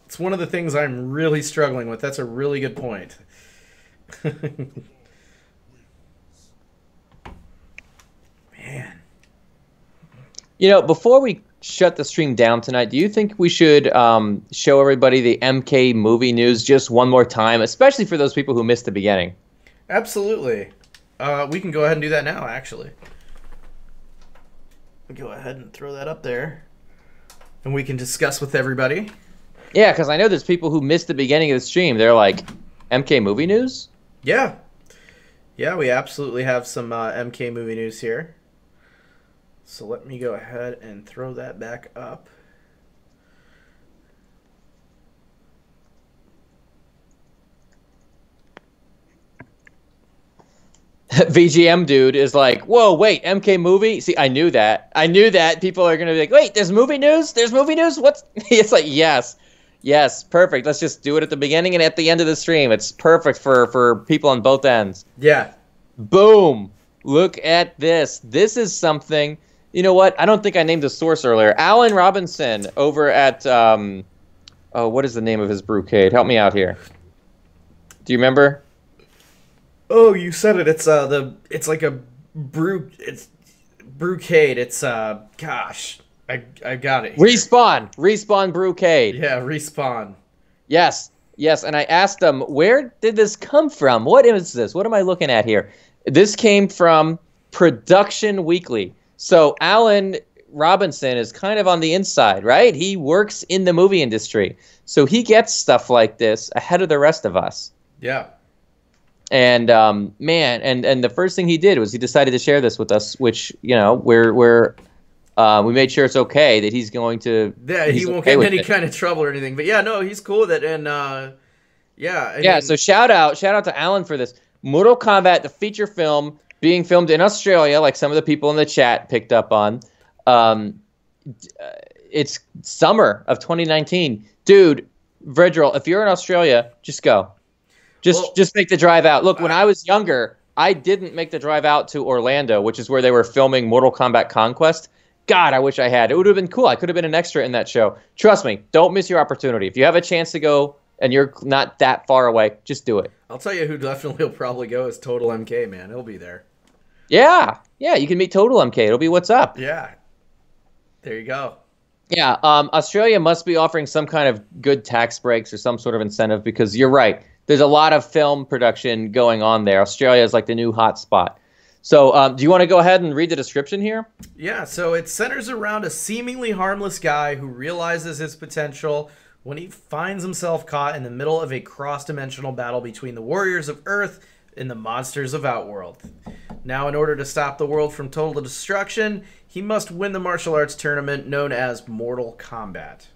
it's one of the things I'm really struggling with. That's a really good point. Man. You know, before we shut the stream down tonight, do you think we should show everybody the MK movie news just one more time, especially for those people who missed the beginning? Absolutely. We can go ahead and do that now, actually. Go ahead and throw that up there. And we can discuss with everybody. Yeah, because I know there's people who missed the beginning of the stream. They're like, MK movie news? Yeah. Yeah, we absolutely have some MK movie news here. So let me go ahead and throw that back up. VGM dude is like, whoa, wait, MK movie? See, I knew that. I knew that. People are going to be like, wait, there's movie news? There's movie news? What's... It's like, yes. Yes, perfect. Let's just do it at the beginning and at the end of the stream. It's perfect for people on both ends. Yeah. Boom. Look at this. This is something... You know what? I don't think I named the source earlier. Alan Robinson over at... oh, what is the name of his brewcade? Help me out here. Do you remember? Oh, you said it. It's like a brew. It's brewcade. It's gosh, I got it here. Respawn Brewcade. Yeah, Respawn. Yes, and I asked them, where did this come from? What is this? What am I looking at here? This came from Production Weekly. So Alan Robinson is kind of on the inside, right? He works in the movie industry, so he gets stuff like this ahead of the rest of us. Yeah. And man, and the first thing he did was he decided to share this with us, which, you know, we made sure it's okay that he's going to. Yeah, he won't get in any kind of trouble or anything. But yeah, no, he's cool with it, and yeah. I mean, so shout out to Alan for this. Mortal Kombat, the feature film, being filmed in Australia, like some of the people in the chat picked up on. It's summer of 2019, dude. Virgil, if you're in Australia, just go. Just make the drive out. Look, when I was younger, I didn't make the drive out to Orlando, which is where they were filming Mortal Kombat Conquest. God, I wish I had. It would have been cool. I could have been an extra in that show. Trust me, don't miss your opportunity. If you have a chance to go and you're not that far away, just do it. I'll tell you who definitely will probably go is Total MK, man. He'll be there. Yeah, you can meet Total MK. It'll be what's up. Yeah. There you go. Yeah, Australia must be offering some kind of good tax breaks or some sort of incentive because you're right. There's a lot of film production going on there. Australia is like the new hot spot. So do you want to go ahead and read the description here? Yeah, so it centers around a seemingly harmless guy who realizes his potential when he finds himself caught in the middle of a cross-dimensional battle between the warriors of Earth and the monsters of Outworld. Now, in order to stop the world from total destruction, he must win the martial arts tournament known as Mortal Kombat.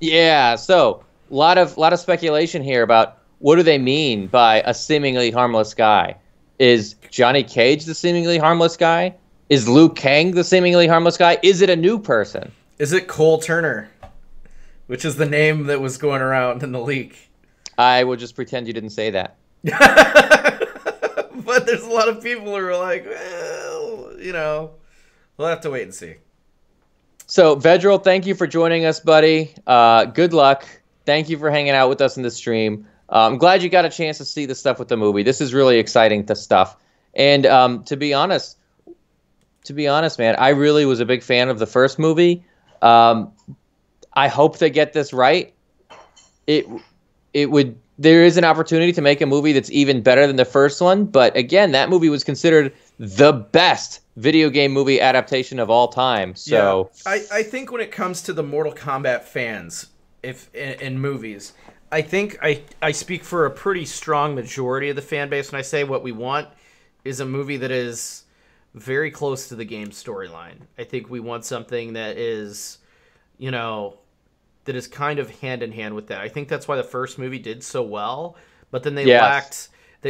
Yeah, so a lot of speculation here about what do they mean by a seemingly harmless guy. Is Johnny Cage the seemingly harmless guy? Is Liu Kang the seemingly harmless guy? Is it a new person? Is it Cole Turner, which is the name that was going around in the leak? I will just pretend you didn't say that. But there's a lot of people who are like, well, you know, we'll have to wait and see. So, Vedral, thank you for joining us, buddy. Good luck. Thank you for hanging out with us in the stream. I'm glad you got a chance to see the stuff with the movie. This is really exciting stuff. And to be honest, man, I really was a big fan of the first movie. I hope they get this right. There is an opportunity to make a movie that's even better than the first one. But again, that movie was considered the best video game movie adaptation of all time. So yeah, I think when it comes to the Mortal Kombat fans, if in movies, I think I speak for a pretty strong majority of the fan base when I say what we want is a movie that is very close to the game storyline. I think we want something that is, you know, that is kind of hand in hand with that. I think that's why the first movie did so well, but then they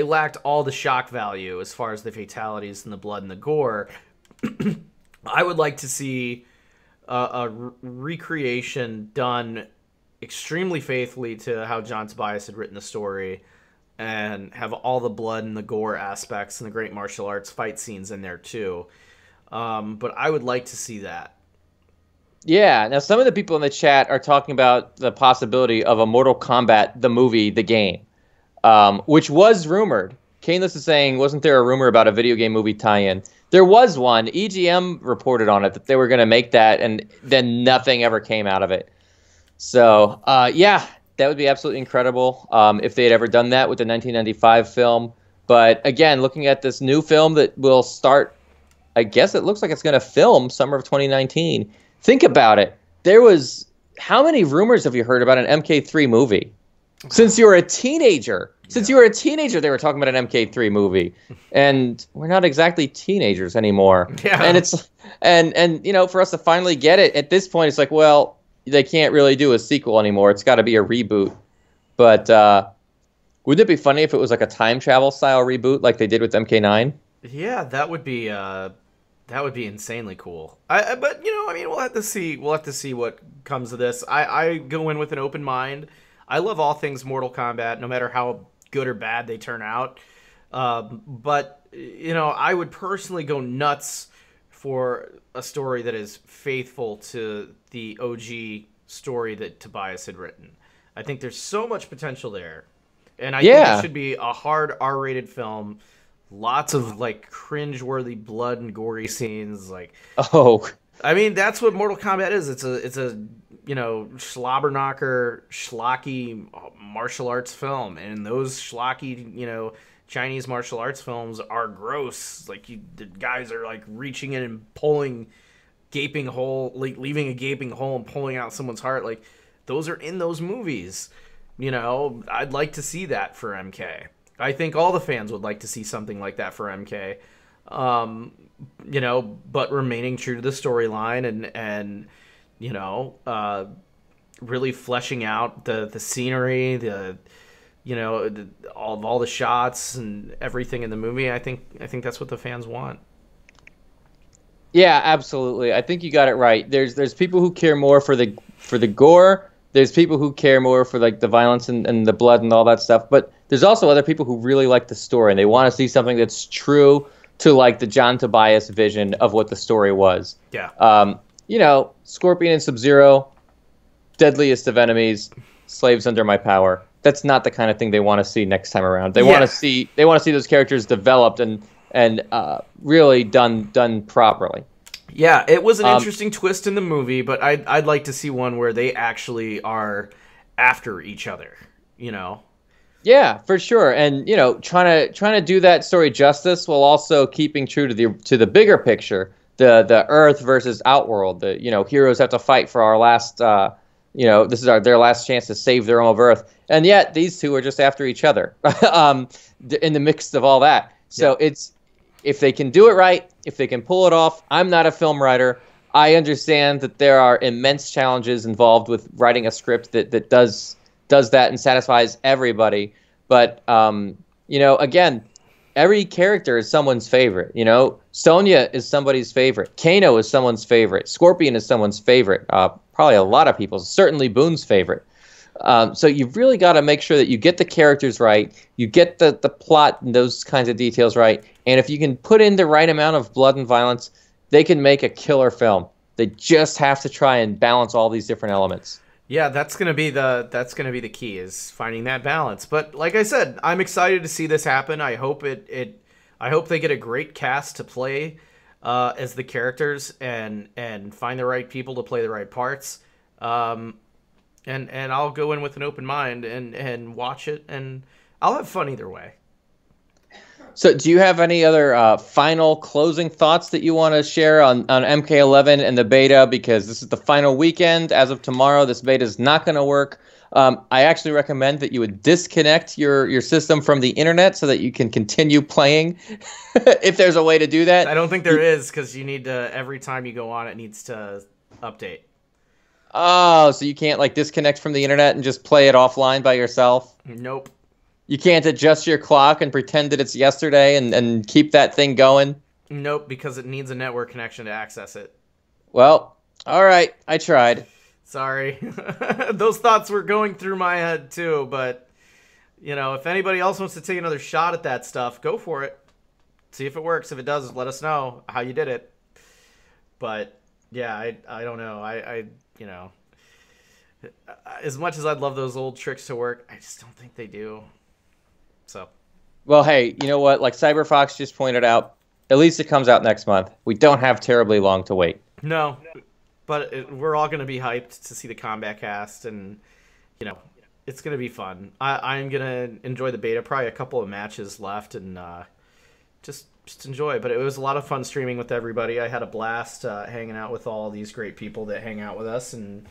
lacked all the shock value as far as the fatalities and the blood and the gore. I would like to see a recreation done extremely faithfully to how John Tobias had written the story and have all the blood and the gore aspects and the great martial arts fight scenes in there too. But I would like to see that. yeah, now some of the people in the chat are talking about the possibility of a Mortal Kombat, the movie, the game, which was rumored. Caneless is saying, wasn't there a rumor about a video game movie tie-in? There was one. EGM reported on it that they were going to make that, and then nothing ever came out of it. So, yeah, that would be absolutely incredible if they had ever done that with the 1995 film. But again, looking at this new film that will start, I guess it looks like it's going to film summer of 2019. Think about it. How many rumors have you heard about an MK3 movie? Since you were a teenager. They were talking about an MK3 movie. And we're not exactly teenagers anymore. Yeah. And it's and you know, for us to finally get it, at this point it's like, well, they can't really do a sequel anymore. It's got to be a reboot. But wouldn't it be funny if it was like a time travel style reboot like they did with MK9? Yeah, that would be insanely cool. But you know, I mean, we'll have to see. We'll have to see what comes of this. I go in with an open mind. I love all things Mortal Kombat, no matter how good or bad they turn out. But you know, I would personally go nuts for a story that is faithful to the OG story that Tobias had written. I think there's so much potential there, and I think it should be a hard R-rated film. Lots of like cringe-worthy blood and gory scenes. Like, oh, I mean, that's what Mortal Kombat is. It's a you know, slobber knocker, schlocky martial arts film, and those schlocky, you know, Chinese martial arts films are gross. Like, the guys are like reaching in and pulling gaping hole, like leaving a gaping hole and pulling out someone's heart. Like, those are in those movies. You know, I'd like to see that for MK. I think all the fans would like to see something like that for MK. You know, but remaining true to the storyline and you know, really fleshing out the scenery, you know, all the shots and everything in the movie. I think that's what the fans want. Yeah, absolutely. I think you got it right. There's people who care more for the gore. There's people who care more for like the violence and the blood and all that stuff. But there's also other people who really like the story and they want to see something that's true to like the John Tobias vision of what the story was. Yeah. You know, Scorpion and Sub-Zero, deadliest of enemies, slaves under my power. That's not the kind of thing they want to see next time around. They want to see those characters developed and really done properly. Yeah, it was an interesting twist in the movie, but I'd like to see one where they actually are after each other, you know? Yeah, for sure. And trying to do that story justice while also keeping true to the bigger picture, the Earth versus Outworld. Heroes have to fight for our last this is their last chance to save their home of Earth. And yet these two are just after each other. In the midst of all that. So it's if they can do it right, if they can pull it off. I'm not a film writer. I understand that there are immense challenges involved with writing a script that does that and satisfies everybody. But again, every character is someone's favorite. Sonya is somebody's favorite. Kano is someone's favorite. Scorpion is someone's favorite. Probably a lot of people's. Certainly Boone's favorite. So you've really got to make sure that you get the characters right, you get the plot and those kinds of details right, and if you can put in the right amount of blood and violence, they can make a killer film. They just have to try and balance all these different elements. Yeah, that's gonna be the key, is finding that balance. But like I said, I'm excited to see this happen. I hope I hope they get a great cast to play as the characters and find the right people to play the right parts. And I'll go in with an open mind and watch it, and I'll have fun either way. So do you have any other final closing thoughts that you want to share on MK11 and the beta? Because this is the final weekend. As of tomorrow, this beta is not going to work. I actually recommend that you would disconnect your system from the internet so that you can continue playing, if there's a way to do that. I don't think there is, because you need to, every time you go on, it needs to update. Oh, so you can't disconnect from the internet and just play it offline by yourself? Nope. You can't adjust your clock and pretend that it's yesterday and keep that thing going? Nope, because it needs a network connection to access it. Well, all right. I tried. Sorry. Those thoughts were going through my head too, but if anybody else wants to take another shot at that stuff, go for it. See if it works. If it does, let us know how you did it. But yeah, I don't know. I as much as I'd love those old tricks to work, I just don't think they do. So, well, hey, you know what? Like CyberFox just pointed out, at least it comes out next month. We don't have terribly long to wait. No, but we're all going to be hyped to see the combat cast, and it's going to be fun. I'm going to enjoy the beta. Probably a couple of matches left, and just enjoy. But it was a lot of fun streaming with everybody. I had a blast hanging out with all these great people that hang out with us, and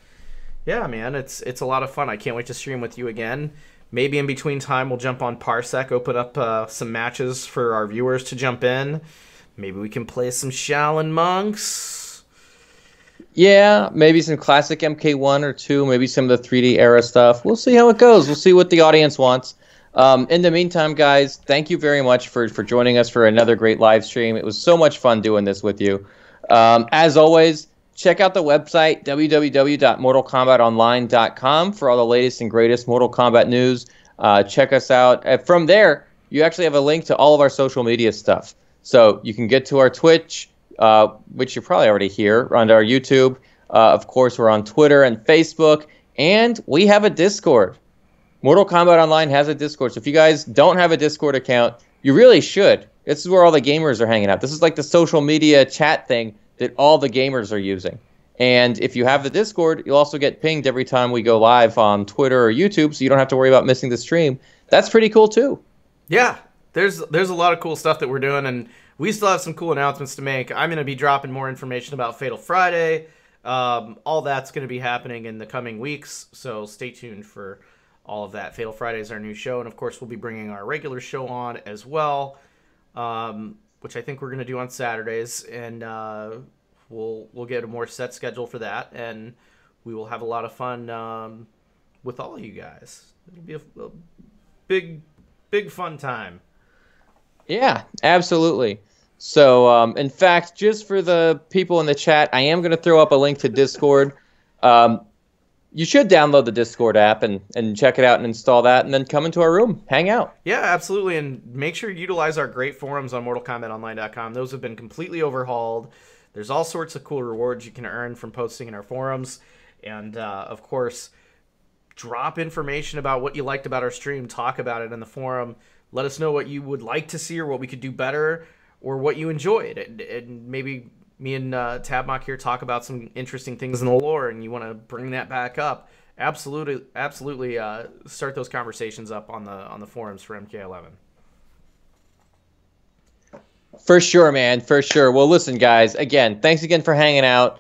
yeah, man, it's a lot of fun. I can't wait to stream with you again. Maybe in between time we'll jump on Parsec, open up some matches for our viewers to jump in. Maybe we can play some Shaolin Monks. Yeah, maybe some classic MK1 or 2, maybe some of the 3D era stuff. We'll see how it goes. We'll see what the audience wants. In the meantime, guys, thank you very much for joining us for another great live stream. It was so much fun doing this with you. As always, check out the website, www.mortalkombatonline.com, for all the latest and greatest Mortal Kombat news. Check us out. From there, you actually have a link to all of our social media stuff. So you can get to our Twitch, which you're probably already here, on our YouTube. Of course, we're on Twitter and Facebook. And we have a Discord. Mortal Kombat Online has a Discord. So if you guys don't have a Discord account, you really should. This is where all the gamers are hanging out. This is like the social media chat thing that all the gamers are using. And if you have the Discord, you'll also get pinged every time we go live on Twitter or YouTube, so you don't have to worry about missing the stream. That's pretty cool too. Yeah, there's a lot of cool stuff that we're doing, and we still have some cool announcements to make. I'm going to be dropping more information about Fatal Friday. All that's going to be happening in the coming weeks, so stay tuned for all of that. Fatal Friday is our new show, and of course we'll be bringing our regular show on as well. Which I think we're going to do on Saturdays, and we'll get a more set schedule for that, and we will have a lot of fun with all of you guys. It'll be a big fun time. Yeah, absolutely. So, in fact, just for the people in the chat, I am going to throw up a link to Discord. You should download the Discord app and check it out and install that, and then come into our room, hang out. Yeah, absolutely, and make sure you utilize our great forums on MortalKombatOnline.com. Those have been completely overhauled. There's all sorts of cool rewards you can earn from posting in our forums, and of course, drop information about what you liked about our stream. Talk about it in the forum. Let us know what you would like to see or what we could do better, or what you enjoyed, and maybe me and Tabmok here talk about some interesting things in the lore, and you want to bring that back up. absolutely start those conversations up on the forums for MK11. For sure, man. For sure. Well, listen, guys. Again, thanks again for hanging out.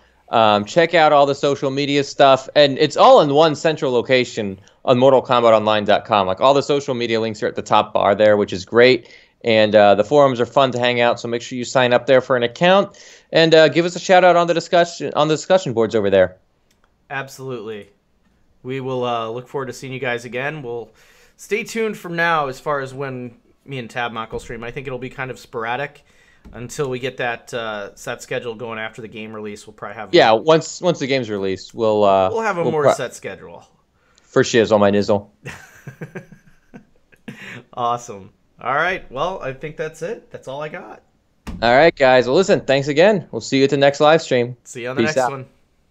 Check out all the social media stuff, and it's all in one central location on MortalKombatOnline.com. Like all the social media links are at the top bar there, which is great. And the forums are fun to hang out, so make sure you sign up there for an account and give us a shout out on the discussion boards over there. Absolutely. We will look forward to seeing you guys again. We'll stay tuned from now as far as when me and Tabmok will stream. I think it'll be kind of sporadic until we get that set schedule going after the game release. We'll probably have once the game's released, we'll have a more set schedule. For shiz on my nizzle. Awesome. All right. Well, I think that's it. That's all I got. All right, guys. Well, listen, thanks again. We'll see you at the next live stream. See you on the next one.